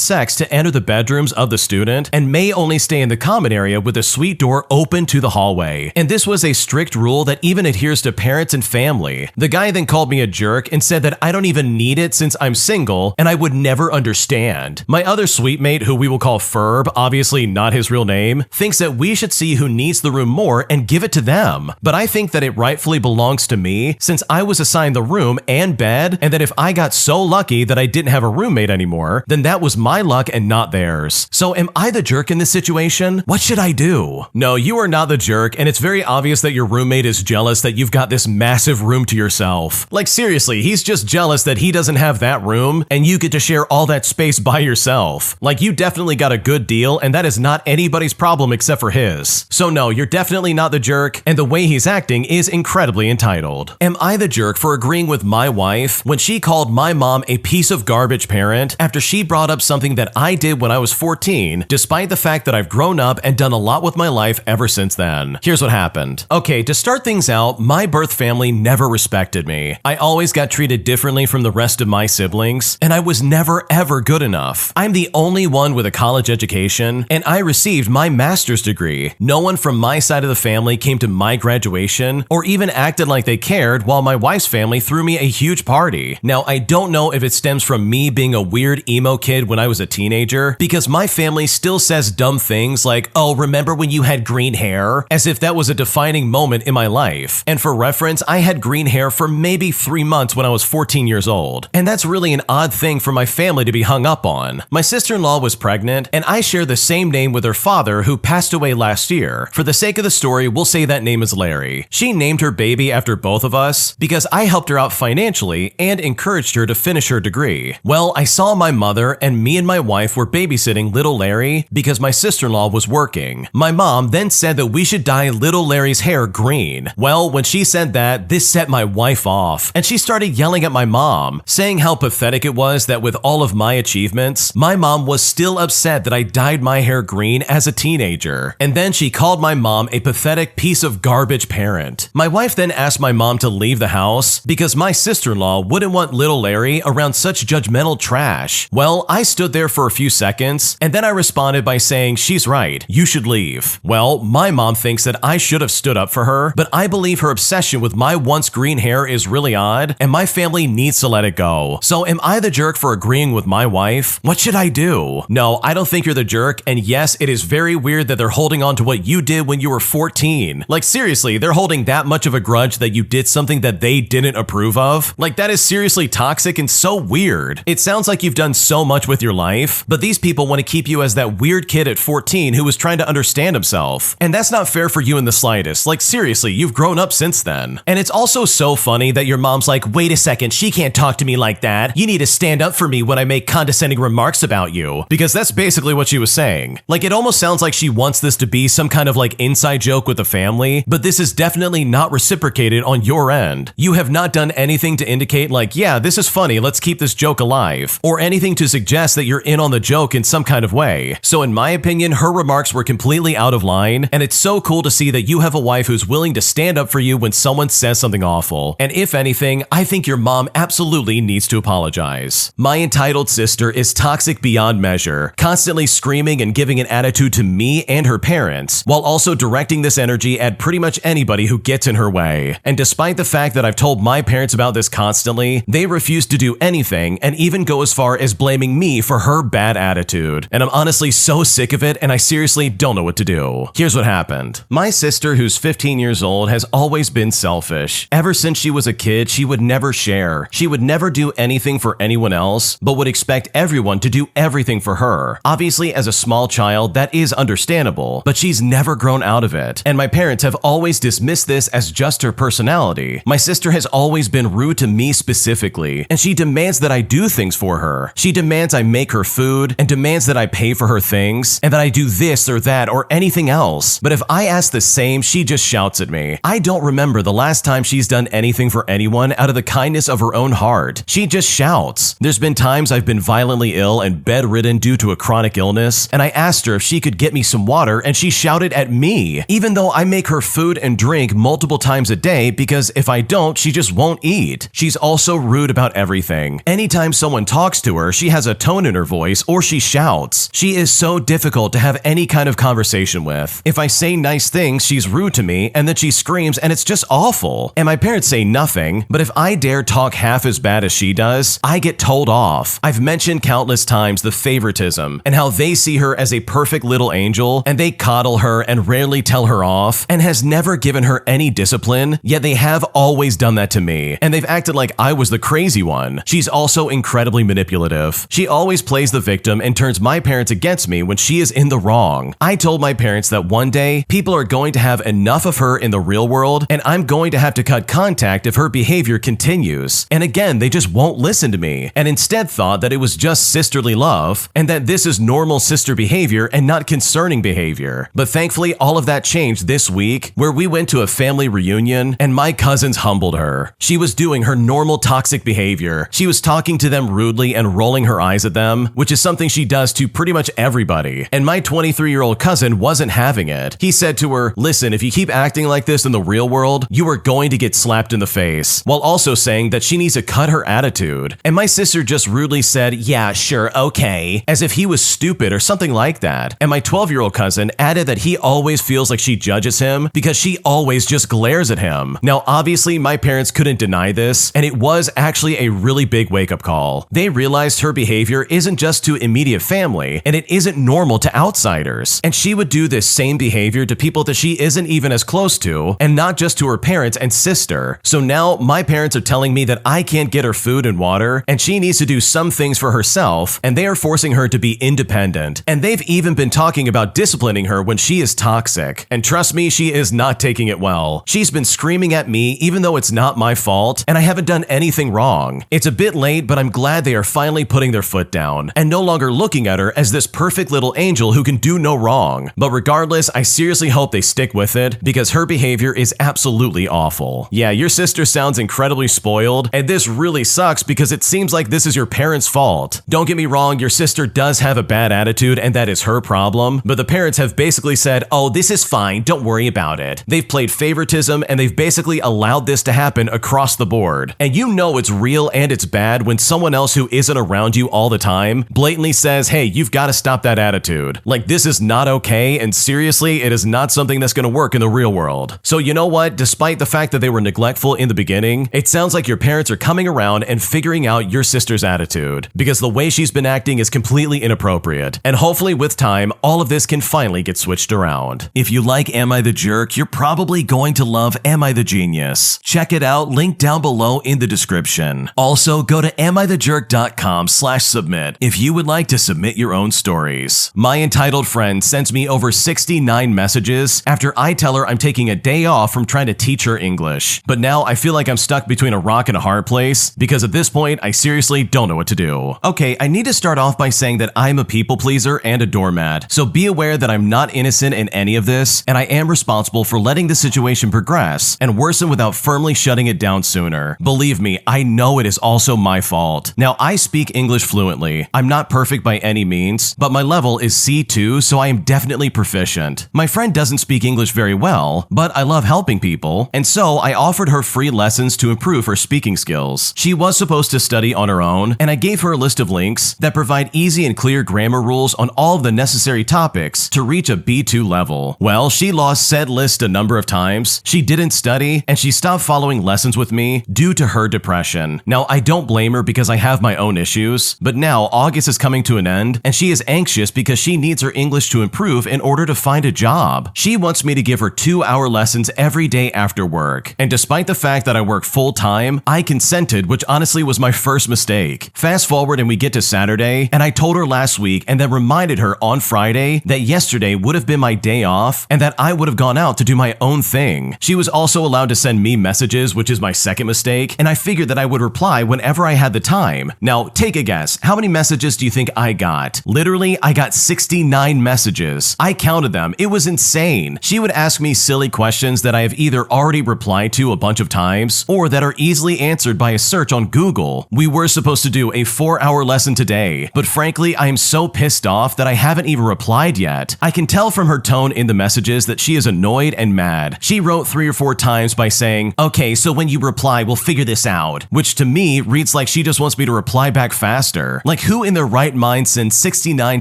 sex to enter the bedrooms of the student, and may only stay in the common area with a suite door open to the hallway. And this was a strict rule that even adheres to parents and family. The guy then called me a jerk and said that I don't even need it since I'm single, and I would never understand. My other suite mate, who we will call Ferb, obviously not his real name, thinks that we should see who needs the room more and give it to them. But I think that it rightfully belongs to me since I was assigned the room and bed, and that if I got so lucky that I didn't have a roommate anymore, then that was my luck and not theirs. So am I the jerk in this situation? What should I do? No, you are not the jerk, and it's very obvious that your roommate is jealous that you've got this massive room to yourself. Like seriously, he's just jealous that he doesn't have that room and you get to share all that space by yourself. Like you definitely got a good deal, and that is not anybody's problem except for his. So no, you're definitely not the jerk, and the way he's acting is incredibly entitled. Am I the jerk for agreeing with my wife when she called my mom a piece of garbage parent after she brought up something that I did when I was 14, despite the fact that I've grown up and done a lot with my life ever since then? Here's what happened. Okay, to start things out, my birth family never respected me. I always got treated differently from the rest of my siblings, and I was never ever good enough. I'm the only one with a college education, and I received my master's degree. No one from my side of the family came to my graduation or even acted like they cared, while my wife's family threw me a huge party. Now, I don't know if it stems from me being a weird emo kid when I was a teenager, because my family still says dumb things like, "Oh, remember when you had green hair?" as if that was a defining moment in my life. And for reference, I had green hair for maybe 3 months when I was 14 years old. And that's really an odd thing for my family to be hung up on. My sister-in-law was pregnant, and I share the same name with her father, who passed away last year. For the sake of the story, we'll say that name is Larry. She named her baby after both of us because I helped her out financially and encouraged her to finish her degree. Well, I saw my mother, and me and my wife were babysitting little Larry because my sister-in-law was working. My mom then said that we should dye little Larry's hair green. Well, when she said that, this set my wife off, and she started yelling at my mom, saying how pathetic it was that with all of my achievements, my mom was still upset that I dyed my hair green as a teenager. And then she called my mom a pathetic piece of garbage parent. My wife then asked my mom to leave the house because my sister-in-law wouldn't want little Larry around such judgmental trash. Well, I stood there for a few seconds, and then I responded by saying, "She's right, you should leave." Well, my mom thinks that I should have stood up for her, but I believe her obsession with my once green hair is really odd, and my family needs to let it go. So am I the jerk for agreeing with my wife? What should I do? No, I don't think you're the jerk, and yes, it is very weird that they're holding on to what you did when you were 14. Like seriously, they're holding that much of a grudge that you did something that they didn't approve of? Like that is seriously toxic and so weird. It sounds like you've done so much with your life, but these people want to keep you as that weird kid at 14 who was trying to understand himself. And that's not fair for you in the slightest. Like seriously, you've grown up since then. And it's also so funny that your mom's like, "Wait a second, she can't talk to me like that. You need to stand up for me when I make condescending remarks about you." Because that's basically what she was saying. Like it almost sounds like she wants this to be some kind of like inside joke with the family, but this is definitely not reciprocated on your end. You have not done anything to indicate like, "Yeah, this is funny, let's keep this joke alive," or anything to suggest that you're in on the joke in some kind of way. So in my opinion, her remarks were completely out of line, and it's so cool to see that you have a wife who's willing to stand up for you when someone says something awful. And if anything, I think your mom absolutely needs to apologize. My entitled sister is toxic beyond measure, constantly screaming and giving an attitude to me and her parents, while also directing this energy at pretty much anybody who gets in her way. And despite the fact that I've told my parents about this constantly, they refuse to do anything and even go as far as blaming me for her bad attitude. And I'm honestly so sick of it, and I seriously don't know what to do. Here's what happened. My sister, who's 15 years old, has always been selfish. Ever since she was a kid, she would never share. She would never do anything for anyone else, but would expect everyone to do everything for her. Obviously, as a small child, that is understandable, but she's never grown out of it. And my parents have always dismissed this as just her personality. My sister has always been rude to me specifically, and she demands that I do things for her. She demands I make her food, and demands that I pay for her things, and that I do this or that or anything else. But if I ask the same, she just shouts at me. I don't remember the last time she's done anything for anyone out of the kindness of her own heart. She just shouts. There's been times I've been violently ill and bedridden due to a chronic illness, and I asked her if she could get me some water, and she shouted at me, even though I make her food and drink multiple times a day, because if I don't, she just won't eat. She's also rude about everything. Anytime someone talks to her, she has a tone in her voice or she shouts. She is so difficult to have any kind of conversation with. If I say nice things, she's rude to me, and then she screams, and it's just awful. And my parents say nothing, but if I dare talk half as bad as she does, I get told off. I've mentioned countless times the favoritism and how they see her as a perfect little angel, and they coddle her and rarely tell her off, and has never given her any discipline, yet they have always done that to me, and they've acted like I was the crazy one. She's also incredibly manipulative. She always plays the victim and turns my parents against me when she is in the wrong. I told my parents that one day, people are going to have enough of her in the real world, and I'm going to have to cut contact if her behavior continues. And again, they just won't listen to me, and instead thought that it was just sisterly love, and that this is normal sister behavior and not concerning behavior. But thankfully, all of that changed this week, where we went to a family reunion, and my cousins humbled her. She was doing her normal toxic behavior. She was talking to them rudely and rolling her eyes at them, which is something she does to pretty much everybody. And my 23-year-old cousin wasn't having it. He said to her, "Listen, if you keep acting like this in the real world, you are going to get slapped in the face," while also saying that she needs to cut her attitude. And my sister just rudely said, "Yeah, sure, okay," as if he was stupid or something like that. And my 12-year-old cousin added that he always feels like she judges him because she always just glares at him. Now, obviously, my parents couldn't deny this, and it was actually a really big wake-up call. They realized her behavior isn't just to immediate family, and it isn't normal to outsiders. And she would do this same behavior to people that she isn't even as close to, and not just to her parents and sister. So now my parents are telling me that I can't get her food and water, and she needs to do some things for herself, and they are forcing her to be independent. And they've even been talking about disciplining her when she is toxic. And trust me, she is not taking it well. She's been screaming at me even though it's not my fault, and I haven't done anything wrong. It's a bit late, but I'm glad they are finally putting their foot down, and no longer looking at her as this perfect little angel who can do no wrong. But regardless, I seriously hope they stick with it, because her behavior is absolutely awful. Yeah, your sister sounds incredibly spoiled, and this really sucks because it seems like this is your parents' fault. Don't get me wrong, your sister does have a bad attitude, and that is her problem, but the parents have basically said, "Oh, this is fine, don't worry about it." They've played favoritism, and they've basically allowed this to happen across the board. And you know it's real and it's bad when someone else who isn't around you all the time blatantly says, "Hey, you've got to stop that attitude. Like, this is not okay, and seriously, it is not something that's going to work in the real world." So you know what? Despite the fact that they were neglectful in the beginning, it sounds like your parents are coming around and figuring out your sister's attitude, because the way she's been acting is completely inappropriate. And hopefully with time, all of this can finally get switched around. If you like Am I the Jerk, you're probably going to love Am I the Genius. Check it out, link down below in the description. Also, go to amIthejerk.com/submit if you would like to submit your own stories. My entitled friend sends me over 69 messages after I tell her I'm taking a day off from trying to teach her English. But now I feel like I'm stuck between a rock and a hard place, because at this point, I seriously don't know what to do. Okay, I need to start off by saying that I'm a people pleaser and a doormat, so be aware that I'm not innocent in any of this, and I am responsible for letting the situation progress and worsen without firmly shutting it down sooner. Believe me, I know it is also my fault. Now, I speak English fluently. I'm not perfect by any means, but my level is C2, so I am definitely proficient. My friend doesn't speak English very well, but I love helping people, and so I offered her free lessons to improve her speaking skills. She was supposed to study on her own, and I gave her a list of links that provide easy and clear grammar rules on all of the necessary topics to reach a B2 level. Well, she lost said list a number of times, she didn't study, and she stopped following lessons with me due to her depression. Now, I don't blame her because I have my own issues, but now August is coming to an end, and she is anxious because she needs her English to improve in order to find a job. She wants me to give her 2-hour lessons every day after work, and despite the fact that I work full-time, I consented, which honestly was my first mistake. Fast forward and we get to Saturday, and I told her last week and then reminded her on Friday that yesterday would have been my day off and that I would have gone out to do my own thing. She was also allowed to send me messages, which is my second mistake, and I figured that I would reply whenever I had the time. Now, take a guess. How many messages do you think I got? Literally, I got 69 messages. I counted them. It was insane. She would ask me silly questions that I have either already replied to a bunch of times or that are easily answered by a search on Google. We were supposed to do a 4-hour lesson today, but frankly, I am so pissed off that I haven't even replied yet. I can tell from her tone in the messages that she is annoyed and mad. She wrote 3 or 4 times by saying, "Okay, so when you reply, we'll figure this out," which to me reads like she just wants me to reply back faster. Like, who in their right mind sends 69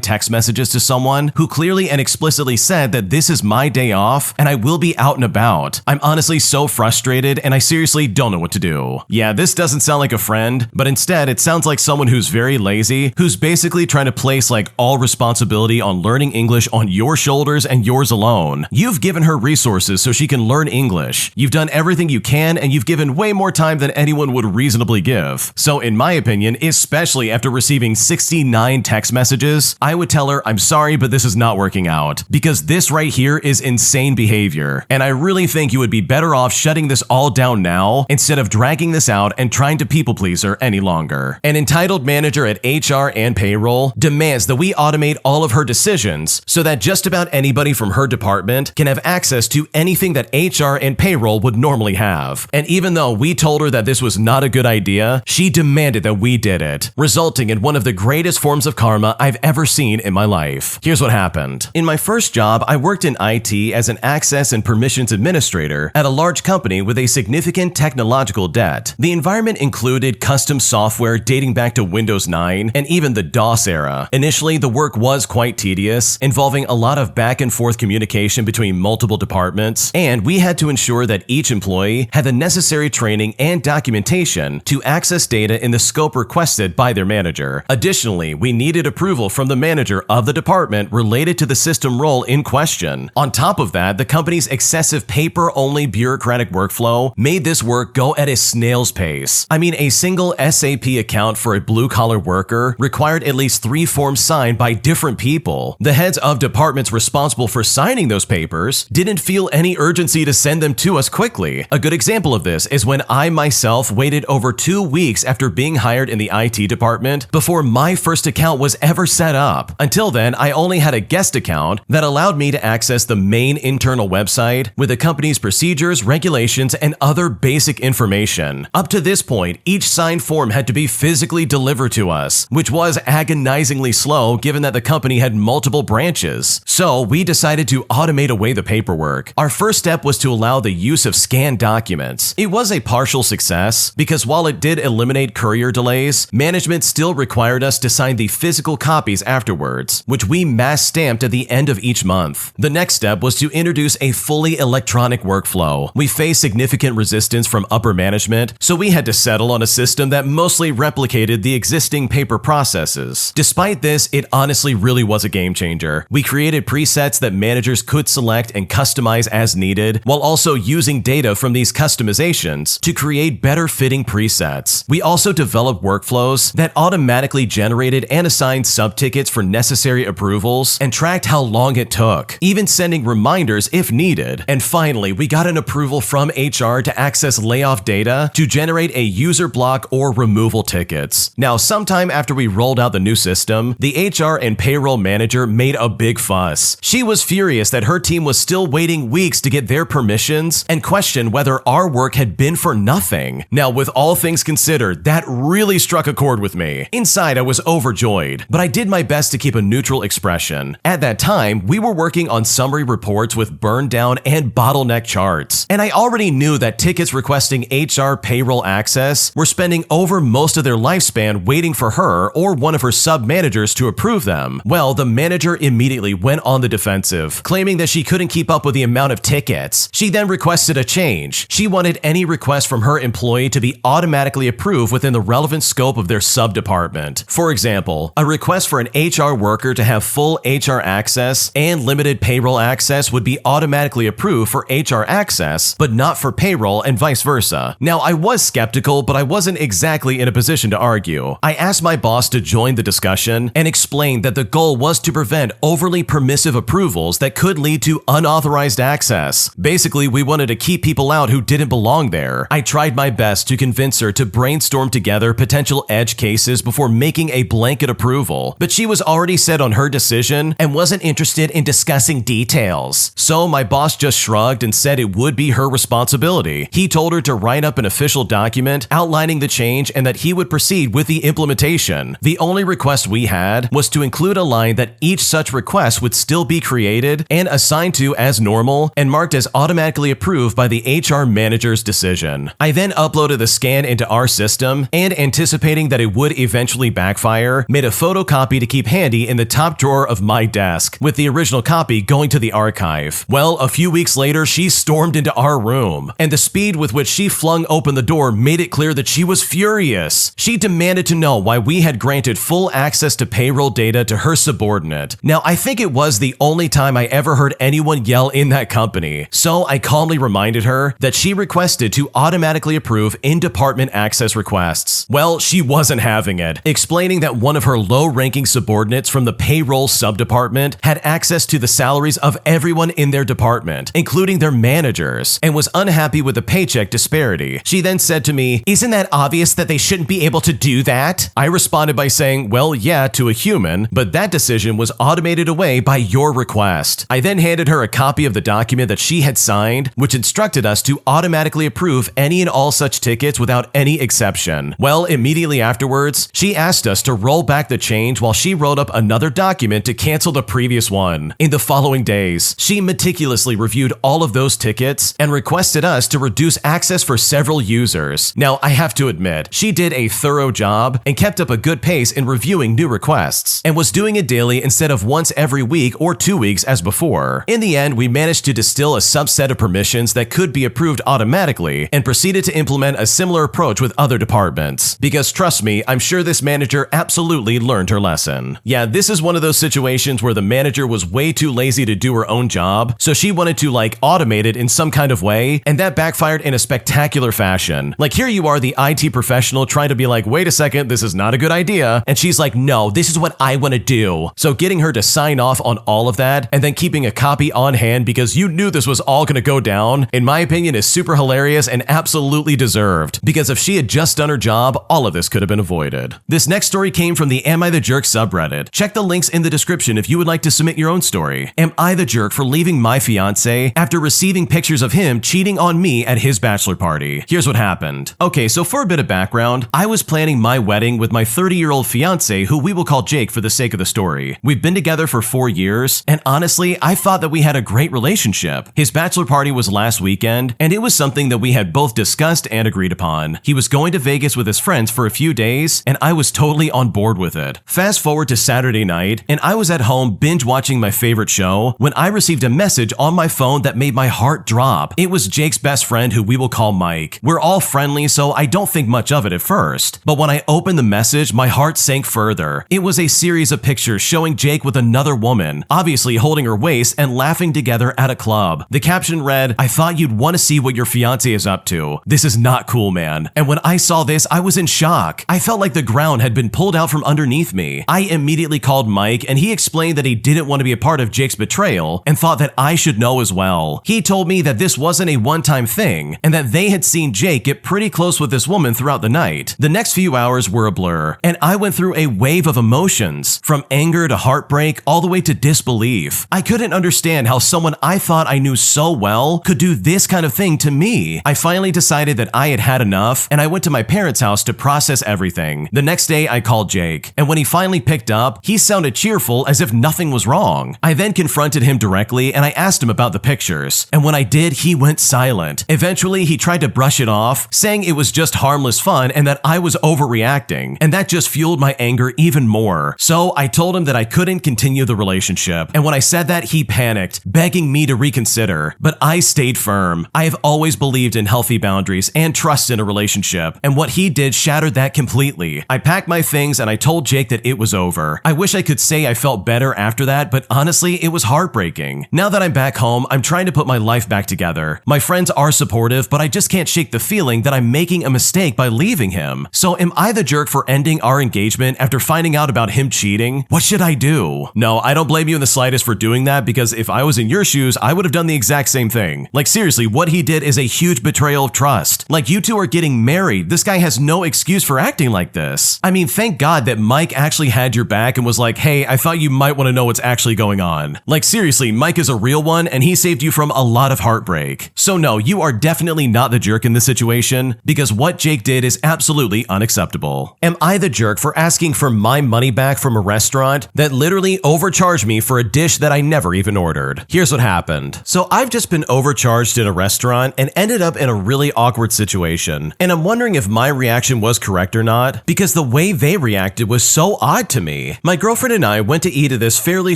text messages to someone who clearly and explicitly said that this is my day off and I will be out and about? I'm honestly so frustrated and I seriously don't know what to do. Yeah, this doesn't sound like a friend, but instead it sounds like someone who's very lazy, who's basically trying to place like all responsibility on learning English on your shoulders and yours alone. You've given her resources so she can learn English. You've done everything you can and you've given way more time than anyone would reasonably give. So in my opinion, especially after receiving 69 text messages, I would tell her, "I'm sorry, but this is not working out," because this right here is insane behavior. And I really think you would be better off shutting this all down now instead of dragging this out and trying to people please her any longer. An entitled manager at HR and payroll demands that we automate all of her decisions so that just about anybody from her department can have access to anything that HR and payroll would normally have. And even though we told her that this was not a good idea, she demanded that we did it, resulting in one of the greatest forms of karma I've ever seen in my life. Here's what happened. In my first job, I worked in IT as an access and permissions administrator at a large company with a significant technological debt. The environment included custom software dating back to Windows 9 and even the DOS era. Initially, the work was quite tedious, involving a lot of back and forth communication between multiple departments, and we had to ensure that each employee had the necessary training and documentation to access data in the scope requested by their manager. Additionally, we needed approval from the manager of the department related to the system role in question. On top of that, the company's excessive paper-only bureaucratic workflow made this work go at a snail's pace. I mean, a single SAP account for a blue-collar worker required at least 3 forms signed by different people. The heads of departments responsible for signing those papers didn't feel any urgency to send them to us quickly. A good example of this is when I myself waited over 2 weeks after being hired in the IT department before my first account was ever set up. Until then, I only had a guest account that allowed me to access the main internal website with the company's procedures, regulations, and other basic information. Up to this point, each signed form had to be physically delivered to us, which was agonizingly slow given that the company had multiple branches. So we decided to automate away the paperwork. Our first step was to allow the use of scanned documents. It was a partial success because while it did eliminate courier delays, management still required us to sign the physical copies afterwards, which we mass stamped at the end of each month. The next step was to introduce a fully electronic workflow. We faced significant resistance from upper management, so we had to settle on a system that mostly replicated the existing paper processes. Despite this, it honestly really was a game changer. We created presets that managers could select and customize as needed, while also using data from these customizations to create better fitting presets. We also developed workflows that automatically generated and assigned subtickets for necessary approvals and tracked how long it took, even sending reminders if needed. And finally, we got an approval from HR to access layoff data to generate a user block or removal tickets. Now, sometime after we rolled out the new system, the HR and payroll manager made a big fuss. She was furious that her team was still waiting weeks to get their permissions and questioned whether our work had been for nothing. Now, with all things considered, that really struck a chord with me. Inside, I was overjoyed, but I did my best to keep a neutral expression. At that time, we were working on summary reports with burn down and bottleneck charts, and I already knew that tickets requesting HR payroll access were spending over most of their lifespan waiting for her or one of her sub-managers to approve them. Well, the manager immediately went on the defensive, claiming that she couldn't keep up with the amount of tickets. She then requested a change. She wanted any request from her employee to be automatically approved within the relevant scope of their sub-department. For example, a request for an HR worker to have full HR access and limited payroll access would be automatically approved for HR access, but not for payroll and vice versa. Now, I was skeptical, but I wasn't exactly in a position to argue. I asked my boss to join the discussion and explained that the goal was to prevent overly permissive approvals that could lead to unauthorized access. Basically, we wanted to keep people out who didn't belong there. I tried my best to convince her to brainstorm together potential edge cases before making a blanket approval, but she was already set on her decision and wasn't interested in discussing details. So my boss just shrugged and said it would be her responsibility. He told her to write up an official document outlining the change and that he would proceed with the implementation. The only request we had was to include a line that each such request would still be created and assigned to as normal and marked as automatically approved by the HR manager's decision. I then uploaded the scan into our system and, anticipating that it would eventually backfire, made a photocopy to keep handy in the top drawer of my desk, with the original copy going to the archive. Well, a few weeks later, she stormed into our room, and the speed with which she flung open the door made it clear that she was furious. She demanded to know why we had granted full access to payroll data to her subordinate. Now, I think it was the only time I ever heard anyone yell in that company, so I calmly reminded her that she requested to automatically approve in-department access requests. Well, she wasn't having it, explaining that one of her low-ranking subordinates from the payroll subdepartment had access to the salaries of everyone in their department, including their managers, and was unhappy with the paycheck disparity. She then said to me, "Isn't that obvious that they shouldn't be able to do that?" I responded by saying, "Well, yeah, to a human, but that decision was automated away by your request." I then handed her a copy of the document that she had signed, which instructed us to automatically approve any and all such tickets without any exception. Well, immediately afterwards, she asked us to roll back the change while she wrote up another document to cancel the previous one. In the following days, she meticulously reviewed all of those tickets and requested us to reduce access for several users. Now, I have to admit, she did a thorough job and kept up a good pace in reviewing new requests, and was doing it daily instead of once every week or 2 weeks as before. In the end, we managed to distill a subset of permissions that could be approved automatically and proceeded to implement a similar approach with other departments. Because trust me, I'm sure this manager absolutely learned her lesson. Yeah, this is one of those situations where the manager was way too lazy to do her own job, so she wanted to automate it in some kind of way, and that backfired in a spectacular fashion. Here you are, the IT professional, trying to be like, wait a second, this is not a good idea, and she's like, no, this is what I want to do. So getting her to sign off on all of that, and then keeping a copy on hand because you knew this was all going to go down, in my opinion, is super hilarious and absolutely deserved, because if she had just done her job, all of this could have been avoided. This next story came from the Am I the Jerk subreddit. Check the links in the description if you would like to submit your own story. Am I the jerk for leaving my fiance after receiving pictures of him cheating on me at his bachelor party? Here's what happened. Okay, so for a bit of background, I was planning my wedding with my 30-year-old fiance, who we will call Jake for the sake of the story. We've been together for 4 years, and honestly, I thought that we had a great relationship. His bachelor party was last weekend, and it was something that we had both discussed and agreed upon. He was going to Vegas with his friends for a few days, and I was totally on board with it. Fast forward to Saturday night, and I was at home binge watching my favorite show when I received a message on my phone that made my heart drop. It was Jake's best friend, who we will call Mike. We're all friendly, so I don't think much of it at first. But when I opened the message, my heart sank further. It was a series of pictures showing Jake with another woman, obviously holding her waist and laughing together at a club. The caption read, "I thought you'd want to see what your fiance is up to. This is not cool, man." And when I saw this, I was in shock. I felt like the ground had been pulled out from underneath me. I immediately called Mike, and he explained that he didn't want to be a part of Jake's betrayal and thought that I should know as well. He told me that this wasn't a one-time thing and that they had seen Jake get pretty close with this woman throughout the night. The next few hours were a blur, and I went through a wave of emotions, from anger to heartbreak all the way to disbelief. I couldn't understand how someone I thought I knew so well could do this kind of thing to me. I finally decided that I had had enough, and I went to my parents' house to process everything. The next day, I called Jake, and when he finally picked up, he sounded cheerful as if nothing was wrong. I then confronted him directly, and I asked him about the pictures, and when I did, he went silent. Eventually, he tried to brush it off, saying it was just harmless fun and that I was overreacting, and that just fueled my anger even more. So I told him that I couldn't continue the relationship, and when I said that, he panicked, begging me to reconsider, but I stayed firm. I have always believed in healthy boundaries and trust in a relationship, and what he did shattered that completely. I packed my things and I told Jake that it was over. I wish I could say I felt better after that, but honestly, it was heartbreaking. Now that I'm back home, I'm trying to put my life back together. My friends are supportive, but I just can't shake the feeling that I'm making a mistake by leaving him. So am I the jerk for ending our engagement after finding out about him cheating? What should I do? No, I don't blame you in the slightest for doing that, because if I was in your shoes, I would have done the exact same thing. Like, seriously, what he did is a huge betrayal of trust. Like, you two are getting married. This guy has no excuse for acting like this. I mean, thank God that Mike actually had your back and was like, hey, I thought you might want to know what's actually going on. Like, seriously, Mike is a real one, and he saved you from a lot of heartbreak. So no, you are definitely not the jerk in this situation, because what Jake did is absolutely unacceptable. Am I the jerk for asking for my money back from a restaurant that literally overcharged me for a dish that I never even ordered? Here's what happened. So I've just been overcharged in a restaurant and ended up in a really awkward situation. And I'm wondering if my reaction was correct or not, because the way they reacted was so odd to me. My girlfriend and I went to eat at this fairly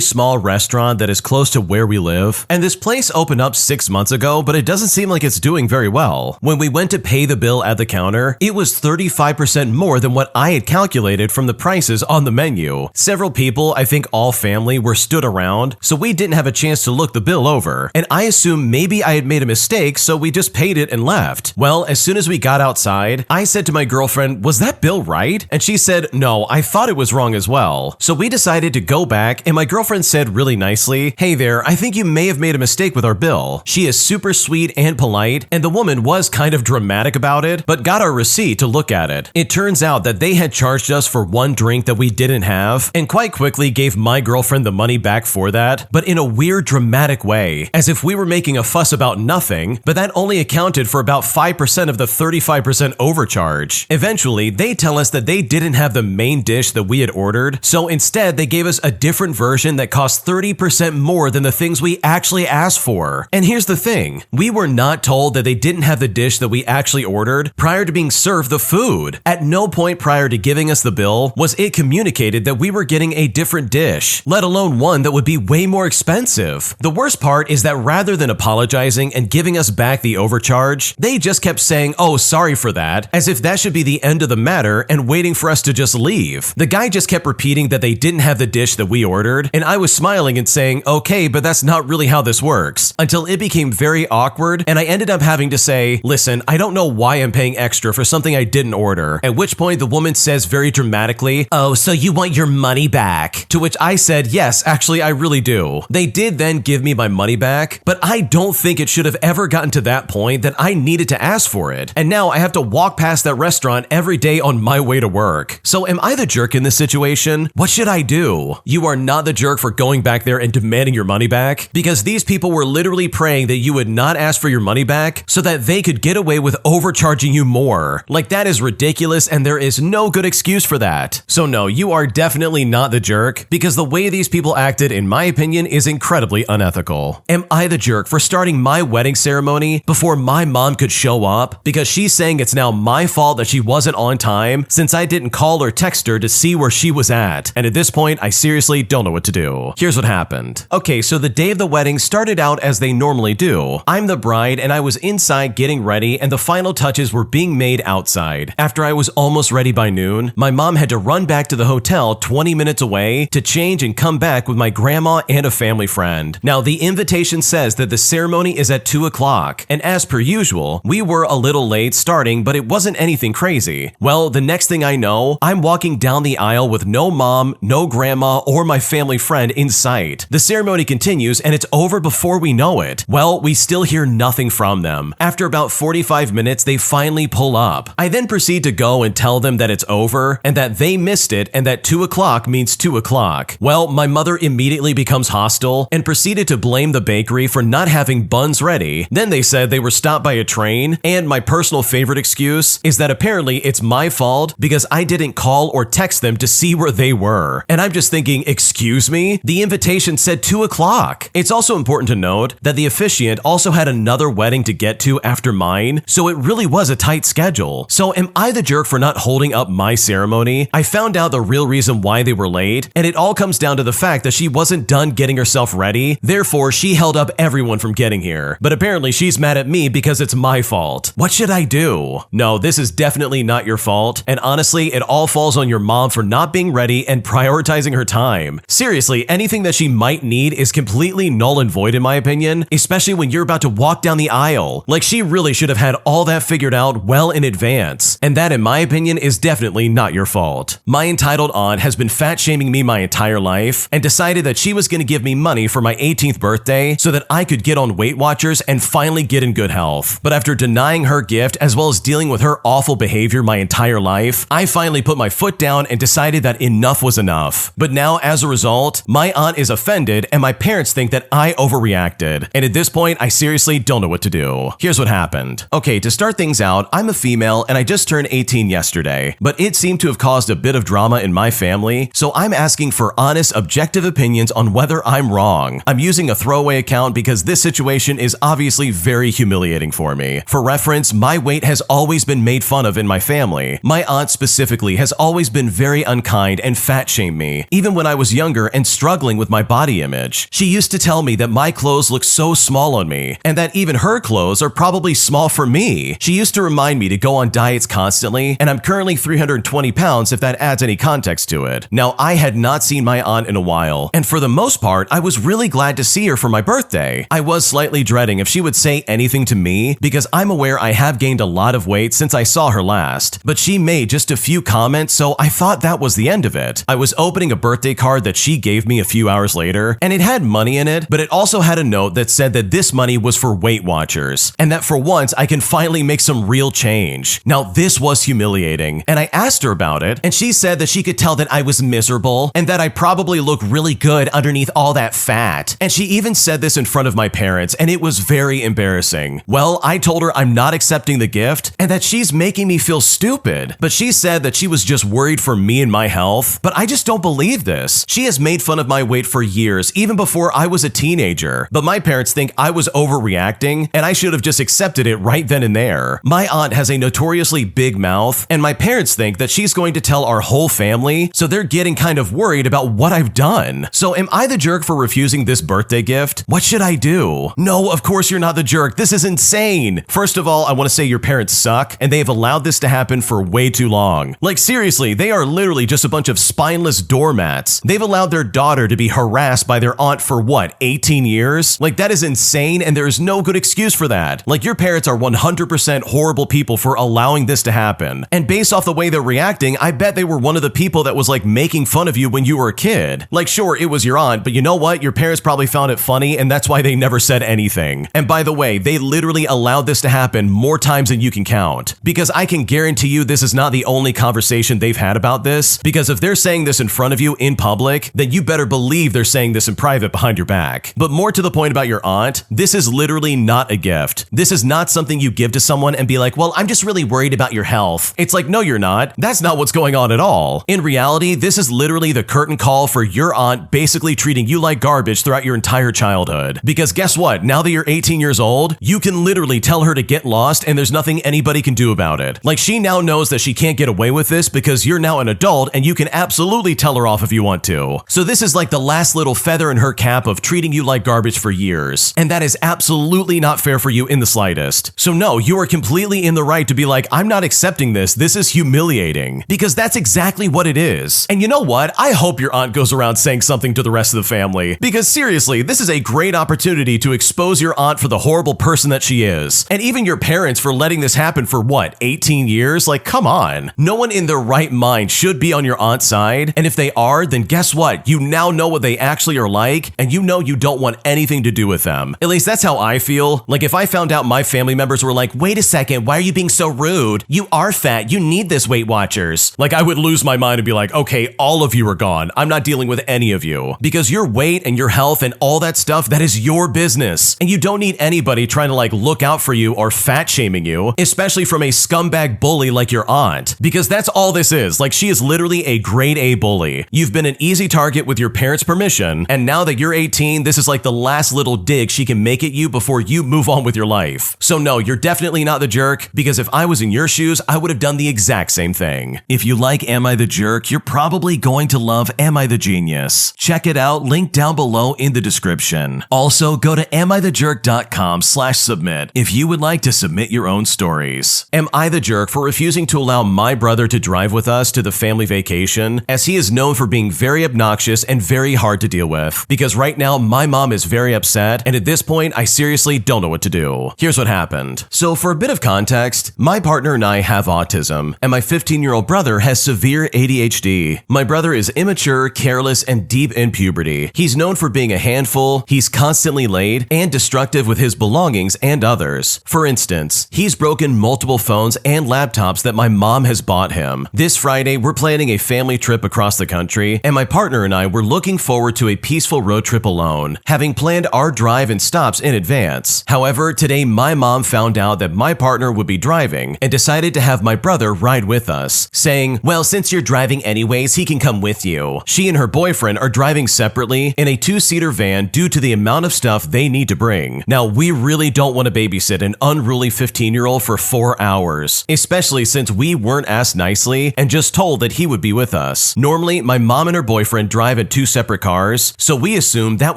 small restaurant that is close to where we live, and this place opened up 6 months ago, but it doesn't seem like it's doing very well. When we went to pay the bill at the counter, it was 35% more than what I had calculated from the prices on the menu. Several people, I think all family, were stood around, so we didn't have a chance to look the bill over, and I assumed maybe I had made a mistake, so we just paid it and left. Well, as soon as we got outside, I said to my girlfriend, was that bill right? And she said, no, I thought it was wrong as well. So we decided to go back, and my girlfriend said really nicely, hey there, I think you may have made a mistake with our bill. She is super sweet and polite, and the woman was kind of dramatic about it, but got our receipt to look at it. It turns out that they had charged us for one drink that we didn't have, and quite quickly gave my girlfriend the money back for that, but in a weird dramatic way, as if we were making a fuss about nothing, but that only accounted for about 5% of the 35% overcharge. Eventually, they tell us that they didn't have the main dish that we had ordered, so instead they gave us a different version that cost 30% more than the things we actually asked for. And here's the thing, we were not told that they didn't have the dish that we actually ordered prior to being served the food. At no point prior to giving us the bill was it communicated that we were getting a different dish, let alone one that would be way more expensive. The worst part is that rather than apologizing and giving us back the overcharge, they just kept saying, oh, sorry for that, as if that should be the end of the matter and waiting for us to just leave. The guy just kept repeating that they didn't have the dish that we ordered, and I was smiling and saying, okay, but that's not really how this works, until it became very awkward, and I ended up having to say, listen, I don't know why I'm paying extra for something I didn't order, at which point the woman says very dramatically, oh, so you want your money back? To which I said, yes, actually, I really do. They did then give me my money back, but I don't think it should have ever gotten to that point that I needed to ask for it, and now I have to walk past that restaurant every day on my way to work. So am I the jerk in this situation? What should I do? You are not the jerk for going back there and demanding your money back, because these people were literally praying that you would not ask for your money back so that they could get away with overcharging you more. Like, that is ridiculous, and there is no good excuse for that. So no, you are definitely not the jerk, because the way these people acted, in my opinion, is incredibly unethical. Am I the jerk for starting my wedding ceremony before my mom could show up, because she's saying it's now my fault that she wasn't on time since I didn't call or text her to see where she was at, and at this point, I seriously don't know what to do. Here's what happened. Okay, so the day of the wedding started out as they normally do. I'm the bride, and I was inside getting ready, and the final touches were being made outside. After I was almost ready by noon, my mom had to run back to the hotel 20 minutes away to change and come back with my grandma and a family friend. Now, the invitation says that the ceremony is at 2 o'clock, and as per usual, we were a little late starting, but it wasn't anything crazy. Well, the next thing I know, I'm walking down the aisle with no mom, no grandma, or my family friend in sight. The ceremony continues, and it's over before we know it. Well, we still hear nothing from them. After about 45 minutes, they finally pull up. I then proceed to go and tell them that it's over, and that they missed it, and that 2 o'clock means 2 o'clock. Well, my mother immediately becomes hostile, and proceeded to blame the bakery for not having buns ready. Then they said they were stopped by a train, and my personal favorite excuse is that apparently it's my fault because I didn't call or text them to see where they were. And I'm just thinking, excuse me? The invitation said 2 o'clock. It's also important to note that the officiant also had another wedding to get to after mine, so it really was a tight schedule. So am I the jerk for not holding up my ceremony? I found out the real reason why they were late, and it all comes down to the fact that she wasn't done getting herself ready, therefore she held up everyone from getting here. But apparently she's mad at me because it's my fault. What should I do? No, this is definitely not your fault, and honestly, it all falls on your mom for not being ready and prioritizing her time. Seriously, anything that she might need is completely null and void in my opinion, especially when you're about to walk down the aisle. Like, she really should have had all that figured out well in advance, and that in my opinion is definitely not your fault. My entitled aunt has been fat shaming me my entire life and decided that she was going to give me money for my 18th birthday so that I could get on Weight Watchers and finally get in good health. But after denying her gift as well as dealing with her awful behavior my entire life, I finally put my foot down and decided that enough was enough. But now, as a result, my aunt is offended and my parents think that I overreacted. And at this point, I seriously don't know what to do. Here's what happened. Okay, to start things out, I'm a female and I just turned 18 yesterday, but it seemed to have caused a bit of drama in my family, so I'm asking for honest, objective opinions on whether I'm wrong. I'm using a throwaway account because this situation is obviously very humiliating for me. For reference, my weight has always been made fun of in my family. My aunt specifically has always been very unkind and fat shamed me, even when I was younger and struggling with my body image. She used to tell me that my clothes look so small on me, and that even her clothes are probably small for me. She used to remind me to go on diets constantly, and I'm currently 320 pounds if that adds any context to it. Now, I had not seen my aunt in a while, and for the most part, I was really glad to see her for my birthday. I was slightly dreading if she would say anything to me because I'm aware I have gained a lot of weight since I saw her last, but she made just a few comments, so I thought that was the end of it. I was opening a birthday card that she gave me a few hours later, and it had money in it, but it also had a note that said that this money was for Weight Watchers, and that for once I can finally make some real change. Now, this was humiliating, and I asked her about it, and she said that she could tell that I was miserable, and that I probably look really good underneath all that fat. And she even said this in front of my parents, and it was very embarrassing. Well, I told her I'm not accepting the gift, and that she's making me feel stupid, but she said that she was just worried for me and my health, but I just don't believe this. She has made fun of my weight for years, even before I was a teenager, but my parents think I was overreacting, and I should have just accepted it right then and there. My aunt has a notoriously big mouth, and my parents think that she's going to tell our whole family, so they're getting kind of worried about what I've done. So am I the jerk for refusing this birthday gift? What should I do? No, of course you're not the jerk. This is insane. First of all, I want to say your parents suck, and they have allowed this to happen for way too long. Like seriously, they are literally just a bunch of spineless doormats. They've allowed their daughter to be harassed by their aunt for what, 18 years? Like that is insane, and there is no good excuse for that. Like your parents are 100% horrible people for allowing this to happen. And based off the way they're reacting, I bet they were one of the people that was like making fun of you when you were a kid. Like sure, it was your aunt, but you know what? Your parents probably found it funny, and that's why they never said anything. And by the way, they literally allowed this to happen more times than you can count. Because I can guarantee you this is not the only conversation they've had about this, because if they're saying this in front of you in public, then you better believe they're saying this in private behind your back. But more to the point about your aunt, this is literally not a gift. This is not something you give to someone and be like, well, I'm just really worried about your health. It's like, no, you're not. That's not what's going on at all. In reality, this is literally the curtain call for your aunt basically treating you like garbage throughout your entire childhood. Because guess what? Now that you're 18 years old, you can literally tell her to get lost and there's nothing anybody can do about it. Like she now knows that she can't get away with this because you're now an adult and you can absolutely tell her off if you want to. So this is like the last little feather in her cap of treating you like garbage for years. And that is absolutely not fair for you in the slightest. So no, you are completely in the right to be like, I'm not accepting this. This is humiliating. Because that's exactly what it is. And you know what? I hope your aunt goes around saying something to the rest of the family. Because seriously, this is a great opportunity to expose your aunt for the horrible person that she is. And even your parents for letting this happen for what, 18 years? Like, come on. No one in their right mind should be on your aunt's side. And if they are, then guess what? You now know what they actually are like, and you know you don't want anything to do with them. At least that's how I feel. Like if I found out my family members were like, wait a second, why are you being so rude? You are fat. You need this Weight Watchers. Like I would lose my mind and be like, okay, all of you are gone. I'm not dealing with any of you. Because your weight and your health and all that stuff, that is your business. And you don't need anybody trying to like look out for you or fat shaming you, especially from a scumbag bully like your aunt. Because that's all this is. Like she is literally a grade A bully. You've been an easy target with your parents' permission, and now that you're 18, this is like the last little dig she can make at you before you move on with your life. So no, you're definitely not the jerk, because if I was in your shoes, I would have done the exact same thing. If you like Am I the Jerk, you're probably going to love Am I the Genius. Check it out, link down below in the description. Also, go to amithejerk.com/submit if you would like to submit your own stories. Am I the jerk for refusing to allow my brother to drive with us to the family vacation, as he is known for being very obnoxious and very hard to deal with? Because right now, my mom is very upset, and at this point, I seriously don't know what to do. Here's what happened. So for a bit of context, my partner and I have autism, and my 15-year-old brother has severe ADHD. My brother is immature, careless, and deep in puberty. He's known for being a handful, he's constantly late, and destructive with his belongings and others. For instance, he's broken multiple phones and laptops that my mom has bought him. This Friday, we're planning a family trip across the country, and my partner and I were looking forward to a peaceful road trip alone, having planned our drive and stops in advance. However, today my mom found out that my partner would be driving and decided to have my brother ride with us, saying, "Well, since you're driving anyways, he can come with you." She and her boyfriend are driving separately in a 2-seater van due to the amount of stuff they need to bring. Now, we really don't want to babysit an unruly 15-year-old for 4 hours, especially since we weren't asked nicely and just told that he would be with us. Normally, my mom and her boyfriend drive in 2 separate cars, so we assumed that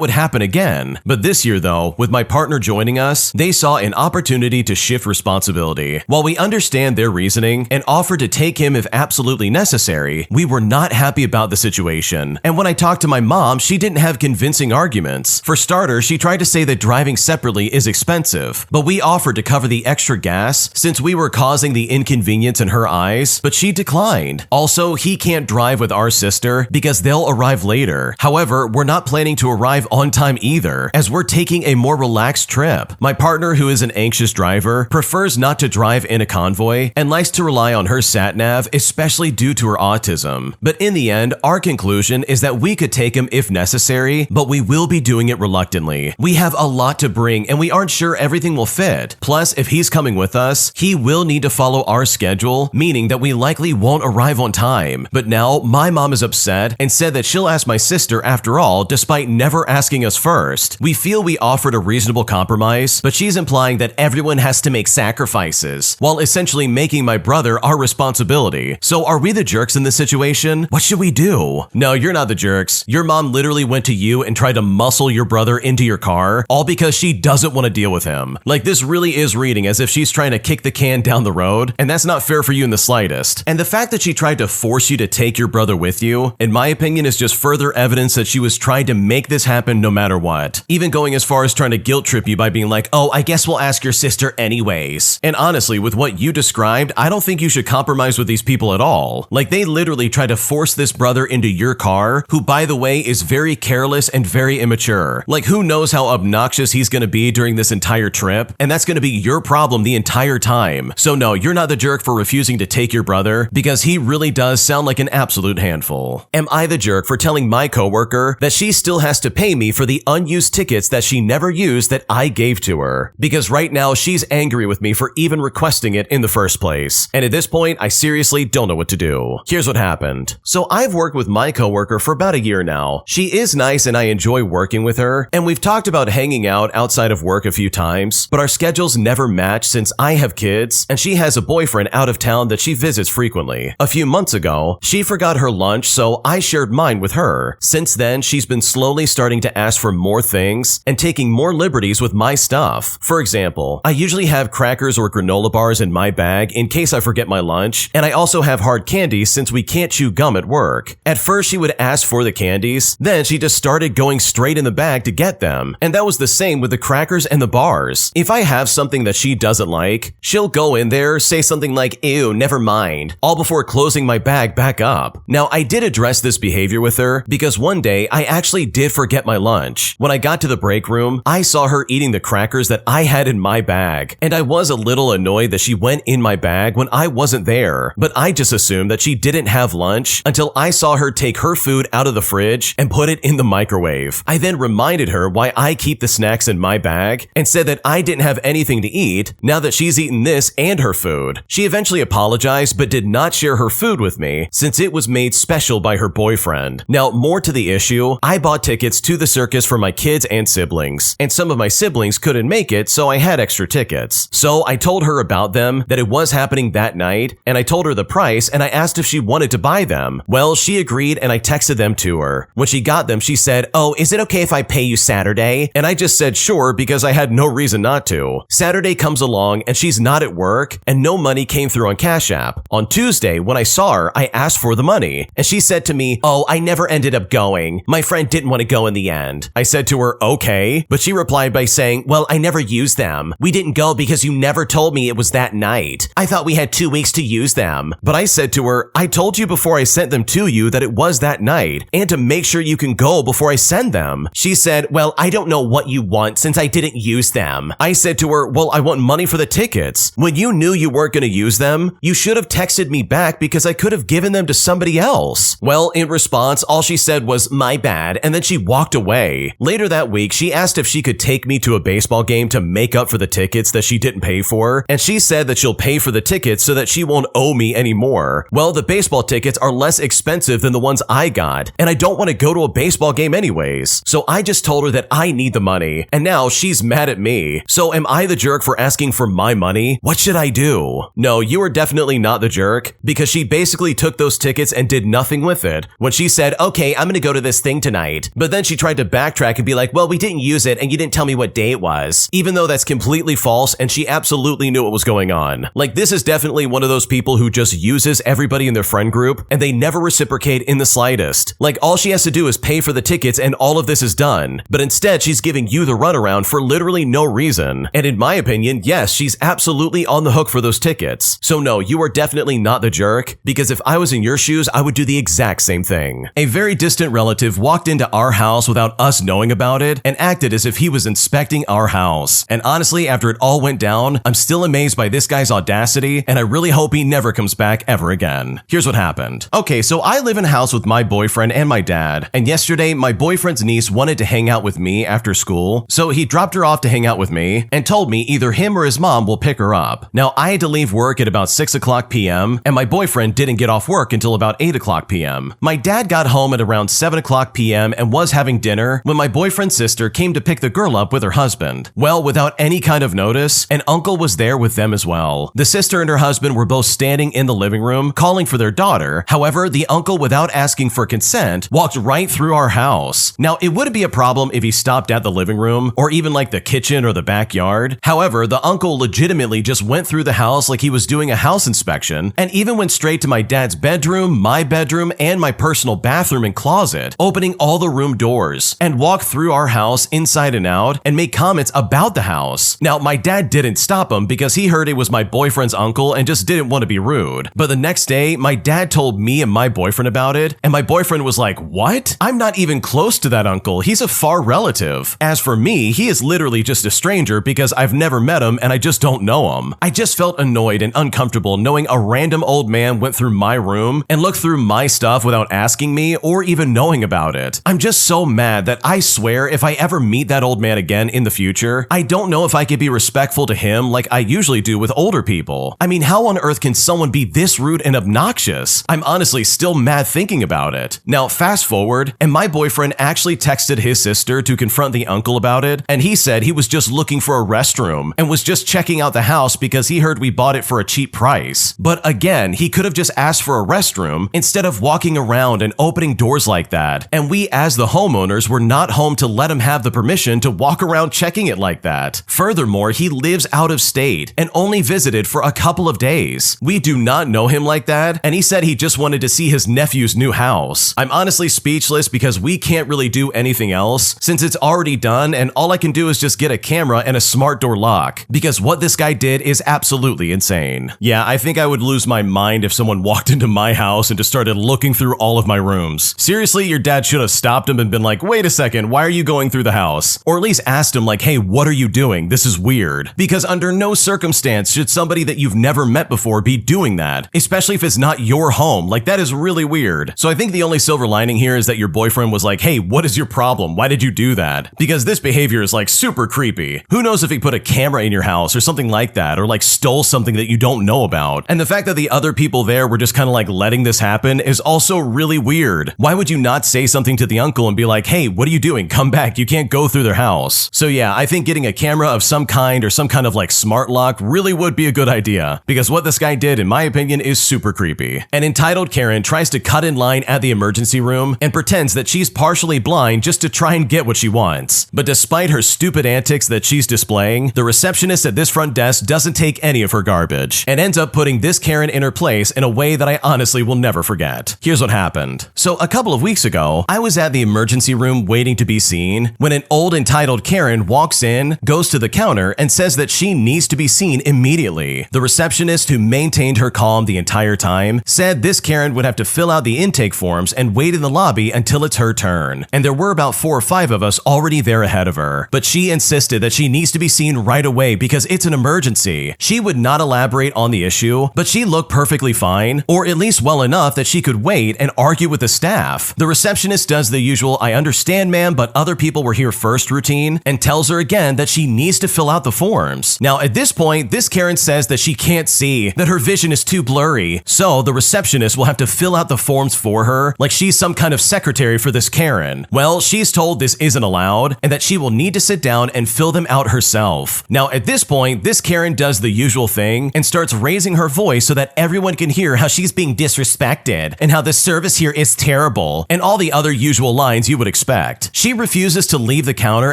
would happen again. But this year though, with my partner joining us, they saw an opportunity to shift responsibility. While we understand their reasoning and offered to take him if absolutely necessary, we were not happy about the situation. And when I talked to my mom, she didn't have convincing arguments. For starters, she tried to say that driving separately is expensive, but we offered to cover the extra gas since we were causing the inconvenience in her eyes, but she declined. Also, he can't drive with our sister because they'll arrive later. However, we're not planning to arrive on time either, as we're taking a more relaxed trip. My partner, who is an anxious driver, prefers not to drive in a convoy and likes to rely on her sat-nav, especially due to her autism. But in the end, our conclusion is that we could take him if necessary, but we will be doing it reluctantly. We have a lot to bring and we aren't sure everything will fit. Plus, if he's coming with us, he will need to follow our schedule, meaning that we likely won't arrive on time. But now, my mom is upset and said that she'll ask my sister after all, despite never asking us first. We feel we offered a reasonable compromise, but she's implying that everyone has to make sacrifices, while essentially making my brother our responsibility. So are we the jerks in this situation? What should we do? No, you're not the jerks. Your mom literally went to you and tried to muscle your brother into your car, all because she doesn't want to deal with him. Like, this really is reading as if she's trying to kick the can down the road, and that's not fair for you in the slightest. And the fact that she tried to force you to take your brother with you, in my opinion, is just further evidence that she was trying to make this happen no matter what. Even going as far as trying to guilt trip you by being like, "Oh, I guess we'll ask your sister anyways." And honestly, with what you described, I don't think you should compromise with these people at all. Like, they literally tried to force this brother into your car, who, by the way, is very careless and very immature. Like, who knows how obnoxious he's gonna be during this entire trip, and that's gonna be your problem the entire time. So no, you're not the jerk for refusing to take your brother, because he really does sound like an absolute handful. Am I the jerk for telling my coworker that she still has to pay me for the unused tickets that she never used that I gave to her? Because right now she's angry with me for even requesting it in the first place. And at this point, I seriously don't know what to do. Here's what happened. So I've worked with my coworker for about a year now. She is nice and I enjoy working with her, and we've talked about hanging out outside of work a few times, but our schedules never match since I have kids and she has a boyfriend out of town that she visits frequently. A few months ago, she forgot her lunch, so I shared mine with her. Since then, she's been slowly starting to ask for more things and taking more liberties with my stuff. For example, I usually have crackers or granola bars in my bag in case I forget my lunch, and I also have hard candies since we can't chew gum at work. At first, she would ask for the candies, then she just started going straight in the bag to get them, and that was the same with the crackers and the bars. If I have something that she doesn't like, she'll go in there, say something like, "Ew, never mind," all before closing my bag back up. Now, I did address this behavior with her because one day I actually did forget my lunch. When I got to the break room, I saw her eating the crackers that I had in my bag, and I was a little annoyed that she went in my bag when I wasn't there, but I just assumed that she didn't have lunch until I saw her take her food out of the fridge and put it in the microwave. I then reminded her why I keep the snacks in my bag and said that I didn't have anything to eat now that she's eaten this and her food. She eventually apologized but did not share her food with me since it was made special by her boyfriend. Now, more to the issue, I bought tickets to the circus for my kids and siblings, and some of my siblings couldn't make it, so I had extra tickets. So I told her about them, that it was happening that night, and I told her the price, and I asked if she wanted to buy them. Well, she agreed, and I texted them to her. When she got them, she said, "Oh, is it okay if I pay you Saturday?" And I just said sure because I had no reason not to. Saturday comes along, and she's not at work, and no money came through on Cash App. On Tuesday, when I saw her, I asked for the money, and she said to me, "Oh, I never ended up going. My friend didn't want to go in the end." I said to her, "Okay," but she replied by saying, "Well, I never used them. We didn't go because you never told me it was that night. I thought we had 2 weeks to use them. But I said to her, I told you before I sent them to you that it was that night, and to make sure you can go before I send them. She said, well, I don't know what you want since I didn't use them. I said to her, well, I want money for the tickets. When you knew you weren't going to use them, you should have texted me back because I could have given them to somebody else. Well, in response, all she said was, my bad, and then she walked away. Later that week, she asked if she could take me to a baseball game to make up for the tickets that she didn't pay for, and she said that she'll pay for the tickets so that she won't owe me anymore. Well, the baseball tickets are less expensive than the ones I got, and I don't want to go to a baseball game anyways. So I just told her that I need the money, and now she's mad at me. So am I the jerk for asking for my money? What should I do? No, you are definitely not the jerk, because she basically took those tickets and did nothing with it. When she said, okay, I'm gonna go to this thing tonight, but then she tried to backtrack and be like, well, we didn't use it and you didn't tell me what day it was, even though that's completely false and she absolutely knew what was going on. Like, this is definitely one of those people who just uses everybody in their friend group and they never reciprocate in the slightest. Like, all she has to do is pay for the tickets and all of this is done, but instead she's giving you the runaround for literally no reason. And in my opinion, yes, she's absolutely on the hook for those tickets. So no, you are definitely not the jerk, because if I was in your shoes, I would do the exact same thing. A very distant relative walked into our house without us knowing about it and acted as if he was inspecting our house. And honestly, after it all went down, I'm still amazed by this guy's audacity, and I really hope he never comes back ever again. Here's what happened. Okay, so I live in a house with my boyfriend and my dad, and yesterday my boyfriend's niece wanted to hang out with me after school, so he dropped her off to hang out with me and told me either him or his mom will pick her up. Now, I had to leave work at about 6 o'clock p.m., and my boyfriend didn't get off work until about 8 o'clock p.m. My dad got home at around 7 o'clock p.m. and was having dinner when my boyfriend's sister came to pick the girl up with her husband. Well, without any kind of notice, an uncle was there with them as well. The sister and her husband were both standing in the living room calling for their daughter. However, the uncle, without asking for consent, walked right through our house. Now, it wouldn't be a problem if he stopped at the living room or even like the kitchen or the backyard. However, the uncle legitimately just went through the house like he was doing a house inspection, and even went straight to my dad's bedroom, my bedroom, and my personal bathroom and closet, opening all the room doors, and walked through our house inside and out and made comments about the house. Now, my dad didn't stop him because he heard it was my boyfriend's uncle and just didn't want to be rude. But the next day, my dad told me and my boyfriend about it, and my boyfriend was like, what? I'm not even close to that uncle. He's a far relative. As for me, he is literally just a stranger because I've never met him and I just don't know him. I just felt annoyed and uncomfortable knowing a random old man went through my room and looked through my stuff without asking me or even knowing about it. I'm just so mad that I swear if I ever meet that old man again in the future, I don't know if I could be respectful to him like I usually do with older people. I mean, how on earth can someone be this rude and obnoxious? I'm honestly still mad thinking about it. Now, fast forward, and my boyfriend actually texted his sister to confront the uncle about it, and he said he was just looking for a restroom and was just checking out the house because he heard we bought it for a cheap price. But again, he could have just asked for a restroom instead of walking around and opening doors like that, and we as the homeowners were not home to let him have the permission to walk around checking it like that. Furthermore, he lives out of state and only visited for a couple of days. We do not know him like that, and he said he just wanted to see his nephew's new house. I'm honestly speechless because we can't really do anything else since it's already done, and all I can do is just get a camera and a smart door lock, because what this guy did is absolutely insane. Yeah, I think I would lose my mind if someone walked into my house and just started looking through all of my rooms. Seriously, your dad should have stopped him and been like, wait a second, why are you going through the house? Or at least asked him like, hey, what are you doing? This is weird. Because under no circumstance should somebody that you've never met before be doing that, especially if it's not your home. Like, that is really weird. So I think the only silver lining here is that your boyfriend was like, hey, what is your problem? Why did you do that? Because this behavior is like super creepy. Who knows if he put a camera in your house or something like that, or like stole something that you don't know about. And the fact that the other people there were just kind of like letting this happen is also really weird. Why would you not say something to the uncle and be like, hey, what are you doing? Come back. You can't go through their house. So yeah, I think getting a camera of some kind or some kind of like smart lock really would be a good idea, because what this guy did, in my opinion, is super creepy. An entitled Karen tries to cut in line at the emergency room and pretends that she's partially blind just to try and get what she wants. But despite her stupid antics that she's displaying, the receptionist at this front desk doesn't take any of her garbage and ends up putting this Karen in her place in a way that I honestly will never forget. Here's what happened. So a couple of weeks ago, I was at the emergency room waiting to be seen when an old entitled Karen walks in, goes to the counter, and says that she needs to be seen immediately. The receptionist, who maintained her calm the entire time, said this Karen would have to fill out the intake forms and wait in the lobby until it's her turn. And there were about 4 or 5 of us already there ahead of her. But she insisted that she needs to be seen right away because it's an emergency. She would not elaborate on the issue, but she looked perfectly fine, or at least well enough that she could wait and argue with the staff. The receptionist does the usual "I understand, ma'am, but other people were here first" routine and tells her again that she needs to fill out the forms. Now, at this point, this Karen says that she can't see, that her vision is too blurry, so the receptionist will have to fill out the forms for her like she's some kind of secretary for this Karen. Well, she's told this isn't allowed and that she will need to sit down and fill them out herself. Now, at this point, this Karen does the usual thing and starts raising her voice so that everyone can hear how she's being disrespected and how the service here is terrible and all the other usual lines you would expect. She refuses to leave the counter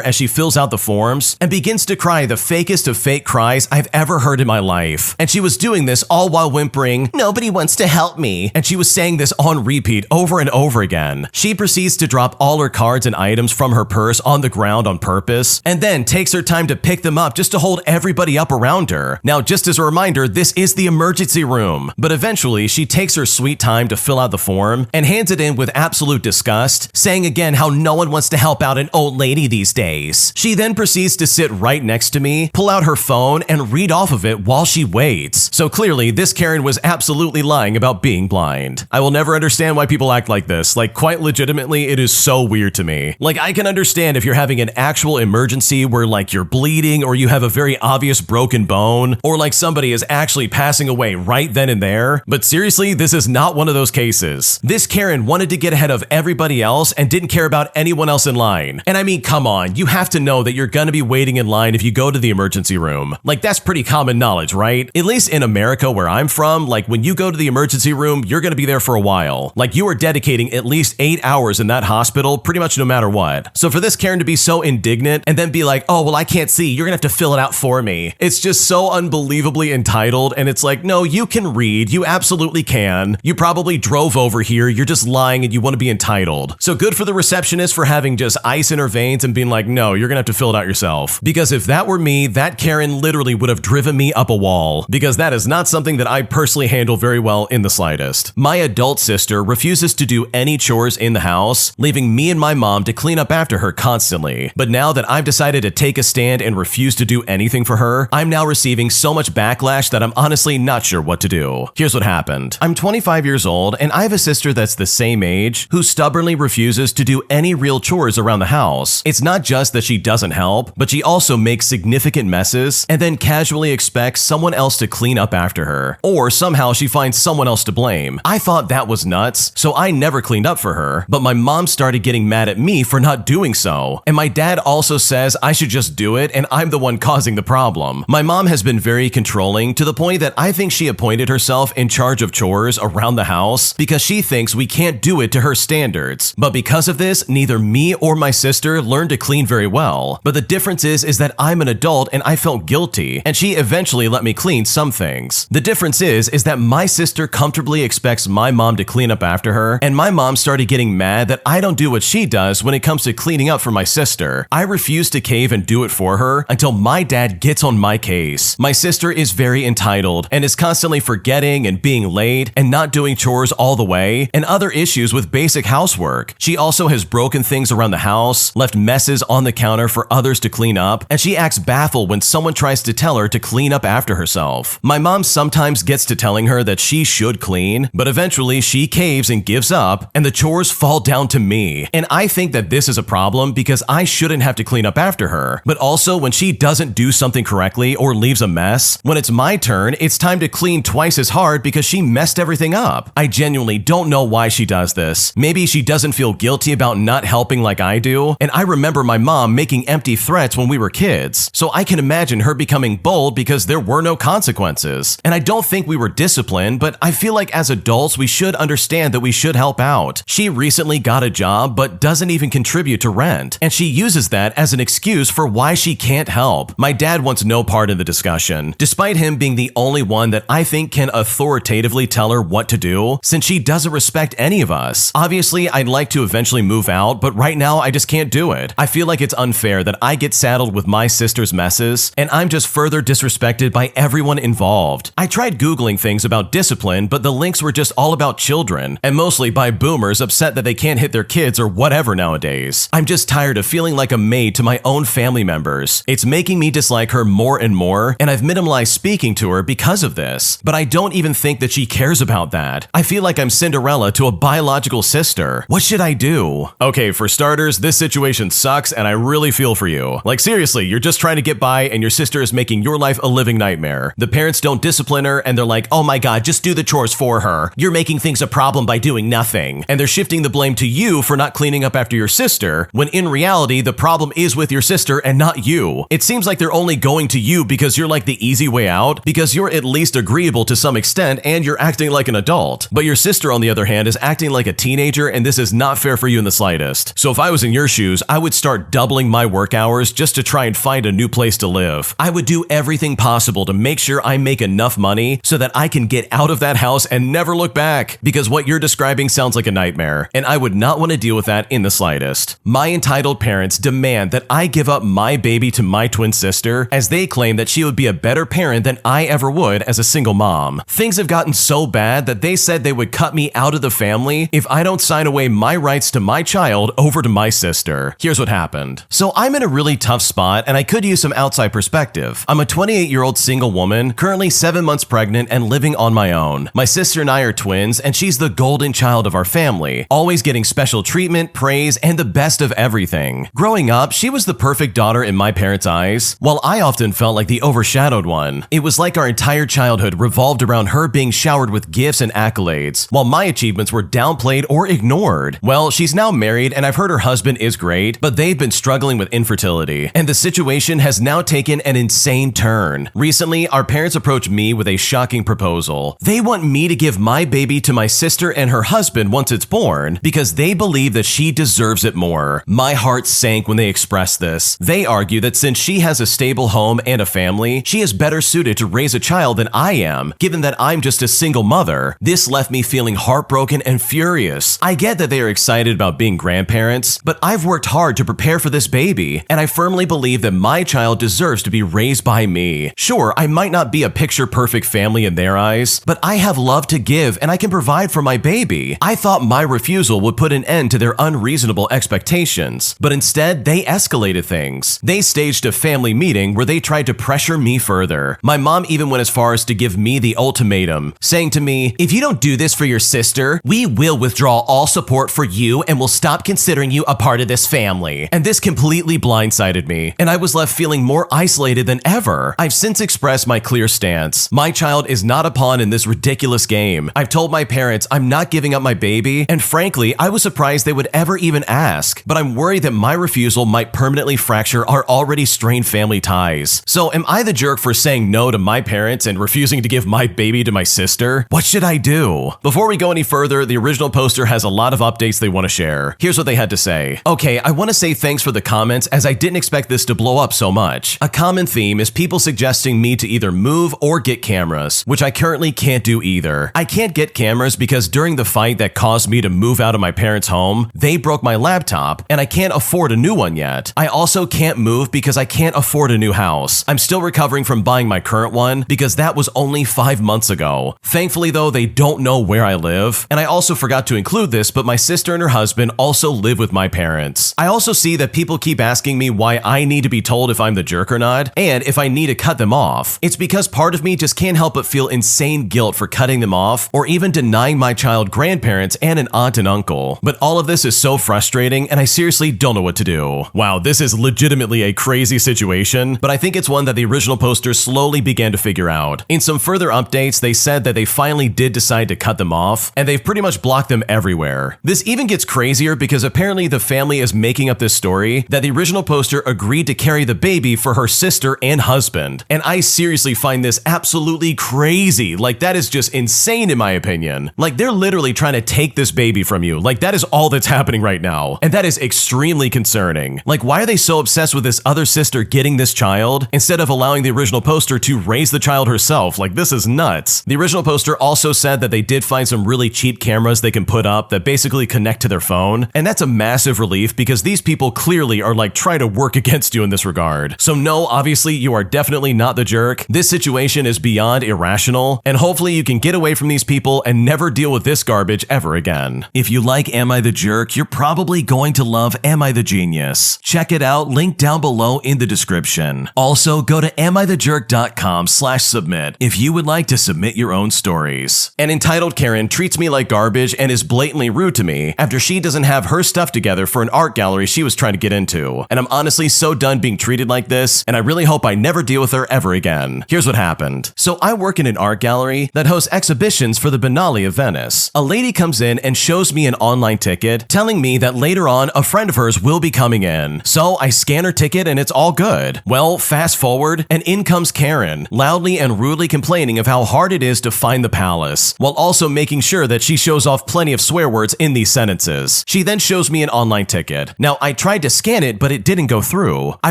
as she fills out the forms and begins to cry the fakest of fake cries I've ever heard in my life. And she was doing this all while whimpering, "Nobody wants to help me." And she was saying this on repeat over and over again. She proceeds to drop all her cards and items from her purse on the ground on purpose and then takes her time to pick them up just to hold everybody up around her. Now, just as a reminder, this is the emergency room. But eventually, she takes her sweet time to fill out the form and hands it in with absolute disgust, saying again how no one wants to help out an old lady these days. She then proceeds to sit right next to me, pull out her phone, and read off of it while she waits. So clearly, this Karen was absolutely lying about being blind. I will never understand why people act like this. Like, quite legitimately, it is so weird to me. Like, I can understand if you're having an actual emergency where, like, you're bleeding or you have a very obvious broken bone or, like, somebody is actually passing away right then and there. But seriously, this is not one of those cases. This Karen wanted to get ahead of everybody else and didn't care about anyone else in line. And I mean, come on, you have to know that you're gonna be waiting in line if you go to the emergency room. Like, that's pretty common knowledge, right? At least in America where I'm from, like, when you go to the emergency room, you're gonna be there for a while. Like, you are dedicating at least 8 hours in that hospital pretty much no matter what. So for this Karen to be so indignant and then be like, "Oh, well, I can't see, you're gonna have to fill it out for me." It's just so unbelievably entitled, and it's like, no, you can read, you absolutely can. You probably drove over here, you're just lying and you want to be entitled. So good for the receptionist for having just ice in her veins and being like, "No, you're gonna have to fill it out yourself." Because if that were me, that Karen literally would have driven me up a wall, because that is not something that I personally handle very well in the slightest. My adult sister refuses to do any chores in the house, leaving me and my mom to clean up after her constantly. But now that I've decided to take a stand and refuse to do anything for her, I'm now receiving so much backlash that I'm honestly not sure what to do. Here's what happened. I'm 25 years old and I have a sister that's the same age who stubbornly refuses to do any real chores around the house. It's not just that she doesn't help, but she also makes significant messes and then casually expects someone else to clean up after her. Or somehow she finds someone else to blame. I thought that was nuts, so I never cleaned up for her. But my mom started getting mad at me for not doing so. And my dad also says I should just do it and I'm the one causing the problem. My mom has been very controlling to the point that I think she appointed herself in charge of chores around the house because she thinks we can't do it to her standards. But because of this, neither me or my sister learned to clean very well. But the difference is that I'm an adult and I felt guilty, and she eventually let me clean some things. The difference is that my sister comfortably expects my mom to clean up after her, and my mom started getting mad that I don't do what she does when it comes to cleaning up for my sister. I refuse to cave and do it for her until my dad gets on my case. My sister is very entitled and is constantly forgetting and being late and not doing chores all the way, and other issues with basic housework. She also has broken things around the house, left messes on the counter for others to clean up, and she acts baffled when someone tries to tell her to clean up after herself. My mom sometimes gets to telling her that she should clean, but eventually she caves and gives up, and the chores fall down to me. And I think that this is a problem because I shouldn't have to clean up after her. But also, when she doesn't do something correctly or leaves a mess, when it's my turn, it's time to clean twice as hard because she messed everything up. I genuinely don't know why she does this. Maybe she doesn't feel guilty about not helping like I do, and I remember my mom making empty threats when we were kids, so I can imagine her becoming bold because there were no consequences. And I don't think we were disciplined, but I feel like as adults we should understand that we should help out. She recently got a job but doesn't even contribute to rent, and she uses that as an excuse for why she can't help. My dad wants no part in the discussion, despite him being the only one that I think can authoritatively tell her what to do, since she doesn't respect any of us. Obviously, I'd like to eventually move out, but right now I just can't do it. I feel like it's unfair that I get saddled with my sister's messes, and I'm just further disrespected by everyone involved. helped. I tried Googling things about discipline, but the links were just all about children, and mostly by boomers upset that they can't hit their kids or whatever nowadays. I'm just tired of feeling like a maid to my own family members. It's making me dislike her more and more, and I've minimalized speaking to her because of this. But I don't even think that she cares about that. I feel like I'm Cinderella to a biological sister. What should I do? Okay, for starters, this situation sucks and I really feel for you. Like seriously, you're just trying to get by and your sister is making your life a living nightmare. The parents don't discipline her and they're like, oh my god, just do the chores for her. You're making things a problem by doing nothing. And they're shifting the blame to you for not cleaning up after your sister, when in reality, the problem is with your sister and not you. It seems like they're only going to you because you're like the easy way out, because you're at least agreeable to some extent and you're acting like an adult. But your sister, on the other hand, is acting like a teenager, and this is not fair for you in the slightest. So if I was in your shoes, I would start doubling my work hours just to try and find a new place to live. I would do everything possible to make sure I make enough money so that I can get out of that house and never look back, because what you're describing sounds like a nightmare, and I would not want to deal with that in the slightest. My entitled parents demand that I give up my baby to my twin sister, as they claim that she would be a better parent than I ever would as a single mom. Things have gotten so bad that they said they would cut me out of the family if I don't sign away my rights to my child over to my sister. Here's what happened. So I'm in a really tough spot and I could use some outside perspective. I'm a 28-year-old single woman, currently 7 months pregnant and living on my own. My sister and I are twins and she's the golden child of our family, always getting special treatment, praise, and the best of everything. Growing up, she was the perfect daughter in my parents' eyes, while I often felt like the overshadowed one. It was like our entire childhood revolved around her being showered with gifts and accolades, while my achievements were downplayed or ignored. Well, she's now married and I've heard her husband is great, but they've been struggling with infertility, and the situation has now taken an insane turn. Recently, our parents approached me with a shocking proposal. They want me to give my baby to my sister and her husband once it's born because they believe that she deserves it more. My heart sank when they expressed this. They argue that since she has a stable home and a family, she is better suited to raise a child than I am, given that I'm just a single mother. This left me feeling heartbroken and furious. I get that they are excited about being grandparents, but I've worked hard to prepare for this baby, and I firmly believe that my child deserves to be raised by me. Sure, I might not be a picture-perfect family in their eyes, but I have love to give and I can provide for my baby. I thought my refusal would put an end to their unreasonable expectations, but instead they escalated things. They staged a family meeting where they tried to pressure me further. My mom even went as far as to give me the ultimatum, saying to me, if you don't do this for your sister, we will withdraw all support for you and will stop considering you a part of this family. And this completely blindsided me, and I was left feeling more isolated than ever. I've since expressed my clear stance. My child is not a pawn in this ridiculous game. I've told my parents I'm not giving up my baby, and frankly, I was surprised they would ever even ask, but I'm worried that my refusal might permanently fracture our already strained family ties. So am I the jerk for saying no to my parents and refusing to give my baby to my sister? What should I do? Before we go any further, the original poster has a lot of updates they want to share. Here's what they had to say. Okay, I want to say thanks for the comments, as I didn't expect this to blow up so much. A common theme is people suggesting me to either move or get cameras, which I currently can't do either. I can't get cameras because during the fight that caused me to move out of my parents' home, they broke my laptop and I can't afford a new one yet. I also can't move because I can't afford a new house. I'm still recovering from buying my current one because that was only 5 months ago. Thankfully though, they don't know where I live, and I also forgot to include this, but my sister and her husband also live with my parents. I also see that people keep asking me why I need to be told if I'm the jerk or not, and if I need to cut them off. It's because part of me just can't help but feel insane guilt for cutting them off, or even denying my child grandparents and an aunt and uncle. But all of this is so frustrating, and I seriously don't know what to do. Wow, this is legitimately a crazy situation, but I think it's one that the original poster slowly began to figure out. In some further updates, they said that they finally did decide to cut them off, and they've pretty much blocked them everywhere. This even gets crazier because apparently the family is making up this story that the original poster agreed to carry the baby for her sister and husband. And I seriously find this absolutely crazy. Like, that is just insane in my opinion. Like, they're literally trying to take this baby from you. Like, that is all that's happening right now. And that is extremely concerning. Like, why are they so obsessed with this other sister getting this child instead of allowing the original poster to raise the child herself? Like, this is nuts. The original poster also said that they did find some really cheap cameras they can put up that basically connect to their phone. And that's a massive relief because these people clearly are like trying to work against you in this regard. So no, obviously you are definitely not the jerk. This situation is is beyond irrational, and hopefully you can get away from these people and never deal with this garbage ever again. If you like Am I the Jerk, you're probably going to love Am I the Genius. Check it out, link down below in the description. Also, go to AmITheJerk.com/submit if you would like to submit your own stories. An entitled Karen treats me like garbage and is blatantly rude to me after she doesn't have her stuff together for an art gallery she was trying to get into. And I'm honestly so done being treated like this, and I really hope I never deal with her ever again. Here's what happened. So I work in an art gallery that hosts exhibitions for the Biennale of Venice. A lady comes in and shows me an online ticket, telling me that later on a friend of hers will be coming in. So I scan her ticket and it's all good. Well, fast forward, and in comes Karen, loudly and rudely complaining of how hard it is to find the palace, while also making sure that she shows off plenty of swear words in these sentences. She then shows me an online ticket. Now, I tried to scan it, but it didn't go through. I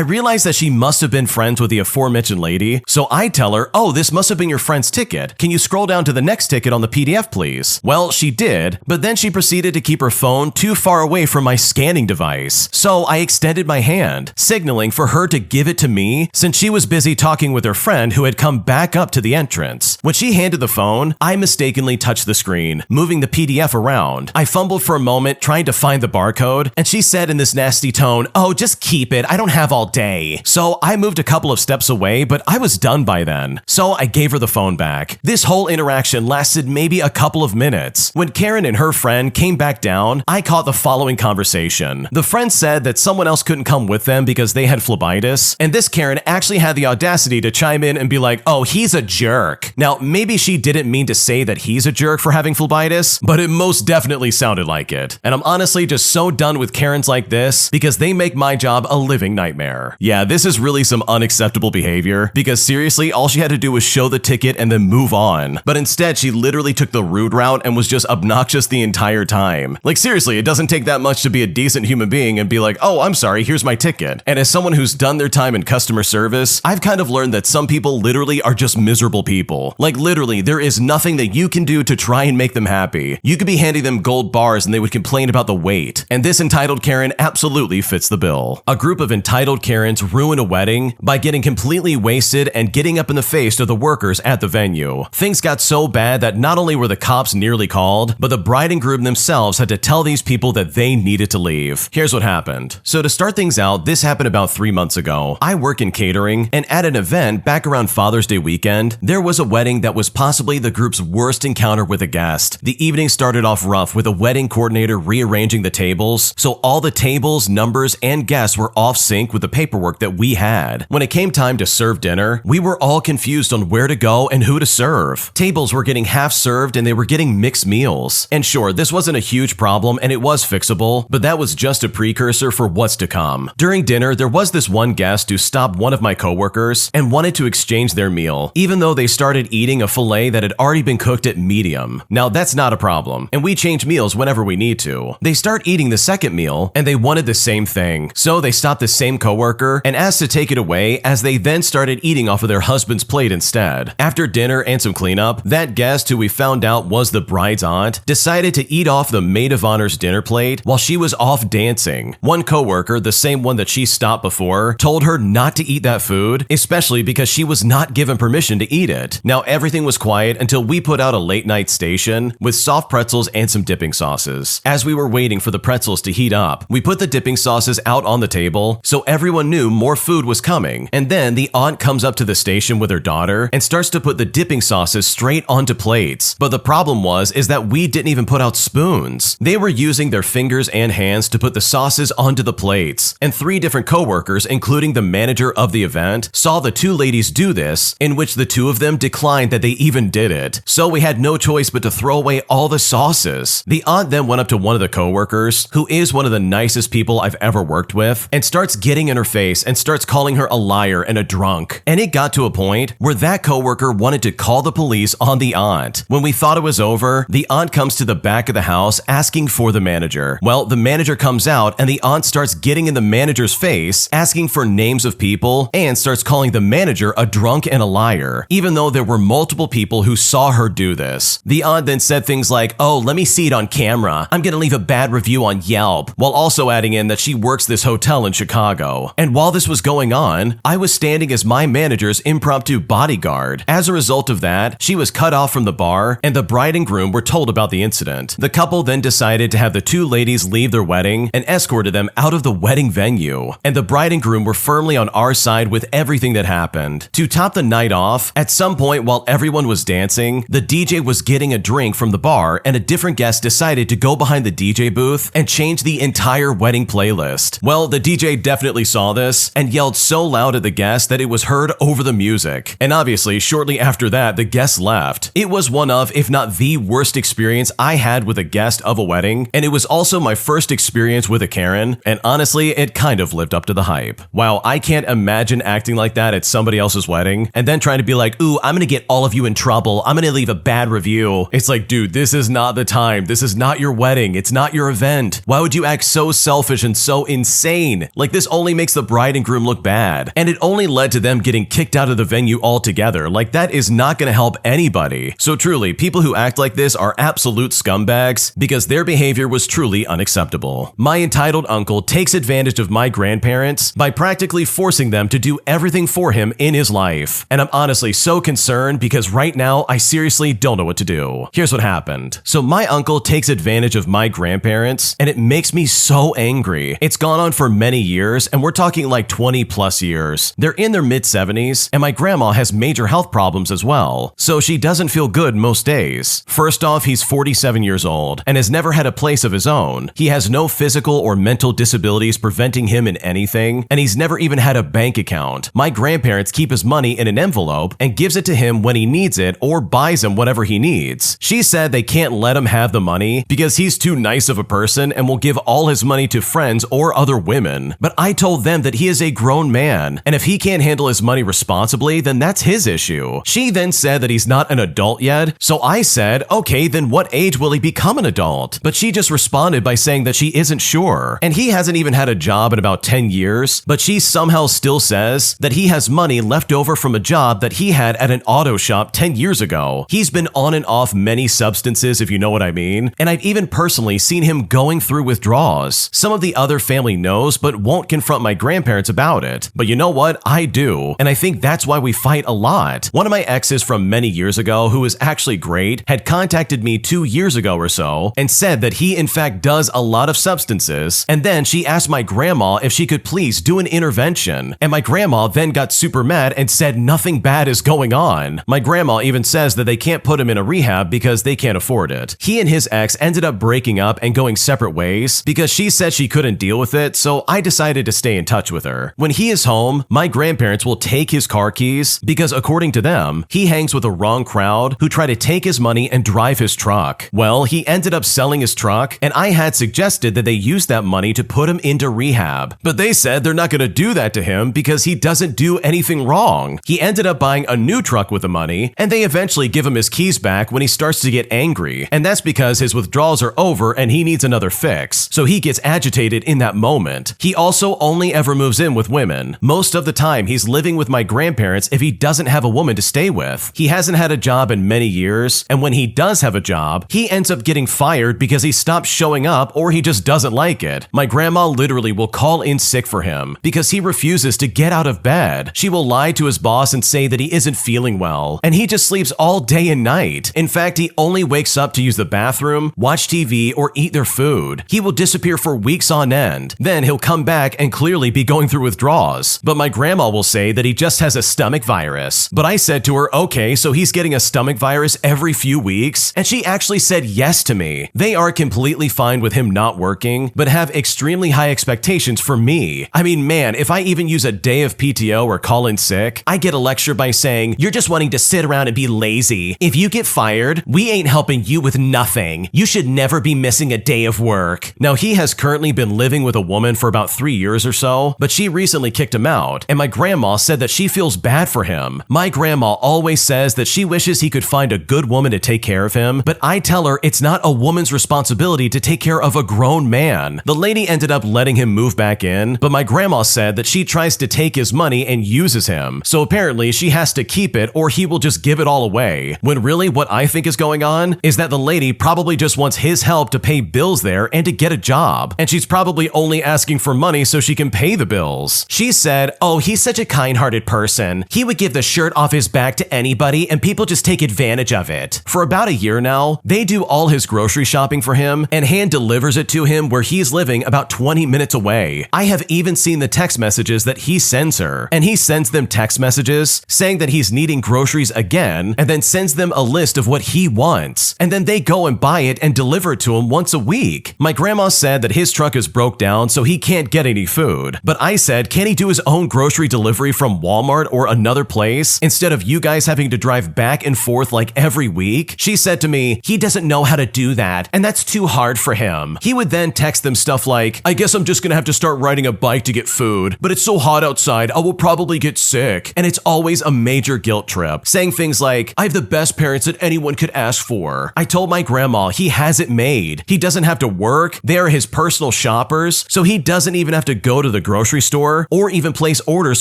realized that she must have been friends with the aforementioned lady, so I tell her, oh, this must have been your friend's ticket. Can you scroll down to the next ticket on the PDF, please? Well, she did, but then she proceeded to keep her phone too far away from my scanning device. So I extended my hand, signaling for her to give it to me since she was busy talking with her friend who had come back up to the entrance. When she handed the phone, I mistakenly touched the screen, moving the PDF around. I fumbled for a moment trying to find the barcode, and she said in this nasty tone, oh, just keep it, I don't have all day. So I moved a couple of steps away, but I was done by then. So I gave her the phone back. This whole interaction lasted maybe a couple of minutes. When Karen and her friend came back down, I caught the following conversation. The friend said that someone else couldn't come with them because they had phlebitis, and this Karen actually had the audacity to chime in and be like, oh, he's a jerk. Now, maybe she didn't mean to say that he's a jerk for having phlebitis, but it most definitely sounded like it. And I'm honestly just so done with Karens like this because they make my job a living nightmare. Yeah, this is really some unacceptable behavior because seriously, all she had to do was show the ticket and then move on. But instead, she literally took the rude route and was just obnoxious the entire time. Like seriously, it doesn't take that much to be a decent human being and be like, oh, I'm sorry, here's my ticket. And as someone who's done their time in customer service, I've kind of learned that some people literally are just miserable people. Like literally, there is nothing that you can do to try and make them happy. You could be handing them gold bars and they would complain about the wait. And this entitled Karen absolutely fits the bill. A group of entitled Karens ruin a wedding by getting completely wasted and getting up in the face of the workers at the venue. Things got so bad that not only were the cops nearly called, but the bride and groom themselves had to tell these people that they needed to leave. Here's what happened. So to start things out, this happened about 3 months ago. I work in catering, and at an event back around Father's Day weekend, there was a wedding that was possibly the group's worst encounter with a guest. The evening started off rough with a wedding coordinator rearranging the tables, so all the tables, numbers, and guests were off sync with the paperwork that we had. When it came time to serve dinner, we were all confused on where to go and who to serve. Tables were getting half served and they were getting mixed meals. And sure, this wasn't a huge problem and it was fixable, but that was just a precursor for what's to come. During dinner, there was this one guest who stopped one of my coworkers and wanted to exchange their meal, even though they started eating a fillet that had already been cooked at medium. Now that's not a problem, and we change meals whenever we need to. They start eating the second meal, and they wanted the same thing. So they stopped the same coworker and asked to take it away as they then started eating off of their husband's plate instead. After dinner and some cleanup, that guest, who we found out was the bride's aunt, decided to eat off the maid of honor's dinner plate while she was off dancing. One coworker, the same one that she stopped before, told her not to eat that food, especially because she was not given permission to eat it. Now everything was quiet until we put out a late night station with soft pretzels and some dipping sauces. As we were waiting for the pretzels to heat up, we put the dipping sauces out on the table so everyone knew more food was coming. And then the aunt comes up to the station with her daughter and starts to put the dipping sauces straight onto plates. But the problem is that we didn't even put out spoons. They were using their fingers and hands to put the sauces onto the plates. And 3 different coworkers, including the manager of the event, saw the 2 ladies do this, in which the 2 of them declined that they even did it. So we had no choice but to throw away all the sauces. The aunt then went up to one of the coworkers, who is one of the nicest people I've ever worked with, and starts getting in her face and starts calling her a liar and a drunk. And it got to a point where that coworker wanted to call the police on the aunt. When we thought it was over, the aunt comes to the back of the house asking for the manager. Well, the manager comes out and the aunt starts getting in the manager's face, asking for names of people, and starts calling the manager a drunk and a liar, even though there were multiple people who saw her do this. The aunt then said things like, oh, let me see it on camera. I'm gonna leave a bad review on Yelp, while also adding in that she works this hotel in Chicago. And while this was going on, I was standing as my manager's impromptu bodyguard bodyguard. As a result of that, she was cut off from the bar, and the bride and groom were told about the incident. The couple then decided to have the two ladies leave their wedding and escorted them out of the wedding venue. And the bride and groom were firmly on our side with everything that happened. To top the night off, at some point while everyone was dancing, the DJ was getting a drink from the bar, and a different guest decided to go behind the DJ booth and change the entire wedding playlist. Well, the DJ definitely saw this and yelled so loud at the guest that it was heard over the music. And obviously, shortly after that, the guest left. It was one of, if not the worst experience I had with a guest of a wedding, and it was also my first experience with a Karen, and honestly, it kind of lived up to the hype. Wow, I can't imagine acting like that at somebody else's wedding, and then trying to be like, ooh, I'm gonna get all of you in trouble, I'm gonna leave a bad review. It's like, dude, this is not the time, this is not your wedding, it's not your event. Why would you act so selfish and so insane? Like, this only makes the bride and groom look bad, and it only led to them getting kicked out of the venue altogether. Like, that is not gonna help anybody. So truly, people who act like this are absolute scumbags because their behavior was truly unacceptable. My entitled uncle takes advantage of my grandparents by practically forcing them to do everything for him in his life. And I'm honestly so concerned because right now I seriously don't know what to do. Here's what happened. So my uncle takes advantage of my grandparents, and it makes me so angry. It's gone on for many years, and we're talking like 20 plus years. They're in their mid-70s, and my grandma has major health problems as well, so she doesn't feel good most days. First off, he's 47 years old and has never had a place of his own. He has no physical or mental disabilities preventing him in anything, and he's never even had a bank account. My grandparents keep his money in an envelope and gives it to him when he needs it or buys him whatever he needs. She said they can't let him have the money because he's too nice of a person and will give all his money to friends or other women. But I told them that he is a grown man, and if he can't handle his money responsibly, then that's his issue. She then said that he's not an adult yet, so I said, okay, then what age will he become an adult? But she just responded by saying that she isn't sure, and he hasn't even had a job in about 10 years, but she somehow still says that he has money left over from a job that he had at an auto shop 10 years ago. He's been on and off many substances, if you know what I mean, and I've even personally seen him going through withdrawals. Some of the other family knows, but won't confront my grandparents about it. But you know what? I do, and I think that's why we fight a lot. One of my exes from many years ago, who is actually great, had contacted me 2 years ago or so and said that he in fact does a lot of substances, and then she asked my grandma if she could please do an intervention, and my grandma then got super mad and said nothing bad is going on. My grandma even says that they can't put him in a rehab because they can't afford it. He and his ex ended up breaking up and going separate ways because she said she couldn't deal with it, so I decided to stay in touch with her. When he is home, my grandparents will take his car keys because according to them, he hangs with a wrong crowd who try to take his money and drive his truck. Well, he ended up selling his truck, and I had suggested that they use that money to put him into rehab. But they said they're not going to do that to him because he doesn't do anything wrong. He ended up buying a new truck with the money, and they eventually give him his keys back when he starts to get angry. And that's because his withdrawals are over and he needs another fix. So he gets agitated in that moment. He also only ever moves in with women. Most of the time, he's living with my grandparents if he doesn't have a woman to stay with. He hasn't had a job in many years, and when he does have a job, he ends up getting fired because he stops showing up or he just doesn't like it. My grandma literally will call in sick for him because he refuses to get out of bed. She will lie to his boss and say that he isn't feeling well, and he just sleeps all day and night. In fact, he only wakes up to use the bathroom, watch TV, or eat their food. He will disappear for weeks on end. Then he'll come back and clearly be going through withdrawals. But my grandma will say that he just has a stomach virus. But I said to her, okay, so he's getting a stomach virus every few weeks? And she actually said yes to me. They are completely fine with him not working, but have extremely high expectations for me. I mean, man, if I even use a day of PTO or call in sick, I get a lecture by saying, you're just wanting to sit around and be lazy. If you get fired, we ain't helping you with nothing. You should never be missing a day of work. Now, he has currently been living with a woman for about 3 years or so, but she recently kicked him out, and my grandma said that she feels bad for him. My grandma always says that she wishes he could find a good woman to take care of him, but I tell her it's not a woman's responsibility to take care of a grown man. The lady ended up letting him move back in, but my grandma said that she tries to take his money and uses him, so apparently she has to keep it or he will just give it all away. When really what I think is going on is that the lady probably just wants his help to pay bills there and to get a job, and she's probably only asking for money so she can pay the bills. She said, oh, he's such a kind-hearted person. He would give the shirt off his back to anybody and people just take advantage of it. For about a year now, they do all his grocery shopping for him and hand delivers it to him where he's living about 20 minutes away. I have even seen the text messages that he sends her, and he sends them text messages saying that he's needing groceries again and then sends them a list of what he wants, and then they go and buy it and deliver it to him once a week. My grandma said that his truck is broke down so he can't get any food, but I said, can he do his own grocery delivery from Walmart or another place instead of you guys having to drive back and forth like every week? She said to me, he doesn't know how to do that, and that's too hard for him. He would then text them stuff like, I guess I'm just gonna have to start riding a bike to get food, but it's so hot outside, I will probably get sick. And it's always a major guilt trip, saying things like, I have the best parents that anyone could ask for. I told my grandma he has it made. He doesn't have to work. They are his personal shoppers, so he doesn't even have to go to the grocery store or even place orders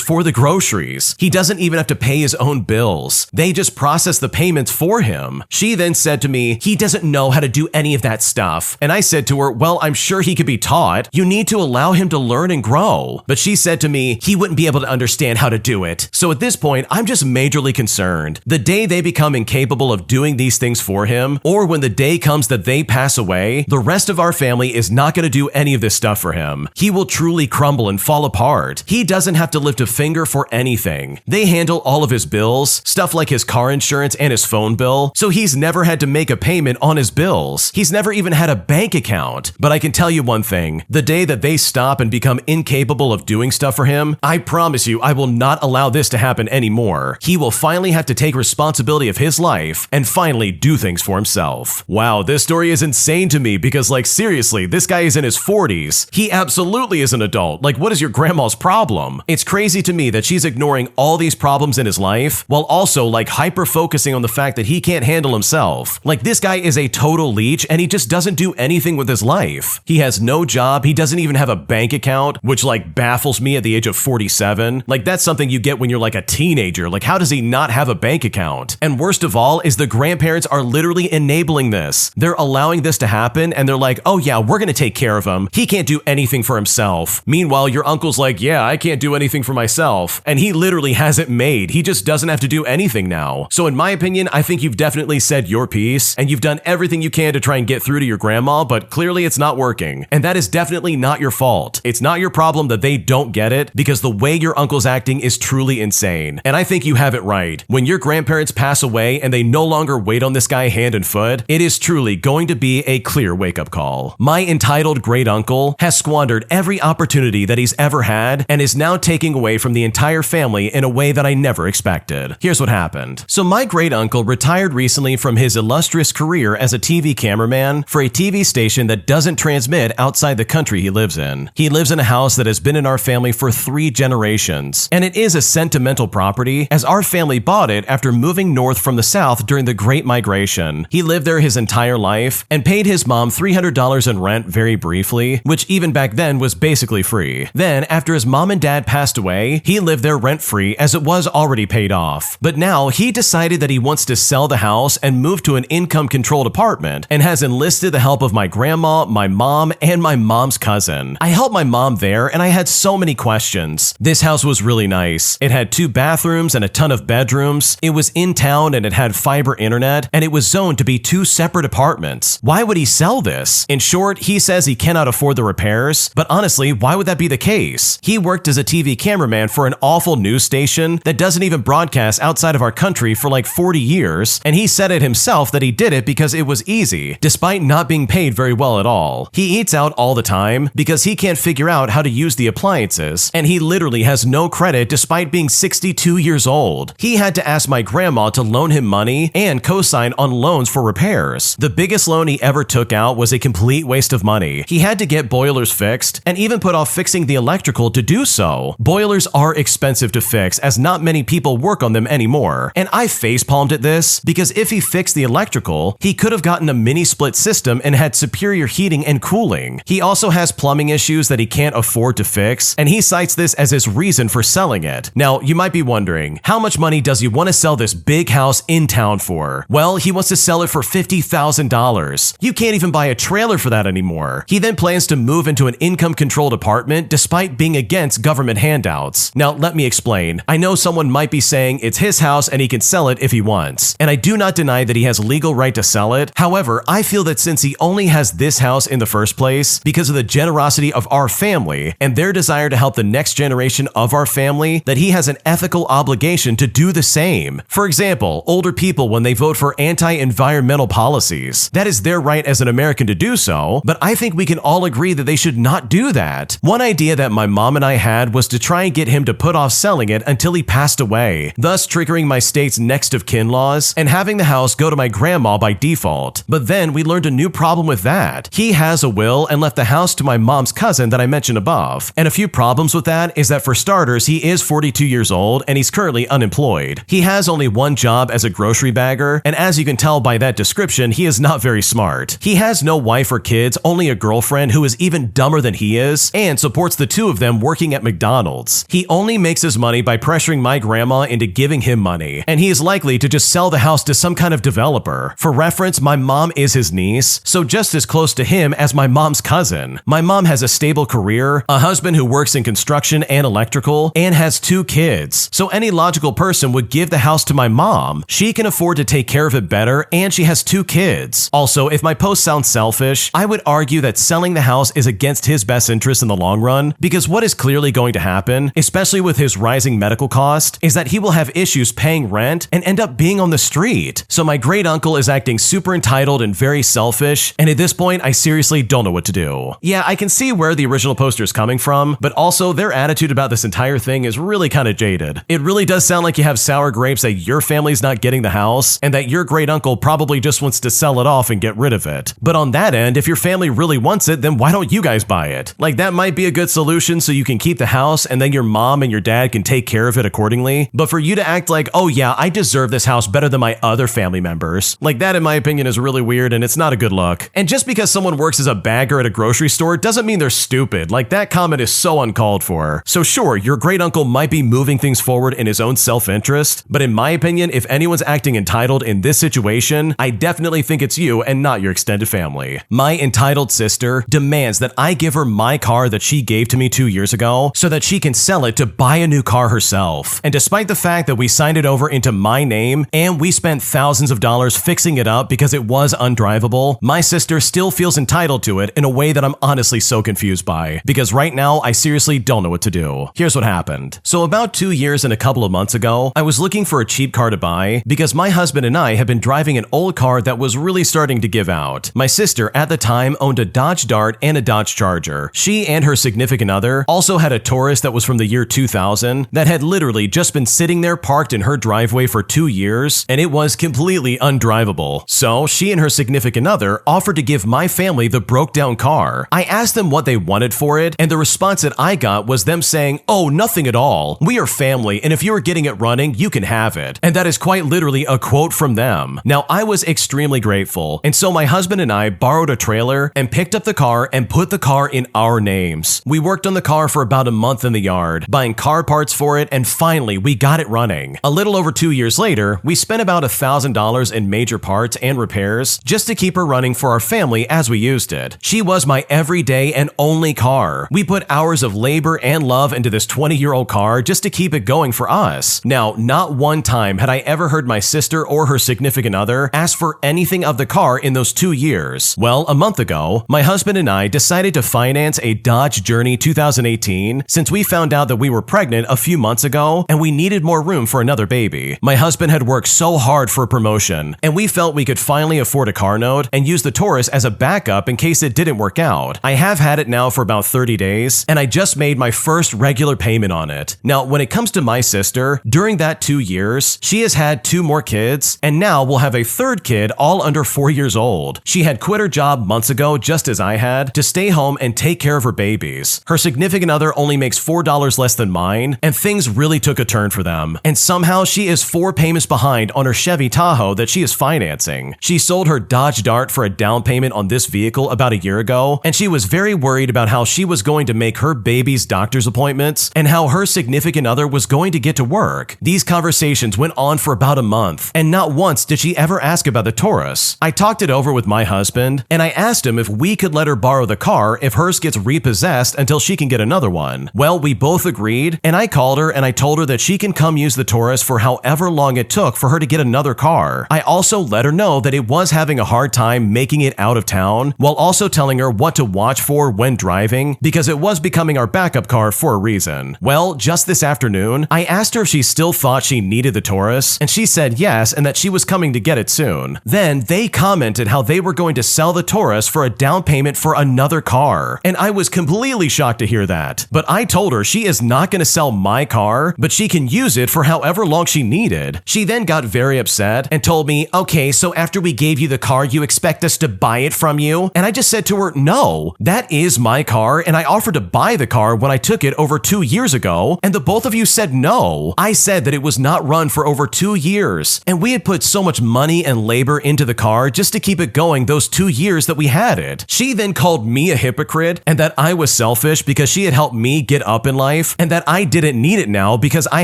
for the groceries. He doesn't even have to pay his own bills. They just process the payments for him. She then said to me, he doesn't know how to do any of that stuff. And I said to her, well, I'm sure he could be taught. You need to allow him to learn and grow. But she said to me, he wouldn't be able to understand how to do it. So at this point, I'm just majorly concerned. The day they become incapable of doing these things for him, or when the day comes that they pass away, the rest of our family is not going to do any of this stuff for him. He will truly crumble and fall apart. He doesn't have to lift a finger for anything. They handle all of his bills, stuff like his car insurance and his phone bill, so he's never had to make a payment on his bills. He's never even had a bank account. But I can tell you one thing, the day that they stop and become incapable of doing stuff for him, I promise you I will not allow this to happen anymore. He will finally have to take responsibility of his life and finally do things for himself. Wow, this story is insane to me because, like, seriously, this guy is in his 40s. He absolutely is an adult. Like, what is your grandma's problem? It's crazy to me that she's ignoring all these problems in his life while also like hyper focusing on the fact that he can't handle himself. Like, this guy is a total leech and he just doesn't do anything with his life. He has no job. He doesn't even have a bank account, which like baffles me at the age of 47. Like, that's something you get when you're like a teenager. Like, how does he not have a bank account? And worst of all is the grandparents are literally enabling this. They're allowing this to happen and they're like, oh yeah, we're gonna take care of him. He can't do anything for himself. Meanwhile, your uncle's like, yeah, I can't do anything for myself. And he literally has it made. He just doesn't have to do anything now. So in my opinion, I think you've definitely said your piece and you've done everything you can to try and get through to your grandma, but clearly it's not working. And that is definitely not your fault. It's not your problem that they don't get it, because the way your uncle's acting is truly insane. And I think you have it right. When your grandparents pass away and they no longer wait on this guy hand and foot, it is truly going to be a clear wake-up call. My entitled great uncle has squandered every opportunity that he's ever had and is now taking away from the entire family in a way that I never expected. Here's what happened. So my great uncle retired recently from his illustrious career as a TV cameraman for a TV station that doesn't transmit outside the country he lives in. He lives in a house that has been in our family for 3 generations, and it is a sentimental property as our family bought it after moving north from the south during the Great Migration. He lived there his entire life and paid his mom $300 in rent very briefly, which even back then was basically free. Then, after his mom and dad passed away, he lived there rent-free as it was already paid off. But now he decided that he wants to sell the house and move to an income-controlled apartment and has enlisted the help of my grandma, my mom, and my mom's cousin. I helped my mom there and I had so many questions. This house was really nice. It had 2 bathrooms and a ton of bedrooms. It was in town and it had fiber internet, and it was zoned to be 2 separate apartments. Why would he sell this? In short, he says he cannot afford the repairs, but honestly, why would that be the case? He worked as a TV cameraman for an awful news station that doesn't even broadcast outside of our country for like 40 years, and he said it himself that he did it because it was easy, despite not being paid very well at all. He eats out all the time because he can't figure out how to use the appliances, and he literally has no credit despite being 62 years old. He had to ask my grandma to loan him money and co-sign on loans for repairs. The biggest loan he ever took out was a complete waste of money. He had to get boilers fixed and even put off fixing the electrical to do so. Boilers are expensive to fix as not many people work on them anymore, and I facepalmed at this because if he fixed the electrical, he could have gotten a mini split system and had superior heating and cooling. He also has plumbing issues that he can't afford to fix, and he cites this as his reason for selling it. Now, you might be wondering, how much money does he want to sell this big house in town for? Well, he wants to sell it for $50,000. You can't even buy a trailer for that anymore. He then plans to move into an income-controlled apartment despite being against government handouts. Now, let me explain. I know someone someone might be saying it's his house and he can sell it if he wants. And I do not deny that he has legal right to sell it. However, I feel that since he only has this house in the first place because of the generosity of our family and their desire to help the next generation of our family, that he has an ethical obligation to do the same. For example, older people when they vote for anti-environmental policies. That is their right as an American to do so, but I think we can all agree that they should not do that. One idea that my mom and I had was to try and get him to put off selling it until he passed away, thus triggering my state's next of kin laws and having the house go to my grandma by default. But then we learned a new problem with that. He has a will and left the house to my mom's cousin that I mentioned above. And a few problems with that is that for starters, he is 42 years old and he's currently unemployed. He has only one job as a grocery bagger, and as you can tell by that description, he is not very smart. He has no wife or kids, only a girlfriend who is even dumber than he is and supports the two of them working at McDonald's. He only makes his money by pressuring my grandma into giving him money, and he is likely to just sell the house to some kind of developer. For reference, my mom is his niece, so just as close to him as my mom's cousin. My mom has a stable career, a husband who works in construction and electrical, and has 2 kids. So any logical person would give the house to my mom. She can afford to take care of it better, and she has 2 kids. Also, if my post sounds selfish, I would argue that selling the house is against his best interest in the long run, because what is clearly going to happen, especially with his rising medical cost, is that he will have issues paying rent and end up being on the street. So my great uncle is acting super entitled and very selfish, and at this point, I seriously don't know what to do. Yeah, I can see where the original poster is coming from, but also their attitude about this entire thing is really kind of jaded. It really does sound like you have sour grapes that your family's not getting the house, and that your great uncle probably just wants to sell it off and get rid of it. But on that end, if your family really wants it, then why don't you guys buy it? Like, that might be a good solution so you can keep the house and then your mom and your dad can take care of it accordingly. But for you to act like, oh yeah, I deserve this house better than my other family members, like that in my opinion is really weird and it's not a good look. And just because someone works as a bagger at a grocery store doesn't mean they're stupid. Like, that comment is so uncalled for. So sure, your great uncle might be moving things forward in his own self-interest, but in my opinion, if anyone's acting entitled in this situation, I definitely think it's you and not your extended family. My entitled sister demands that I give her my car that she gave to me 2 years ago so that she can sell it to buy a new car herself. And despite the fact that we signed it over into my name and we spent thousands of dollars fixing it up because it was undrivable, my sister still feels entitled to it in a way that I'm honestly so confused by, because right now I seriously don't know what to do. Here's what happened. So about 2 years and a couple of months ago, I was looking for a cheap car to buy because my husband and I have been driving an old car that was really starting to give out. My sister at the time owned a Dodge Dart and a Dodge Charger. She and her significant other also had a Taurus that was from the year 2000 that had literally just been sitting there parked in her driveway for 2 years, and it was completely undrivable. So she and her significant other offered to give my family the broke down car. I asked them what they wanted for it, and the response that I got was them saying, "Oh, nothing at all. We are family, and if you are getting it running, you can have it." And that is quite literally a quote from them. Now, I was extremely grateful, and so my husband and I borrowed a trailer and picked up the car and put the car in our names. We worked on the car for about a month in the yard, buying car parts for it, and finally, we got it running. A little over 2 years later, we spent about $1,000 in major parts and repairs just to keep her running for our family as we used it. She was my everyday and only car. We put hours of labor and love into this 20-year-old car just to keep it going for us. Now, not one time had I ever heard my sister or her significant other ask for anything of the car in those 2 years. Well, a month ago, my husband and I decided to finance a Dodge Journey 2018 since we found out that we were pregnant a few months ago and we needed more room for another baby. My husband had worked so hard for a promotion, and we felt we could finally afford a car note and use the Taurus as a backup in case it didn't work out. I have had it now for about 30 days, and I just made my first regular payment on it. Now, when it comes to my sister, during that 2 years, she has had 2 more kids, and now will have a 3rd kid all under 4 years old. She had quit her job months ago, just as I had, to stay home and take care of her babies. Her significant other only makes $4 less than mine, and things really took a turn for them. And somehow she is 4 payments behind on her Chevy Tahoe that she is financing. She sold her Dodge Dart for a down payment on this vehicle about a year ago, and she was very worried about how she was going to make her baby's doctor's appointments and how her significant other was going to get to work. These conversations went on for about a month, and not once did she ever ask about the Taurus. I talked it over with my husband, and I asked him if we could let her borrow the car if hers gets repossessed until she can get another one. Well, we both agreed, and I called her and I told her that that she can come use the Taurus for however long it took for her to get another car. I also let her know that it was having a hard time making it out of town, while also telling her what to watch for when driving, because it was becoming our backup car for a reason. Well, just this afternoon, I asked her if she still thought she needed the Taurus, and she said yes, and that she was coming to get it soon. Then they commented how they were going to sell the Taurus for a down payment for another car, and I was completely shocked to hear that. But I told her she is not going to sell my car, but she can use it for however long she needed. She then got very upset and told me, okay, so after we gave you the car, you expect us to buy it from you? And I just said to her, no, that is my car, and I offered to buy the car when I took it over 2 years ago, and the both of you said no. I said that it was not run for over 2 years, and we had put so much money and labor into the car just to keep it going those 2 years that we had it. She then called me a hypocrite and that I was selfish because she had helped me get up in life, and that I didn't need it now because I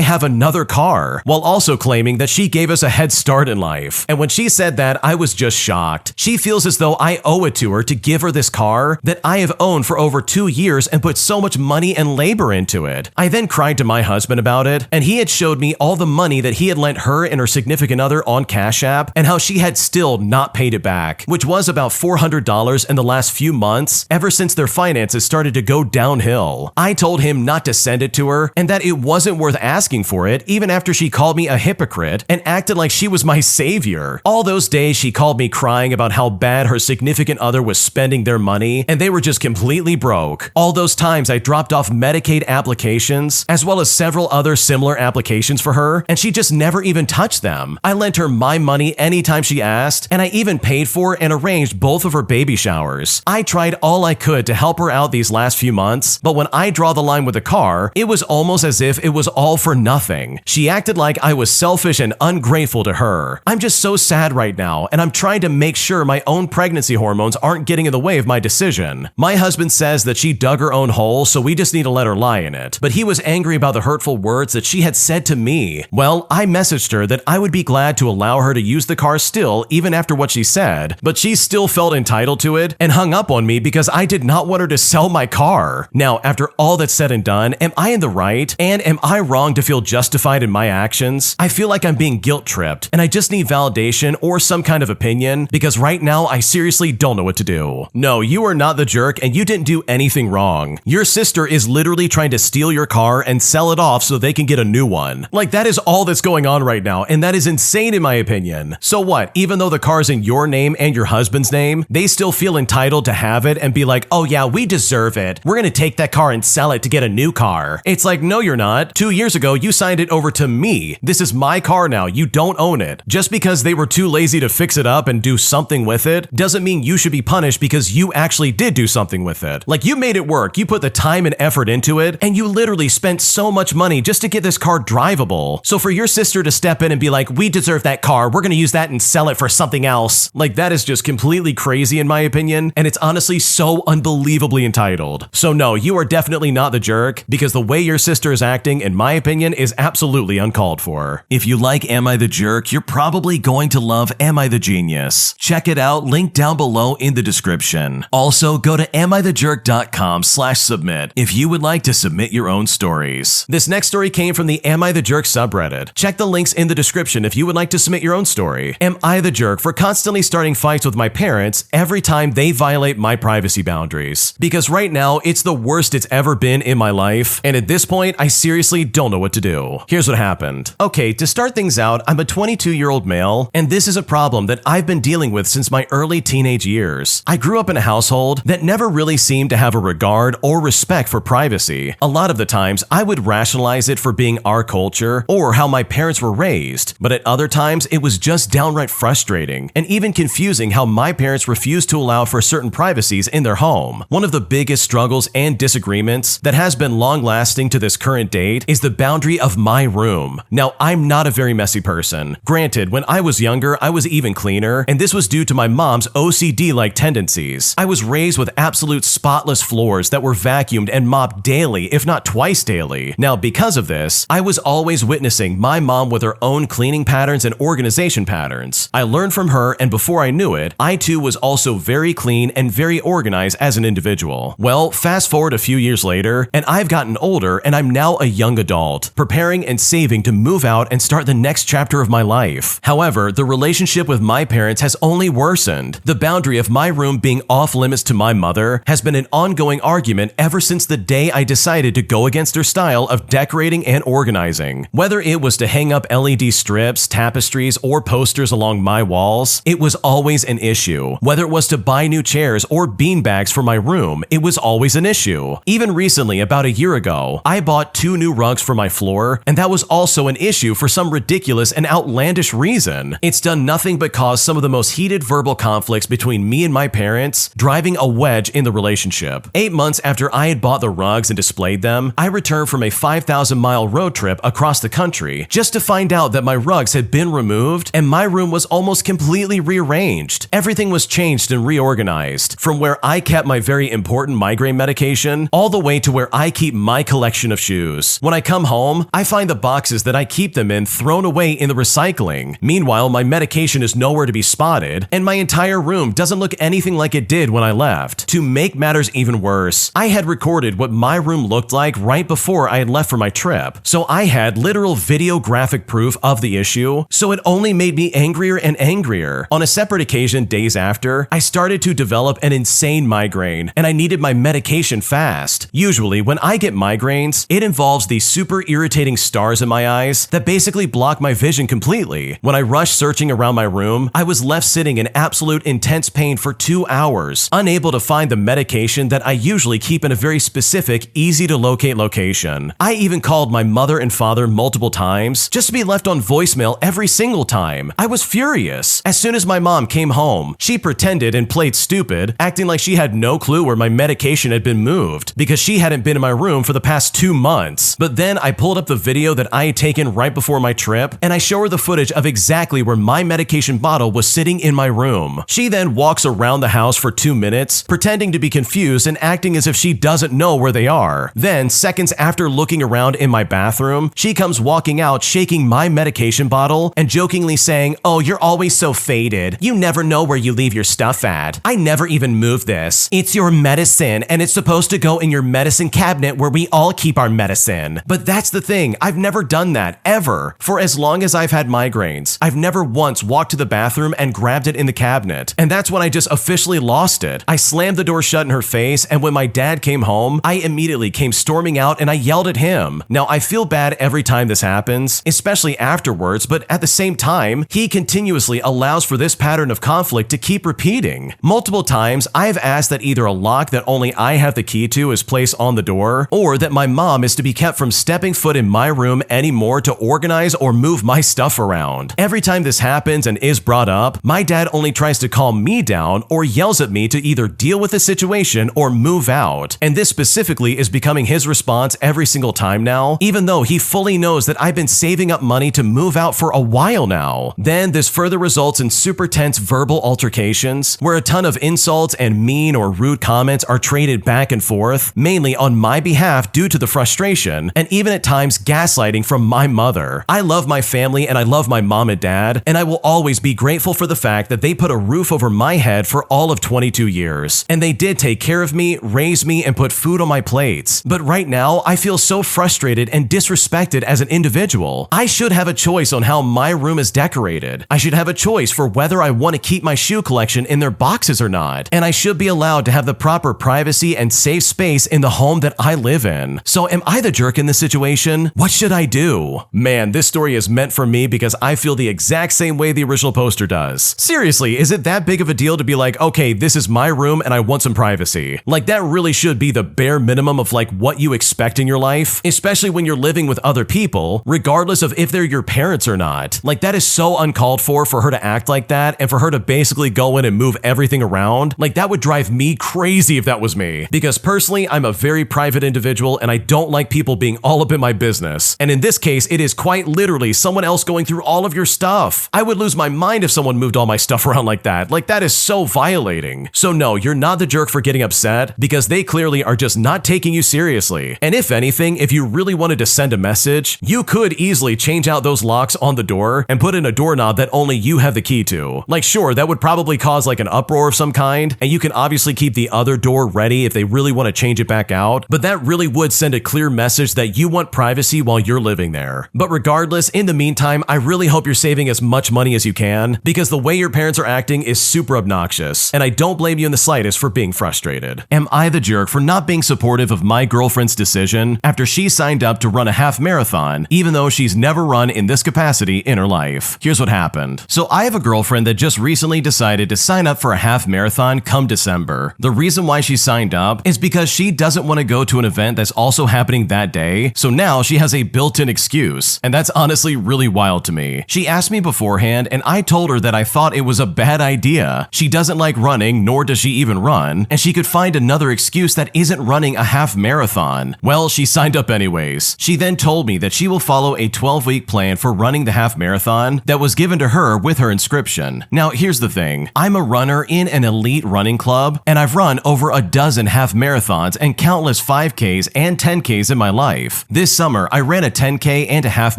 have another car, while also claiming that she gave us a head start in life. And when she said that, I was just shocked. She feels as though I owe it to her to give her this car that I have owned for over 2 years and put so much money and labor into it. I then cried to my husband about it, and he had showed me all the money that he had lent her and her significant other on Cash App, and how she had still not paid it back, which was about $400 in the last few months, ever since their finances started to go downhill. I told him not to send it to her, and that it wasn't worth asking for it, even after she called me a hypocrite and acted like she was my savior. All those days she called me crying about how bad her significant other was spending their money, and they were just completely broke. All those times I dropped off Medicaid applications, as well as several other similar applications for her, and she just never even touched them. I lent her my money anytime she asked, and I even paid for and arranged both of her baby showers. I tried all I could to help her out these last few months, but when I draw the line with the car, it was almost as if it was all for nothing. She acted like I was selfish and ungrateful to her. I'm just so sad right now, and I'm trying to make sure my own pregnancy hormones aren't getting in the way of my decision. My husband says that she dug her own hole, so we just need to let her lie in it. But he was angry about the hurtful words that she had said to me. Well, I messaged her that I would be glad to allow her to use the car still, even after what she said, but she still felt entitled to it and hung up on me because I did not want her to sell my car. Now, after all that's said and done, am I in the right? And am I wrong to feel justified in my actions? I feel like I'm being guilt-tripped, and I just need validation or some kind of opinion, because right now I seriously don't know what to do. No, you are not the jerk, and you didn't do anything wrong. Your sister is literally trying to steal your car and sell it off so they can get a new one. Like, that is all that's going on right now, and that is insane in my opinion. So what, even though the car's in your name and your husband's name, they still feel entitled to have it and be like, oh yeah, we deserve it. We're gonna take that car and sell it to get a new car. It's like, no you're not. 2 years ago, you signed it over to me. This is my car now, you don't own it. Just because they were too lazy to fix it up and do something with it, doesn't mean you should be punished because you actually did do something with it. Like, you made it work, you put the time and effort into it, and you literally spent so much money just to get this car drivable. So for your sister to step in and be like, we deserve that car, we're gonna use that and sell it for something else, like, that is just completely crazy in my opinion, and it's honestly so unbelievably entitled. So no, you are definitely not the jerk, because the way your sister is acting, in my opinion, is absolutely uncalled for. If you like Am I the Jerk, you're probably going to love Am I the Genius. Check it out, link down below in the description. Also, go to amithejerk.com/submit if you would like to submit your own stories. This next story came from the Am I the Jerk subreddit. Check the links in the description if you would like to submit your own story. Am I the jerk for constantly starting fights with my parents every time they violate my privacy boundaries? Because right now, it's the worst it's ever been in my life, and at this point, I seriously don't know what to do. Here's what happened. Okay, to start things out, I'm a 22-year-old male, and this is a problem that I've been dealing with since my early teenage years. I grew up in a household that never really seemed to have a regard or respect for privacy. A lot of the times, I would rationalize it for being our culture or how my parents were raised, but at other times, it was just downright frustrating and even confusing how my parents refused to allow for certain privacies in their home. One of the biggest struggles and disagreements that has been long-lasting to this current date is the boundary of my room. Now, I'm not a very messy person. Granted, when I was younger, I was even cleaner, and this was due to my mom's OCD-like tendencies. I was raised with absolute spotless floors that were vacuumed and mopped daily, if not twice daily. Now, because of this, I was always witnessing my mom with her own cleaning patterns and organization patterns. I learned from her, and before I knew it, I too was also very clean and very organized as an individual. Well, fast forward a few years later, and I've gotten older, and I'm now a young adult. out, preparing and saving to move out and start the next chapter of my life. However, the relationship with my parents has only worsened. The boundary of my room being off limits to my mother has been an ongoing argument ever since the day I decided to go against her style of decorating and organizing. Whether it was to hang up LED strips, tapestries, or posters along my walls, it was always an issue. Whether it was to buy new chairs or beanbags for my room, it was always an issue. Even recently, about a year ago, I bought 2 new rugs for my floor, and that was also an issue for some ridiculous and outlandish reason. It's done nothing but cause some of the most heated verbal conflicts between me and my parents, driving a wedge in the relationship. 8 months after I had bought the rugs and displayed them, I returned from a 5,000-mile road trip across the country just to find out that my rugs had been removed and my room was almost completely rearranged. Everything was changed and reorganized, from where I kept my very important migraine medication all the way to where I keep my collection of shoes. When I come home, I find the boxes that I keep them in thrown away in the recycling. Meanwhile, my medication is nowhere to be spotted, and my entire room doesn't look anything like it did when I left. To make matters even worse, I had recorded what my room looked like right before I had left for my trip, so I had literal videographic proof of the issue, so it only made me angrier and angrier. On a separate occasion, days after, I started to develop an insane migraine, and I needed my medication fast. Usually, when I get migraines, it involves these super irritating stars in my eyes that basically block my vision completely. When I rushed searching around my room, I was left sitting in absolute intense pain for 2 hours, unable to find the medication that I usually keep in a very specific, easy-to-locate location. I even called my mother and father multiple times, just to be left on voicemail every single time. I was furious. As soon as my mom came home, she pretended and played stupid, acting like she had no clue where my medication had been moved, because she hadn't been in my room for the past 2 months. But then I pulled up the video that I had taken right before my trip, and I show her the footage of exactly where my medication bottle was sitting in my room. She then walks around the house for 2 minutes, pretending to be confused and acting as if she doesn't know where they are. Then, seconds after looking around in my bathroom, she comes walking out shaking my medication bottle and jokingly saying, "Oh, you're always so faded. You never know where you leave your stuff at. I never even moved this. It's your medicine, and it's supposed to go in your medicine cabinet where we all keep our medicine." But that's the thing, I've never done that, ever. For as long as I've had migraines, I've never once walked to the bathroom and grabbed it in the cabinet. And that's when I just officially lost it. I slammed the door shut in her face, and when my dad came home, I immediately came storming out and I yelled at him. Now, I feel bad every time this happens, especially afterwards, but at the same time, he continuously allows for this pattern of conflict to keep repeating. Multiple times, I've asked that either a lock that only I have the key to is placed on the door, or that my mom is to be kept from stepping foot in my room anymore to organize or move my stuff around. Every time this happens and is brought up, my dad only tries to calm me down or yells at me to either deal with the situation or move out. And this specifically is becoming his response every single time now, even though he fully knows that I've been saving up money to move out for a while now. Then this further results in super tense verbal altercations, where a ton of insults and mean or rude comments are traded back and forth, mainly on my behalf due to the frustration, and even at times gaslighting from my mother. I love my family and I love my mom and dad, and I will always be grateful for the fact that they put a roof over my head for all of 22 years. And they did take care of me, raise me, and put food on my plates. But right now, I feel so frustrated and disrespected as an individual. I should have a choice on how my room is decorated. I should have a choice for whether I want to keep my shoe collection in their boxes or not. And I should be allowed to have the proper privacy and safe space in the home that I live in. So am I the jerk in this situation? What should I do? Man, this story is meant for me because I feel the exact same way the original poster does. Seriously, is it that big of a deal to be like, okay, this is my room and I want some privacy? Like, that really should be the bare minimum of like what you expect in your life, especially when you're living with other people, regardless of if they're your parents or not. Like, that is so uncalled for her to act like that and for her to basically go in and move everything around. Like, that would drive me crazy if that was me. Because personally, I'm a very private individual and I don't like people being all up in my business. And in this case, it is quite literally someone else going through all of your stuff. I would lose my mind if someone moved all my stuff around like that. Like, that is so violating. So no, you're not the jerk for getting upset, because they clearly are just not taking you seriously. And if anything, if you really wanted to send a message, you could easily change out those locks on the door and put in a doorknob that only you have the key to. Like, sure, that would probably cause like an uproar of some kind, and you can obviously keep the other door ready if they really want to change it back out, but that really would send a clear message that you want privacy while you're living there. But regardless, in the meantime, I really hope you're saving as much money as you can, because the way your parents are acting is super obnoxious, and I don't blame you in the slightest for being frustrated. Am I the jerk for not being supportive of my girlfriend's decision after she signed up to run a half marathon, even though she's never run in this capacity in her life? Here's what happened. So I have a girlfriend that just recently decided to sign up for a half marathon come December. The reason why she signed up is because she doesn't want to go to an event that's also happening that day, so now she has a built-in excuse, and that's honestly really wild to me. She asked me beforehand, and I told her that I thought it was a bad idea. She doesn't like running, nor does she even run, and she could find another excuse that isn't running a half marathon. Well, she signed up anyways. She then told me that she will follow a 12-week plan for running the half marathon that was given to her with her inscription. Now, here's the thing. I'm a runner in an elite running club, and I've run over a dozen half marathons and countless 5Ks and 10Ks in my life. This summer, I ran a 10K and a half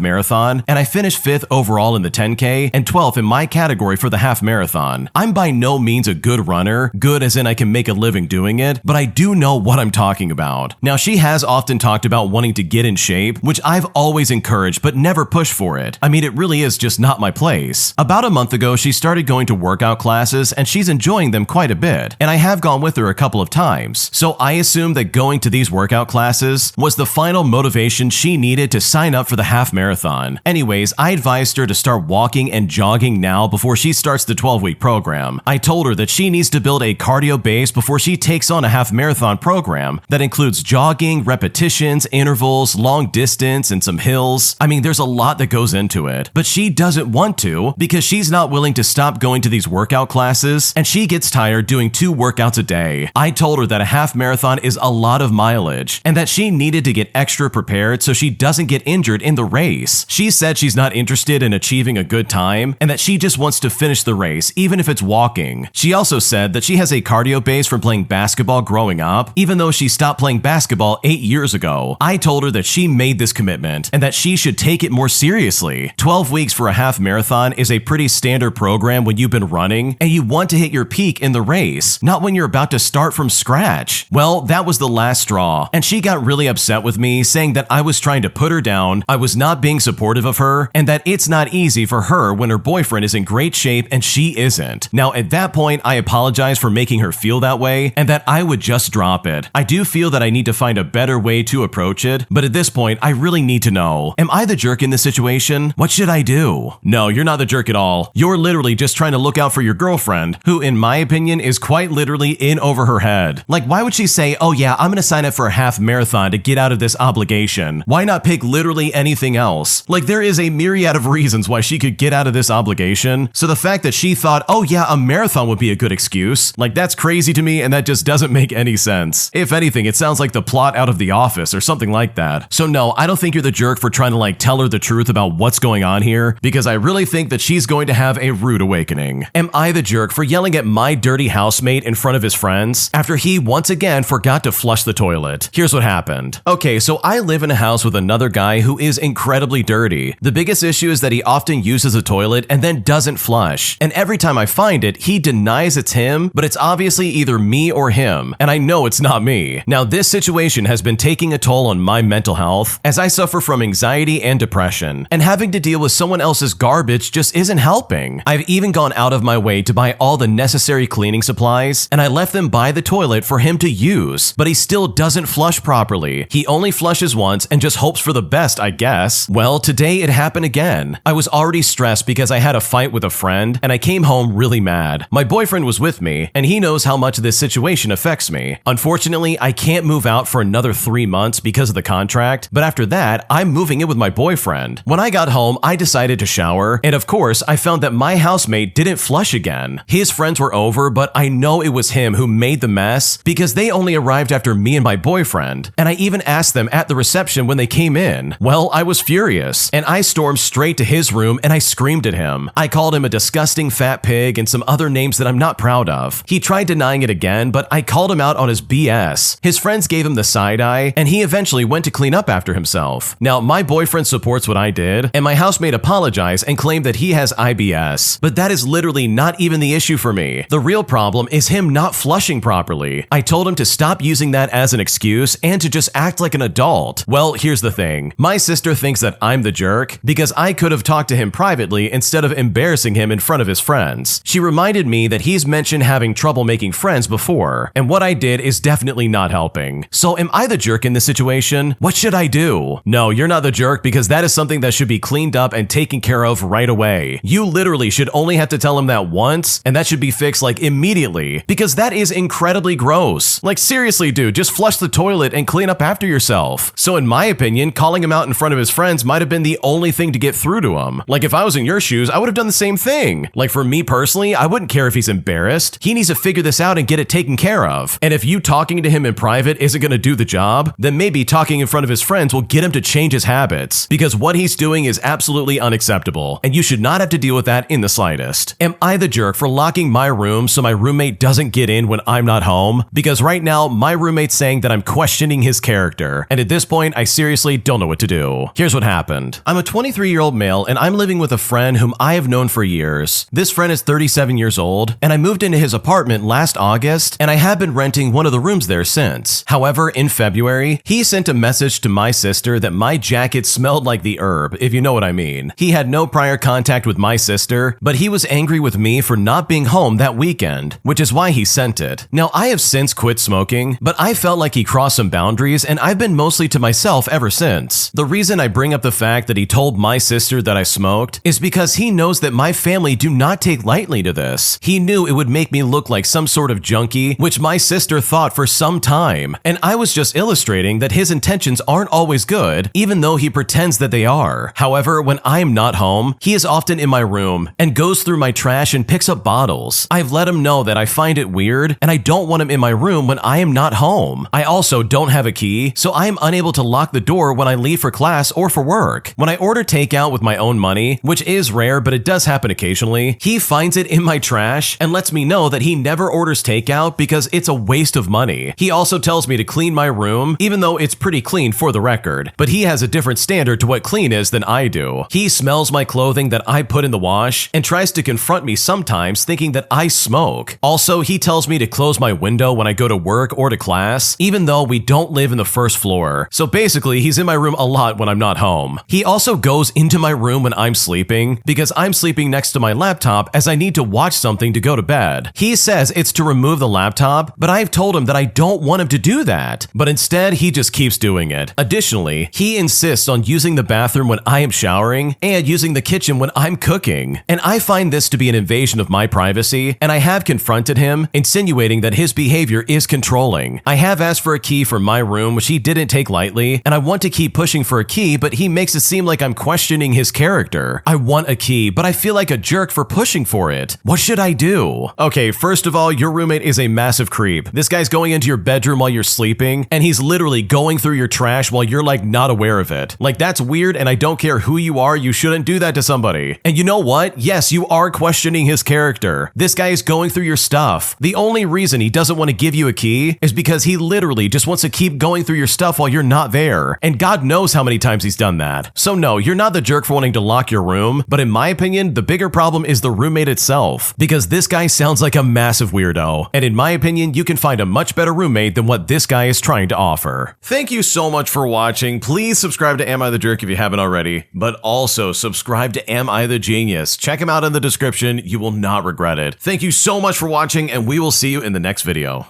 marathon, and I finished 5th overall in the 10K and 12th in my category for the half marathon. I'm by no means a good runner, good as in I can make a living doing it, but I do know what I'm talking about. Now, she has often talked about wanting to get in shape, which I've always encouraged but never pushed for it. I mean, it really is just not my place. About a month ago, she started going to workout classes, and she's enjoying them quite a bit, and I have gone with her a couple of times. So I assumed that going to these workout classes was the final motivation she needed to sign up for the half marathon. Anyways, I advised her to start walking and jogging now before she starts the 12-week program. I told her that she needs to build a cardio base before she takes on a half marathon program that includes jogging, repetitions, intervals, long distance, and some hills. I mean, there's a lot that goes into it, but she doesn't want to because she's not willing to stop going to these workout classes, and she gets tired doing 2 workouts a day. I told her that a half marathon is a lot of mileage and that she needed to get extra prepared so she doesn't get injured in the race. She said she's not interested in achieving a good time and that she just wants to finish the race, even if it's walking. She also said that she has a cardio base from playing basketball growing up, even though she stopped playing basketball 8 years ago. I told her that she made this commitment and that she should take it more seriously. 12 weeks for a half marathon is a pretty standard program when you've been running and you want to hit your peak in the race, not when you're about to start from scratch. Well, that was the last straw, and she got really upset with me, saying that I was trying to put her down, I was not being supportive of her, and that it's not easy for her when her boyfriend is in great shape and she isn't. Now, at that point, I apologized for making her feel that way and that I would just drop it. I do feel that I need to find a better way to approach it, but at this point, I really need to know, am I the jerk in this situation? What should I do? No, you're not the jerk at all. You're literally just trying to look out for your girlfriend, who in my opinion is quite literally in over her head. Like, why would she say, oh yeah, I'm gonna sign up for a half marathon to get out of this obligation? Why not pick literally anything else? Like, there is a myriad of reasons why she could get out of this obligation, so the fact that she thought, oh yeah, a marathon would be a good excuse, like, that's crazy to me, and that just doesn't make any sense. If anything, it sounds like the plot out of The Office or something like that. So no, I don't think you're the jerk for trying to like tell her the truth about what's going on here, because I really think that she's going to have a rude awakening. Am I the jerk for yelling at my dirty housemate in front of his friends after he once again forgot to flush the toilet? Here's what happened. Okay, so I live in a house with another guy who is incredibly dirty. The biggest issue is that he often uses a toilet and then doesn't flush. And every time I find it, he denies it's him, but it's obviously either me or him, and I know it's not me. Now, this situation has been taking a toll on my mental health as I suffer from anxiety and depression, and having to deal with someone else's garbage just isn't helping. I've even gone out of my way to buy all the necessary cleaning supplies, and I left them by the toilet for him to use, but he still doesn't flush properly. He only flushes once and just hopes for the best, I guess. Well, today it happened again. I was already stressed because I had a fight with a friend, and I came home really mad. My boyfriend was with me, and he knows how much this situation affects me. Unfortunately, I can't move out for another 3 months because of the contract, but after that, I'm moving in with my boyfriend. When I got home, I decided to shower, and of course, I found that my housemate didn't flush again. His friends were over, but I know it was him who made the mess because they only arrived after me and my boyfriend, and I even asked them at the reception when they came in. Well, I was furious, and I stormed straight to his room and I screamed at him. I called him a disgusting fat pig and some other names that I'm not proud of. He tried denying it again, but I called him out on his BS. His friends gave him the side eye, and he eventually went to clean up after himself. Now, my boyfriend supports what I did, and my housemate apologized and claimed that he has IBS, but that is literally not even the issue for me. The real problem is him not flushing properly. I told him to stop using that as an excuse and to just act like an adult. Well, Well, here's the thing. My sister thinks that I'm the jerk because I could have talked to him privately instead of embarrassing him in front of his friends. She reminded me that he's mentioned having trouble making friends before, and what I did is definitely not helping. So am I the jerk in this situation? What should I do? No, you're not the jerk because that is something that should be cleaned up and taken care of right away. You literally should only have to tell him that once, and that should be fixed like immediately, because that is incredibly gross. Like seriously, dude, just flush the toilet and clean up after yourself. So in my opinion, calling him out in front of his friends might have been the only thing to get through to him. Like if I was in your shoes, I would have done the same thing. Like for me personally, I wouldn't care if he's embarrassed. He needs to figure this out and get it taken care of. And if you talking to him in private isn't going to do the job, then maybe talking in front of his friends will get him to change his habits, because what he's doing is absolutely unacceptable, and you should not have to deal with that in the slightest. Am I the jerk for locking my room so my roommate doesn't get in when I'm not home? Because right now, my roommate's saying that I'm questioning his character, and at this point, I seriously don't know what to do. Here's what happened. I'm a 23-year-old male, and I'm living with a friend whom I have known for years. This friend is 37 years old, and I moved into his apartment last August, and I have been renting one of the rooms there since. However, in February, he sent a message to my sister that my jacket smelled like the herb, if you know what I mean. He had no prior contact with my sister, but he was angry with me for not being home that weekend, which is why he sent it. Now, I have since quit smoking, but I felt like he crossed some boundaries, and I've been mostly to myself ever since. The reason I bring up the fact that he told my sister that I smoked is because he knows that my family do not take lightly to this. He knew it would make me look like some sort of junkie, which my sister thought for some time, and I was just illustrating that his intentions aren't always good, even though he pretends that they are. However, when I'm not home, he is often in my room and goes through my trash and picks up bottles. I've let him know that I find it weird and I don't want him in my room when I am not home. I also don't have a key, so I am unable to lock the door when I leave for class or for work. When I order takeout with my own money, which is rare but it does happen occasionally, he finds it in my trash and lets me know that he never orders takeout because it's a waste of money. He also tells me to clean my room, even though it's pretty clean for the record, but he has a different standard to what clean is than I do. He smells my clothing that I put in the wash and tries to confront me sometimes thinking that I smoke. Also, he tells me to close my window when I go to work or to class, even though we don't live in the first floor. So basically, he's in my room a lot when I'm not home. He also goes into my room when I'm sleeping because I'm sleeping next to my laptop as I need to watch something to go to bed. He says it's to remove the laptop, but I've told him that I don't want him to do that, but instead he just keeps doing it. Additionally, he insists on using the bathroom when I am showering and using the kitchen when I'm cooking. And I find this to be an invasion of my privacy, and I have confronted him, insinuating that his behavior is controlling. I have asked for a key for my room, which he didn't take lightly, and I want to keep pushing for a key, but he makes it seem like I'm questioning his character. I want a key, but I feel like a jerk for pushing for it. What should I do? Okay, first of all, your roommate is a massive creep. This guy's going into your bedroom while you're sleeping, and he's literally going through your trash while you're like not aware of it. Like that's weird, and I don't care who you are, you shouldn't do that to somebody. And you know what? Yes, you are questioning his character. This guy is going through your stuff. The only reason he doesn't want to give you a key is because he literally just wants to keep going through your stuff while you're not there. And God knows how many times he's done that. So no, you're not the jerk for wanting to lock your room, but in my opinion, the bigger problem is the roommate itself, because this guy sounds like a massive weirdo. And in my opinion, you can find a much better roommate than what this guy is trying to offer. Thank you so much for watching. Please subscribe to Am I the Jerk if you haven't already, but also subscribe to Am I the Genius. Check him out in the description. You will not regret it. Thank you so much for watching, and we will see you in the next video.